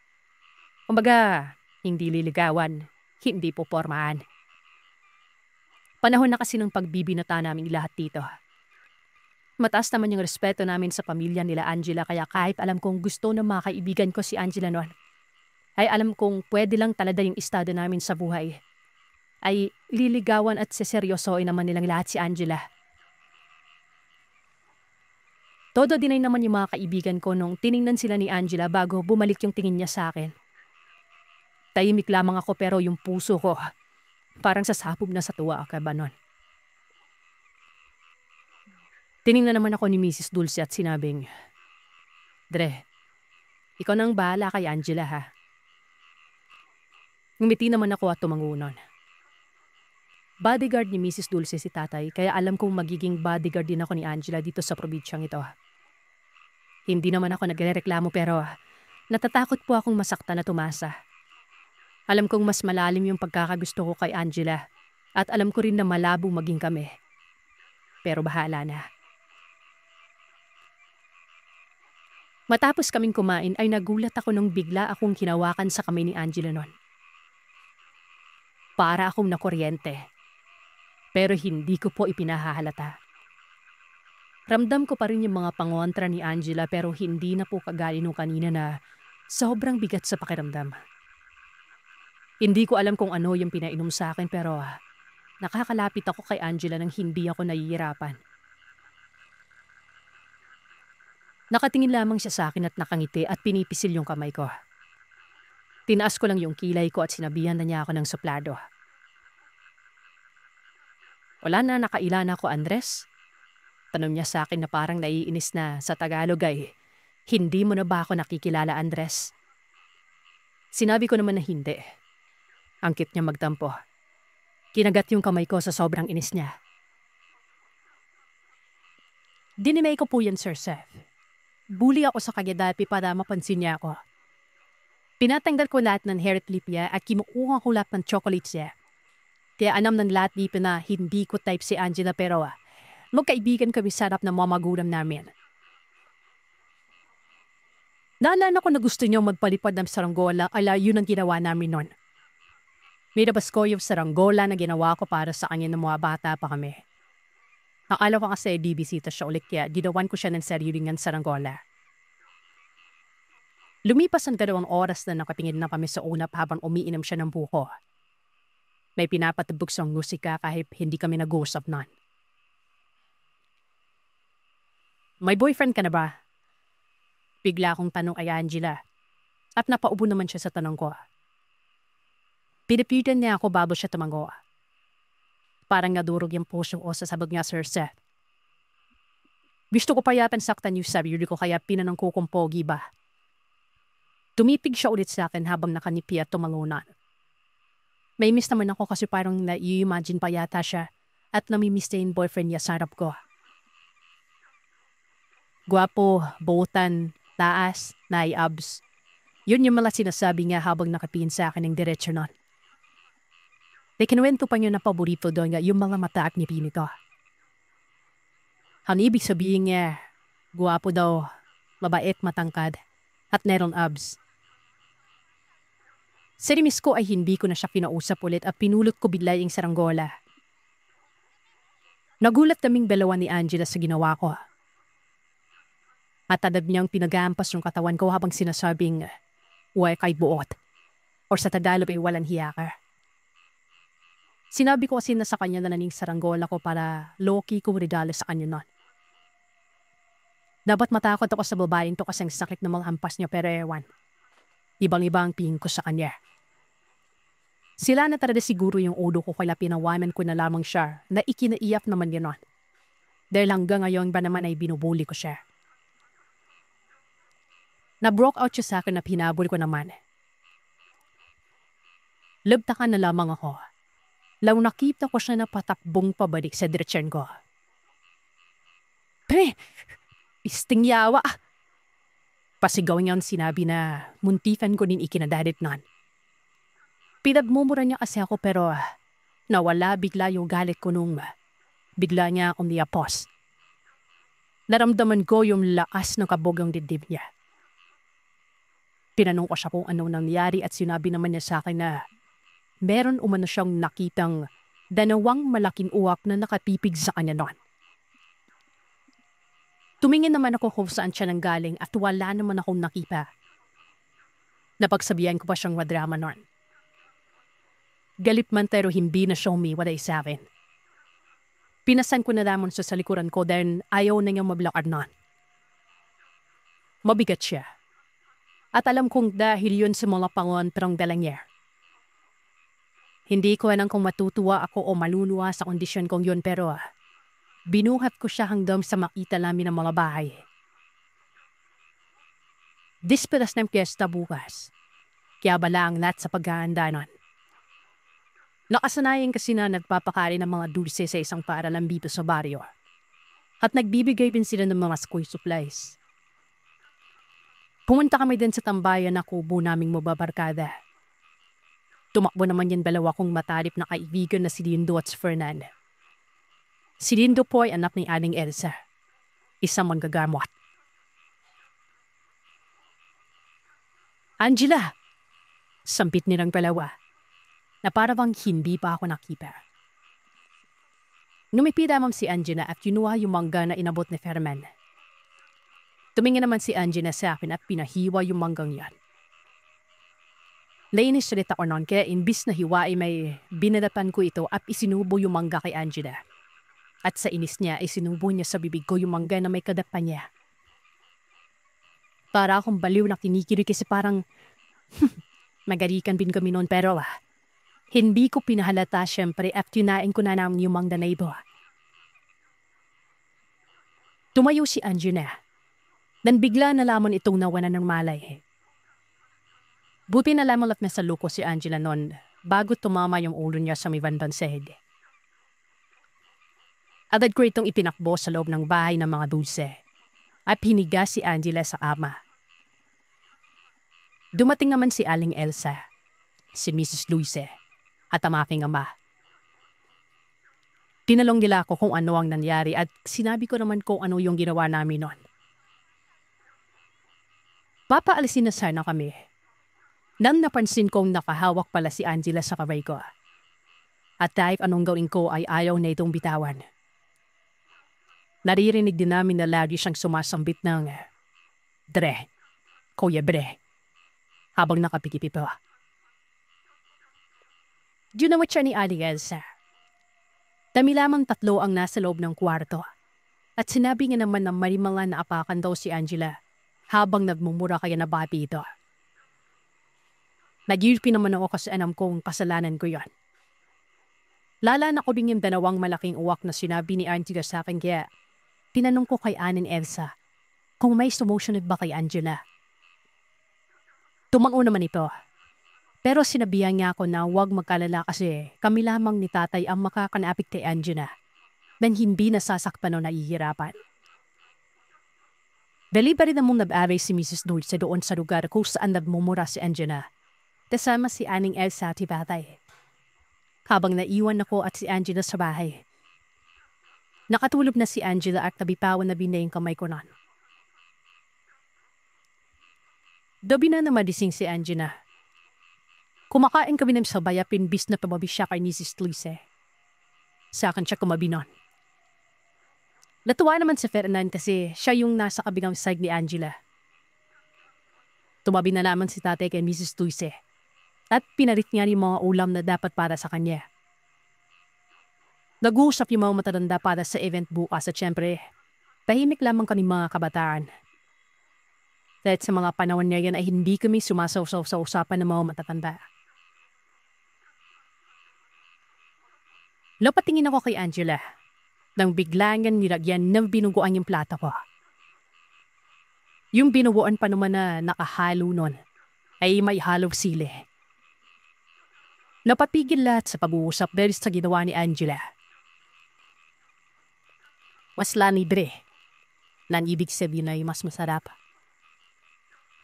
Speaker 2: Kumbaga, hindi liligawan, hindi popormahan. Panahon na kasi ng pagbibinata namin lahat dito. Mataas naman yung respeto namin sa pamilya nila Angela kaya kahit alam kong gusto ng mga kaibigan ko si Angela noon, ay alam kong pwede lang talaga yung estado namin sa buhay. Ay liligawan at seseryosoin naman nilang lahat si Angela. Todo dinay naman yung mga kaibigan ko nung tiningnan sila ni Angela bago bumalik yung tingin niya sa akin. Tahimik lamang ako pero yung puso ko parang sasabog na sa tuwa ka ba nun? Tiningnan naman ako ni Mrs. Dulce at sinabing, Dre, ikaw nang bahala kay Angela ha. Ngumiti naman ako at tumangunan. Bodyguard ni Mrs. Dulce si tatay kaya alam kong magiging bodyguard din ako ni Angela dito sa probinsyang ito. Hindi naman ako nagrereklamo pero natatakot po akong masaktan na tumasa. Alam kong mas malalim yung pagkakagusto ko kay Angela at alam ko rin na malabo maging kami. Pero bahala na. Matapos kaming kumain ay nagulat ako nung bigla akong hinawakan sa kamay ni Angela noon. Para akong nakuryente. Pero hindi ko po ipinahahalata. Ramdam ko pa rin yung mga pangontra ni Angela pero hindi na po kagaya nung kanina na sobrang bigat sa pakiramdam. Hindi ko alam kung ano yung pinainom sa akin pero nakakalapit ako kay Angela nang hindi ako nahihirapan. Nakatingin lamang siya sa akin at nakangiti at pinipisil yung kamay ko. Tinaas ko lang yung kilay ko at sinabihan na niya ako ng suplado. Wala na nakailan ako, Andres? Tanong niya sa akin na parang naiinis na sa Tagalog ay, hindi mo na ba ako nakikilala, Andres? Sinabi ko naman na hindi. Ang cute niya magtampo. Kinagat yung kamay ko sa sobrang inis niya. Dinimay ko po yan, Sir Seth. Bully ako sa kanya dahil para mapansin niya ako. Pinatanggal ko lahat ng hair clip niya at kinukuha ko lahat ng chocolates niya. Kaya alam ng lahat dito na hindi ko type si Angela pero magkaibigan kami sa harap ng mga magulang namin. Naalala ko na gusto niyo magpalipad ng saranggola ala yun ang ginawa namin noon. Nilabas ko yung saranggola na ginawa ko para sa kanya ng mga bata pa kami. Akala ko kasi di bisita siya ulit kaya ginawan ko siya ng sariling saranggola. Lumipas ang 2 oras na nakatingin na kami sa ulap habang umiinom siya ng buko. May pinapatubog siyang musika kahit hindi kami nag-uusap nun. May boyfriend ka na ba? Bigla akong tanong kay Angela at napaubo naman siya sa tanong ko. Pinipitan niya ako bago siya tumango.
Speaker 1: Parang nadurog yung puso ko sa sabog niya, Sir Seth. Gusto ko pa yatan saktan yung sarili ko kaya pinanang ko kong pogi ba. Tumipig siya ulit sa akin habang nakanipi at tumalunod. May miss naman ako kasi parang na-imagine pa yata siya at namimiss niya yung boyfriend niya sa harap ko. Gwapo, buutan, taas, abs. Yun yung mga sinasabi niya habang nakapiin sa akin ng diretsyo nun. Kinuwento pa niyo na paborito doon nga yung mga mata at ngipin nito. Ang ibig sabihin niya, gwapo daw, mabait, matangkad, at meron abs. Sa rimis ko ay hindi ko na siya kinausap ulit at pinulot ko bigla yung saranggola. Nagulat kaming dalawa ni Angela sa ginawa ko. Matadab niyang pinag-aampas yung katawan ko habang sinasabing, uway kay buot, or sa Tagalog ay walang hiya ka. Sinabi ko kasi na sa kanya na naning saranggola ko para low-key ko regalo sa kanya nun. Dapat matakot ako sa babaeng to kasi ang sakit na mga hampas niya pero ewan. Ibang-iba ang tingin ko sa kanya. Sila na talaga siguro yung ulo ko kaya pinawanan ko na lamang siya na ikinaiyak naman yun nun. Dahil hanggang ngayon ba naman ay binubuli ko siya. Na-broke out siya sa akin na pinabol ko naman. Labtakan na lamang ako. Law nakita ko siya na patakbong pabalik sa diretsyon ko. Pre! Pisting yawa! Pasigaw niya sinabi na muntikan ko din ikinadalit nun. Pinagmumura niya kasi ako pero nawala bigla yung galit ko nung bigla niya akong niyapos. Naramdaman ko yung lakas ng kabugang dibdib niya. Tinanong ko siya kung anong nangyari at sinabi naman niya sa akin na meron umano siyang nakitang dalawang malaking uwak na nakatipig sa kanya noon. Tumingin naman ako kung saan siya nanggaling at wala naman akong nakita. Napagsabihan ko pa siyang madrama noon. Galit man pero hindi na siya umiwalay sa akin. Pinasan ko na lamang sa likuran ko dahil ayaw na niyang mablakad noon. Mabigat siya. At alam kong dahil yun sa mga pangontrang dala niya. Hindi ko alam kung matutuwa ako o maluluwa sa kondisyon kong yun pero binuhat ko siya hanggang sa makita namin ng mga bahay. Disperas ng piyesta bukas. Kaya bala ang lahat sa paghahanda nun. Nakasanayan kasi na nagpapakari ng mga dulce sa isang paaralan dito sa baryo. At nagbibigay din sila ng mga school supplies. Pumunta kami din sa tambayan na kubo naming mababarkada. Tumakbo naman yung dalawa kong matalip na kaibigan na si Lindo at si Fernan. Si Lindo po ay anak ni Aling Elsa, isang manggagamot. Angela! Sampit nilang dalawa, na parang hindi pa ako nakita. Numipi lamang si Angela at kinuha yung mangga na inabot ni Ferman. Tumingin naman si Angela sa akin at pinahiwa yung manggang yan. Lainis ulit ako noon kaya imbis na hiwain may binalatan ko ito at isinubo yung mangga kay Angela. At sa inis niya isinubo niya sa bibig ko yung mangga na may kadapa niya. Para akong baliw na kinikilig kasi parang magarikan din kami noon pero hindi ko pinahalata syempre at kinain ko na naman yung mangga na ito. Tumayo si Angela. Dan bigla na lamang itong nawanan ng malay. Buti na lamang at nasa luko si Angela noon bago tumama yung ulo niya sa may bandang sahig. Agad ko itong itinakbo sa loob ng bahay ng mga dulce at hiniga si Angela sa ama. Dumating naman si Aling Elsa, si Mrs. Luise at ang aking ama. Tinalong nila ako kung ano ang nangyari at sinabi ko naman kung ano yung ginawa namin noon. Papaalisin na sana kami. Nang napansin kong nakahawak pala si Angela sa kamay ko. At kahit anong gawin ko ay ayaw na itong bitawan. Naririnig din namin na lagi siyang sumasambit ng Dre, Kuya Bre, habang nakapikip ito. Ginawat siya ni Aling Elsa. Dami lamang 3 ang nasa loob ng kwarto. At sinabi niya naman na marimala na apakan daw si Angela habang nagmumura kaya nabati ito. Nagyilpi naman ako kasi alam kong kasalanan ko yon. Lala na ko din yung dalawang malaking uwak na sinabi ni Angela sa akin kaya tinanong ko kay Anin Elsa kung may sumusunod ba kay Angela. Tumango naman ito. Pero sinabihan niya ako na huwag magkalala kasi kami lamang ni tatay ang makakanapit kay Angela dan hindi nasasakpan o nahihirapan. Delivery na mong nag-aray si Mrs. Dulce doon sa lugar kung saan nagmumura si Angela. Kasama si Aning Elsa at si tatay. Habang naiwan ako at si Angela sa bahay. Nakatulog na si Angela at nabipawan na binay yung kamay ko nun. Dobi na namadising si Angela. Kumakain kami ng sabay at pinbis na tumabi siya kay Mrs. Dulce. Sa akin siya kumabi nun. Natuwa naman si Ferdinand kasi siya yung nasa kabilang side ni Angela. Tumabi na naman si tatay kay Mrs. Dulce at pinarit niya yung mga ulam na dapat para sa kanya. Nag-uusap yung mga matanda para sa event bukas at syempre, tahimik lamang kami mga kabataan. Dahil sa mga panahon niya yan ay hindi kami sumasaw-saw sa usapan ng mga matatanda. Lopatingin ako kay Angela. Nang biglangan nilagyan ng binuguan yung plato ko. Yung binuguan pa naman na nakahalo nun ay may halong sili. Napatigil lahat sa pag-uusap dahil sa ginawa ni Angela. Mas lanibre. Nang ibig sabihin ay mas masarap.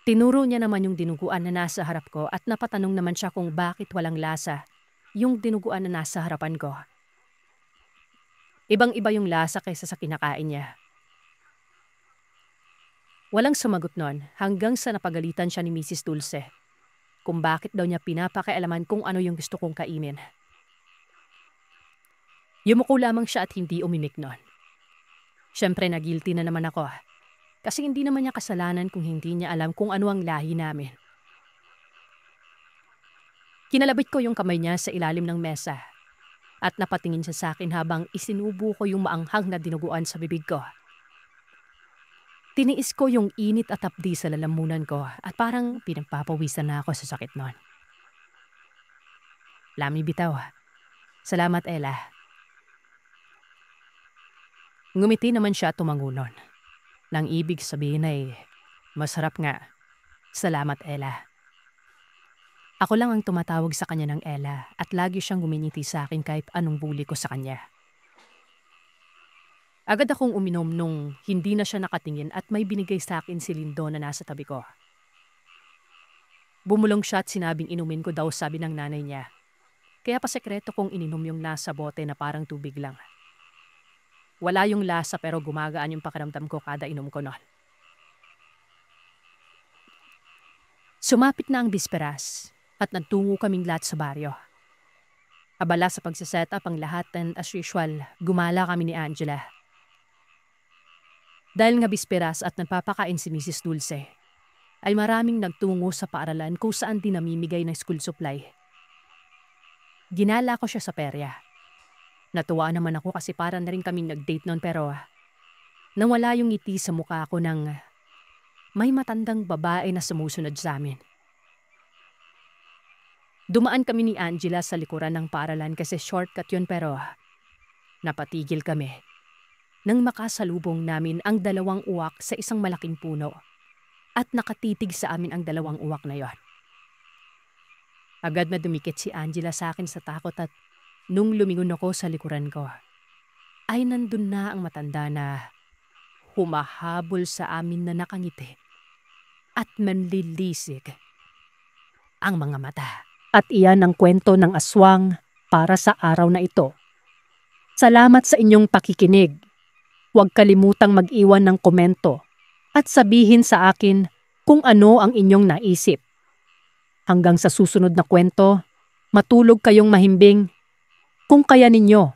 Speaker 1: Tinuro niya naman yung dinuguan na nasa harap ko at napatanong naman siya kung bakit walang lasa yung dinuguan na nasa harapan ko. Ibang-iba yung lasa kaysa sa kinakain niya. Walang sumagot nun hanggang sa napagalitan siya ni Mrs. Dulce kung bakit daw niya pinapakialaman kung ano yung gusto kong kainin. Yumuko lamang siya at hindi umimik nun. Siyempre nagilty na naman ako kasi hindi naman niya kasalanan kung hindi niya alam kung ano ang lahi namin. Kinalabit ko yung kamay niya sa ilalim ng mesa. At napatingin siya sa akin habang isinubo ko yung maanghang na dinuguan sa bibig ko. Tiniis ko yung init at hapdi sa lalamunan ko at parang pinagpapawisan na ako sa sakit nun. Lami bitaw. Salamat, Ella. Ngumiti naman siya at tumango nun. Nang ibig sabihin ay, masarap nga. Salamat, Ella. Ako lang ang tumatawag sa kanya ng Ella at lagi siyang guminiti sa akin kahit anong bully ko sa kanya. Agad akong uminom nung hindi na siya nakatingin at may binigay sa akin si Lindo na nasa tabi ko. Bumulong siya at sinabing inumin ko daw sabi ng nanay niya. Kaya pa sekreto kong ininom yung nasa bote na parang tubig lang. Wala yung lasa pero gumagaan yung pakiramdam ko kada inom ko nun. Sumapit na ang bisperas. At nagtungo kaming lahat sa baryo. Abala sa pagsaset up ang lahat and as usual, gumala kami ni Angela. Dahil nga bisperas at nagpapakain si Mrs. Dulce, ay maraming nagtungo sa paaralan kung saan din namimigay ng school supply. Ginala ko siya sa perya. Natuwa naman ako kasi parang na rin kaming nag-date noon pero nawala yung ngiti sa mukha ko ng may matandang babae na sumusunod sa amin. Dumaan kami ni Angela sa likuran ng paaralan kasi shortcut yun pero napatigil kami nang makasalubong namin ang dalawang uwak sa isang malaking puno at nakatitig sa amin ang dalawang uwak na yon. Agad na dumikit si Angela sa akin sa takot at nung lumingon ako sa likuran ko ay nandun na ang matanda na humahabol sa amin na nakangiti at manlilisig ang mga mata. At iyan ang kwento ng aswang para sa araw na ito. Salamat sa inyong pakikinig. Huwag kalimutang mag-iwan ng komento at sabihin sa akin kung ano ang inyong naisip. Hanggang sa susunod na kwento, matulog kayong mahimbing kung kaya ninyo.